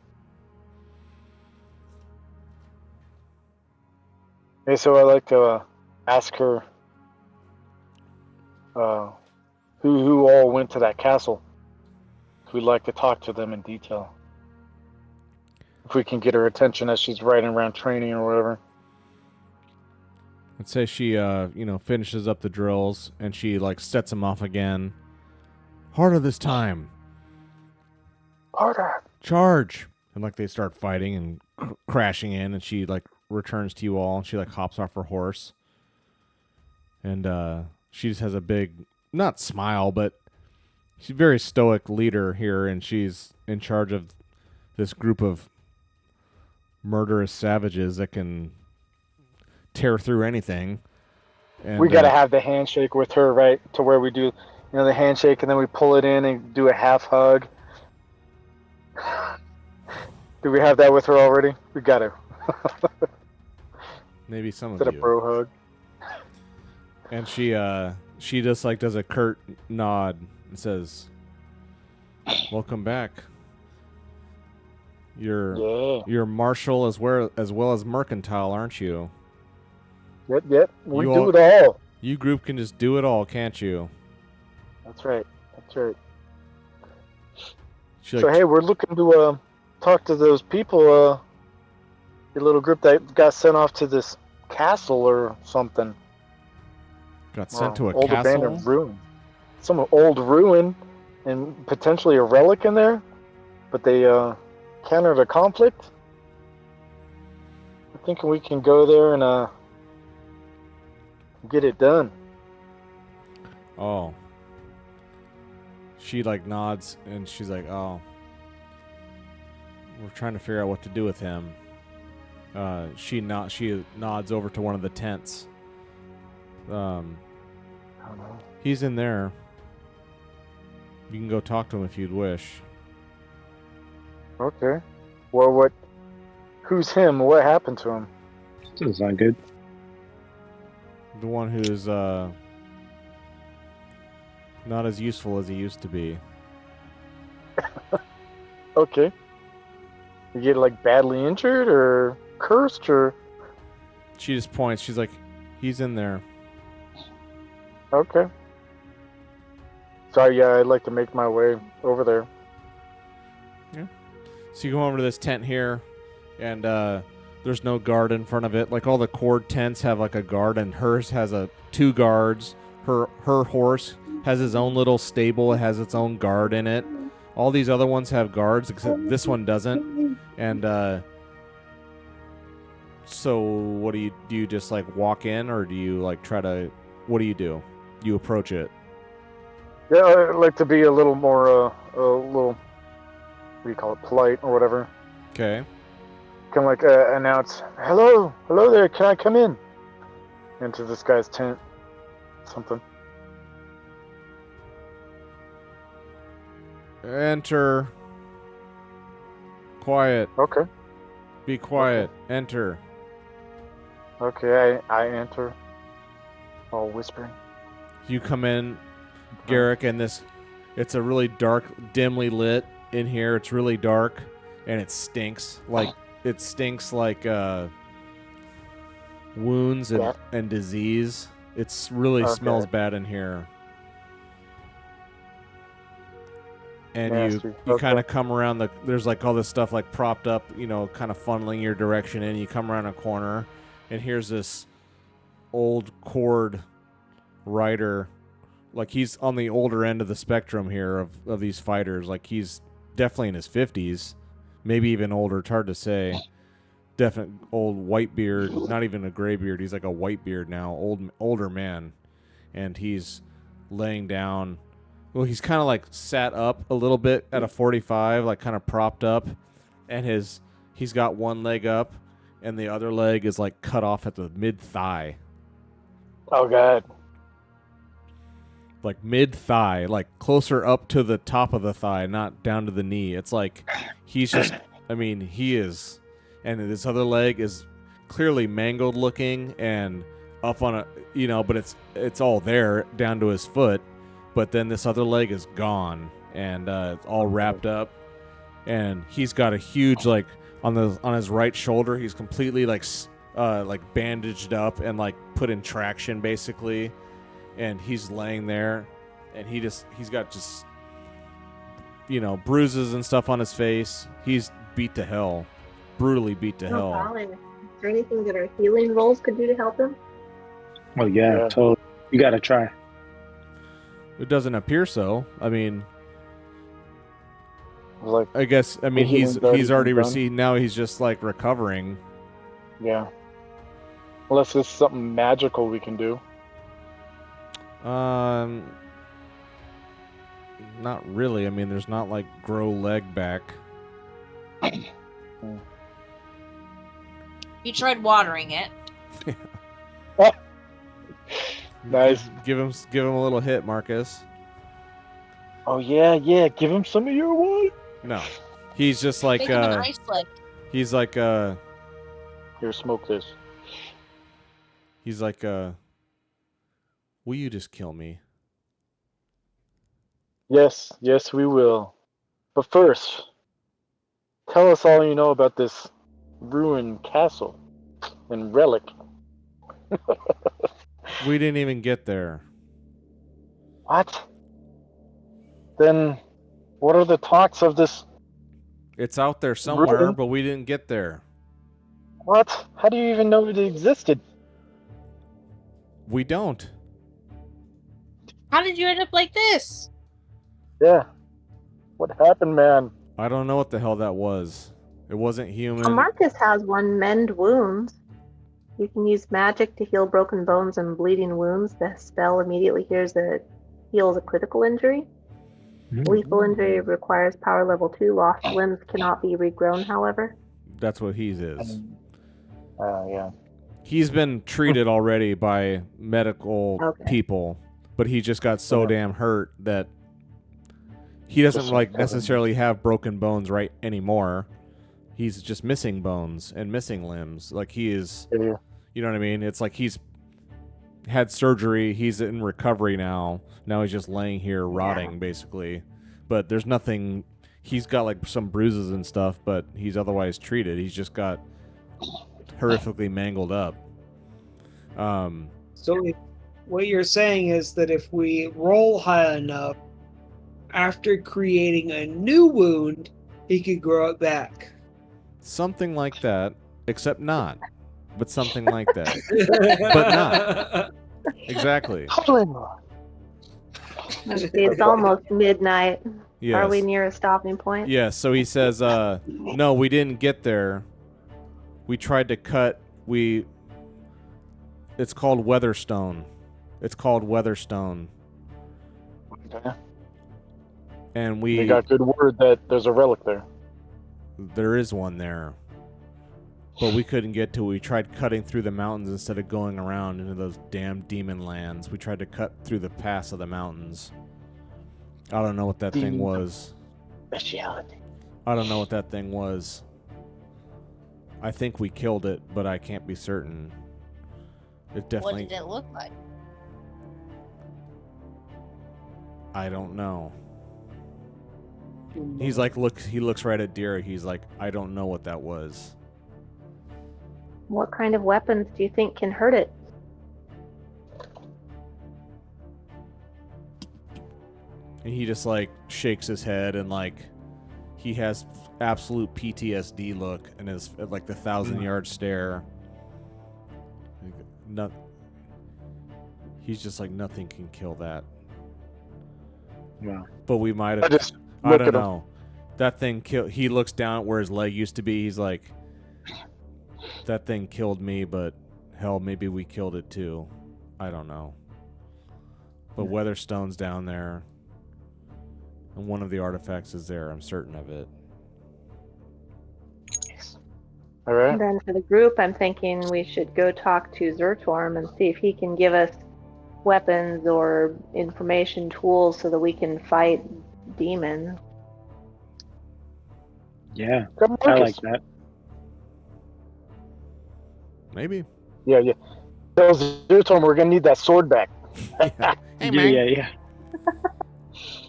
Hey, so I like to ask her who all went to that castle. We'd like to talk to them in detail. If we can get her attention as she's riding around training or whatever. Let's say she, finishes up the drills and she sets them off again. Harder this time. Harder. Charge. And they start fighting and crashing in, and she returns to you all, and she hops off her horse. And she just has a big, not smile, but she's a very stoic leader here, and she's in charge of this group of murderous savages that can tear through anything. And we got to have the handshake with her, right? To where we do, the handshake, and then we pull it in and do a half hug. Do we have that with her already? We got to. Maybe some Instead of of you. bro hug. And she just does a curt nod and says, "Welcome back. You're martial as well as mercantile, aren't you? Yep. We You do all- it all. You group can just do it all, can't you?" That's right. She So hey, we're looking to talk to those people. Your little group that got sent off to this castle or something. got sent to a old castle. abandoned ruin. Some old ruin, and potentially a relic in there. But they countered a conflict. I think we can go there and get it done. Oh. She nods and she's like, "Oh, we're trying to figure out what to do with him." She nods over to one of the tents. I don't know. He's in there. You can go talk to him if you'd wish. Okay. Well, what? Who's him? What happened to him? Doesn't sound good. The one who's not as useful as he used to be. Okay. You get badly injured or cursed or? She just points. She's like, "He's in there." Okay. So yeah, I'd like to make my way over there. So you go over to this tent here, and there's no guard in front of it. All the cord tents have a guard, and hers has two guards. Her horse has his own little stable. It has its own guard in it. All these other ones have guards, except this one doesn't. And so what do you just walk in, or do you try to? What do? You approach it. Yeah, I'd like to be a little more, what do you call it, polite or whatever. Okay. Can announce, hello there, can I come in? Into this guy's tent. Something. Enter. Quiet. Okay. Be quiet. Enter. Okay, I enter. All whispering. You come in, Garrick, and it's a really dark, dimly lit in here. It's really dark, and it stinks. It stinks like wounds and disease. It's really smells bad in here. And Nasty. you kind of come around there's all this stuff propped up, kind of funneling your direction in. You come around a corner, and here's this old cord rider. He's on the older end of the spectrum here of these fighters. He's definitely in his 50s, maybe even older. It's hard to say. Definite old white beard, not even a gray beard. He's a white beard now, older man, and he's laying down. Well, he's kind of sat up a little bit at a 45, kind of propped up, and he's got one leg up, and the other leg is cut off at the mid thigh. Oh god. Like mid-thigh, like closer up to the top of the thigh, not down to the knee. It's like he's just, I mean, he is, and this other leg is clearly mangled looking and up on a, but it's all there down to his foot, but then this other leg is gone and it's all wrapped up, and he's got a huge, like, on his right shoulder, he's completely like bandaged up and like put in traction basically. And he's laying there, and he's got just, bruises and stuff on his face. He's beat to hell, brutally beat to hell. Golly. Is there anything that our healing rolls could do to help him? Oh yeah, totally. You gotta try. It doesn't appear so. I mean, Like, I guess, I mean, he's healing's already done. received. Now he's just like recovering. yeah. Unless there's something magical we can do. Not really. I mean, there's not like grow leg back. You tried watering it. Nice. Give him a little hit, Marcus. Oh yeah. Give him some of your wine. No, he's just like Make him an ice leg. he's like Here, smoke this. he's like will you just kill me? Yes, we will. But first, tell us all you know about this ruined castle and relic. We didn't even get there. What? Then, what are the talks of this? It's out there somewhere, Ruin? but we didn't get there. What? How do you even know it existed? We don't. How did you end up like this? Yeah. What happened, man? I don't know what the hell that was. It wasn't human. Well, Marcus has one, mend wounds. You can use magic to heal broken bones and bleeding wounds. The spell immediately heals a critical injury. Lethal injury requires power level 2. Lost limbs cannot be regrown, however. That's what he is. Yeah. He's been treated already by medical people, but he just got so damn hurt that he doesn't like necessarily have broken bones right anymore. He's just missing bones and missing limbs. Like he is, Yeah. you know what I mean? It's like he's had surgery. He's in recovery now. Now he's just laying here rotting, basically. But there's nothing. He's got like some bruises and stuff, but he's otherwise treated. He's just got horrifically mangled up. So what you're saying is that if we roll high enough, after creating a new wound, he could grow it back. Something like that, except not. But something like that. But not. Exactly. It's almost midnight. Yes. Are we near a stopping point? Yes, so he says, no, we didn't get there. We tried to cut, it's called Weatherstone. It's called Weatherstone. Okay. And We got good word that there's a relic there. there is one there. But we couldn't get to it. We tried cutting through the mountains instead of going around into those damn demon lands. We tried to cut through the pass of the mountains. I don't know what that thing was. Speciality. I don't know what that thing was. I think we killed it, but I can't be certain. It definitely. What did it look like? I don't know. He's like, he looks right at Deer. He's like, I don't know what that was. What kind of weapons do you think can hurt it? And he just like shakes his head and like he has absolute PTSD look and is like the 1,000-yard stare. He's just like, nothing can kill that. Wow. But we might I have. just I look don't at him. know. That thing killed. He looks down at where his leg used to be. He's like, that thing killed me, but hell, maybe we killed it too. I don't know. But Weatherstone's down there. And one of the artifacts is there. I'm certain of it. All right. And then for the group, I'm thinking we should go talk to Zertorm and see if he can give us weapons or information tools so that we can fight demons. Yeah, Come I Marcus. like that. Maybe. Yeah. Tell Zertorm we're gonna need that sword back. Hey, man. Yeah.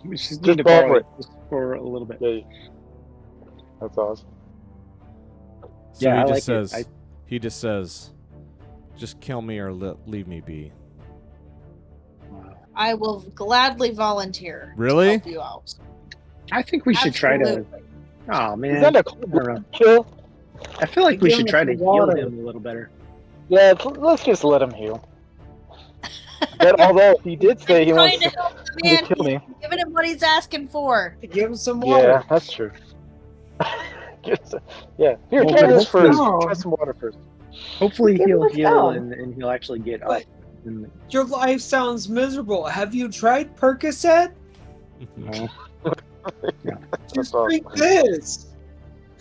We just Just need to borrow borrow it. it just for a little bit. Yeah. That's awesome. So Yeah, he I just like it. says, he just says, just kill me or leave me be. I will gladly volunteer. Really? To help you out. I think we should try to. Absolutely. Oh man, Is that a I don't know. kill? I feel like we Give should him try to some heal water. him a little better. Yeah, let's just let him heal. But although he did say he I'm wants trying to to help the man. kill me. Giving him what he's asking for. Give him some water. Yeah, that's true. Yeah, here, Well, try but this first. hopefully- Try some water first. Hopefully Give him he'll a heal stone. and he'll actually get But- up. And, Your life sounds miserable. Have you tried Percocet? no. Just awesome. drink this.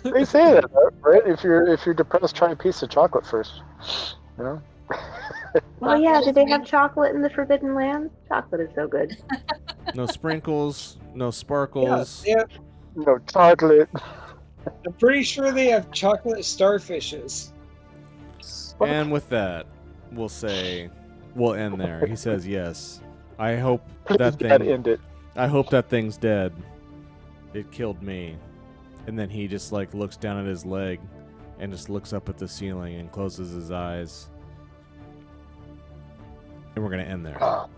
They say that, right? If you're depressed, try a piece of chocolate first. You know. Oh yeah, do they have chocolate in the Forbidden Lands? Chocolate is so good. No sprinkles, no Yeah, sparkles. they have- No chocolate. I'm pretty sure they have chocolate starfishes. And with that, we'll end there. He says yes. I hope Please that God, thing. end it. I hope that thing's dead. It killed me. And then he just like looks down at his leg and just looks up at the ceiling and closes his eyes. And we're gonna end there. Oh,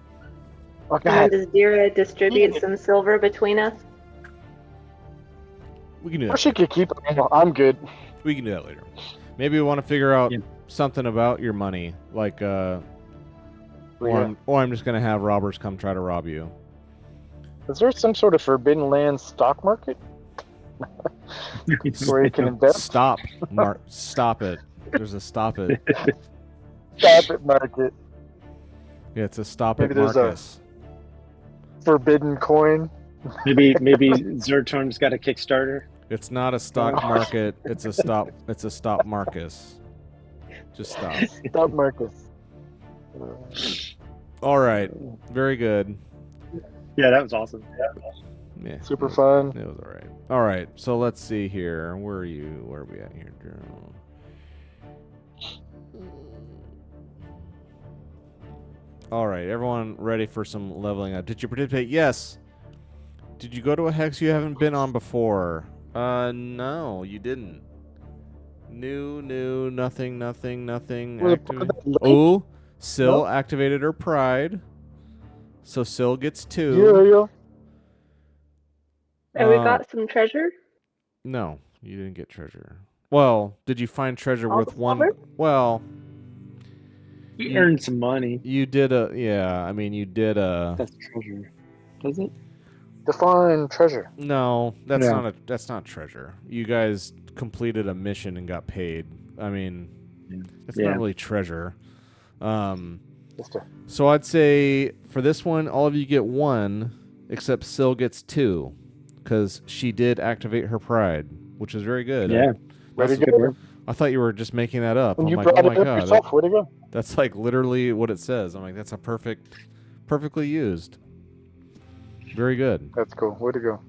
And God. then does Dira distribute some silver between us? We can do I that. wish you could keep it. I'm good. We can do that later. Maybe we want to figure out Yeah. something about your money, like or Yeah. I'm just gonna have robbers come try to rob you. Is there some sort of Forbidden Land stock market where you can invest? Stop, Mark. Stop it. There's a stop it. Stop it, market. Yeah, it's a stop Maybe it, there's a- Marcus. Forbidden coin. maybe Zertorm's got a Kickstarter. It's not a stock market. It's a stop. It's a stop, Marcus. Just stop. Stop Marcus. All right. Very good. Yeah, that was awesome. Yeah. Super fun. It was all right. All right. So let's see here. Where are you? Where are we at here, Drew? All right. Everyone ready for some leveling up? Did you participate? Yes. Did you go to a hex you haven't been on before? No, you didn't. New, nothing. Was it part Activate. of that link? Oh, Syl Nope. activated her pride. So Syl gets 2. Yeah. And we Uh, got some treasure. No, you didn't get treasure. Well, did you find treasure All worth the 1? silver? Well, He earned some money. you did a you did a That's treasure. Does it? Define treasure. no, that's Yeah. that's not treasure. You guys completed a mission and got paid. I mean, it's Yeah. not really treasure. Just a, So I'd say for this one, all of you get 1, except Syl gets 2, because she did activate her pride, which is very good. Yeah. Very That's- good. I thought you were just making that up. And I'm you like, brought oh my it up god, yourself. Way to go. that's like literally what it says. I'm like, that's perfectly used. Very good. That's cool. Way to go.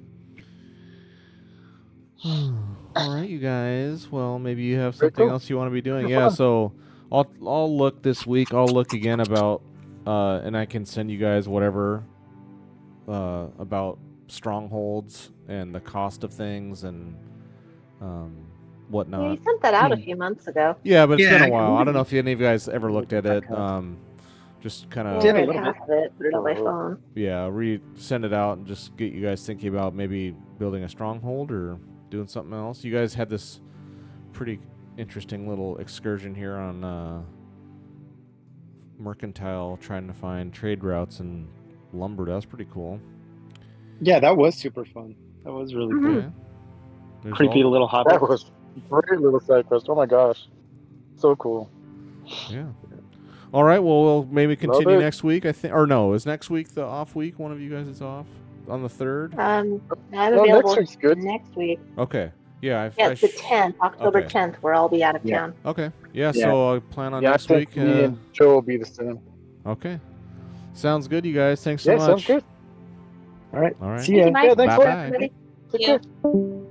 All right, you guys. Well, maybe you have Very something cool. else you want to be doing. Have Yeah. fun. So I'll look this week. I'll look again about and I can send you guys whatever about strongholds and the cost of things and Yeah, whatnot. you sent that out a few months ago. Yeah, but it's Yeah, been I a while. can I don't know if any of you guys ever looked at it. Just kind I of Did a read little half of it, put it on my phone. send it out and just get you guys thinking about maybe building a stronghold or doing something else. You guys had this pretty interesting little excursion here on Mercantile, trying to find trade routes and lumber. That was pretty cool. Yeah, that was super fun. That was really cool. Yeah. There's Creepy all- little hot. That was a great little side quest. Oh my gosh. So cool. Yeah. All right. Well, we'll maybe continue it. next week. I think, or no, is next week the off week? One of you guys is off on the 3rd. I'm No, available next week's good. next week. Okay. Yeah, Yeah, it's the 10th, October okay. 10th, where I'll be out of Yeah. town. Okay. Yeah, Yeah. so I'll plan on Yeah, I next think week. me and Joe will be the same. Okay. Sounds good, you guys. Thanks so Yeah, much. sounds good. All right. All right. See Thank ya. you, Mike. Yeah, thanks, Bye-bye. Mike. Everybody. Take Yeah. care.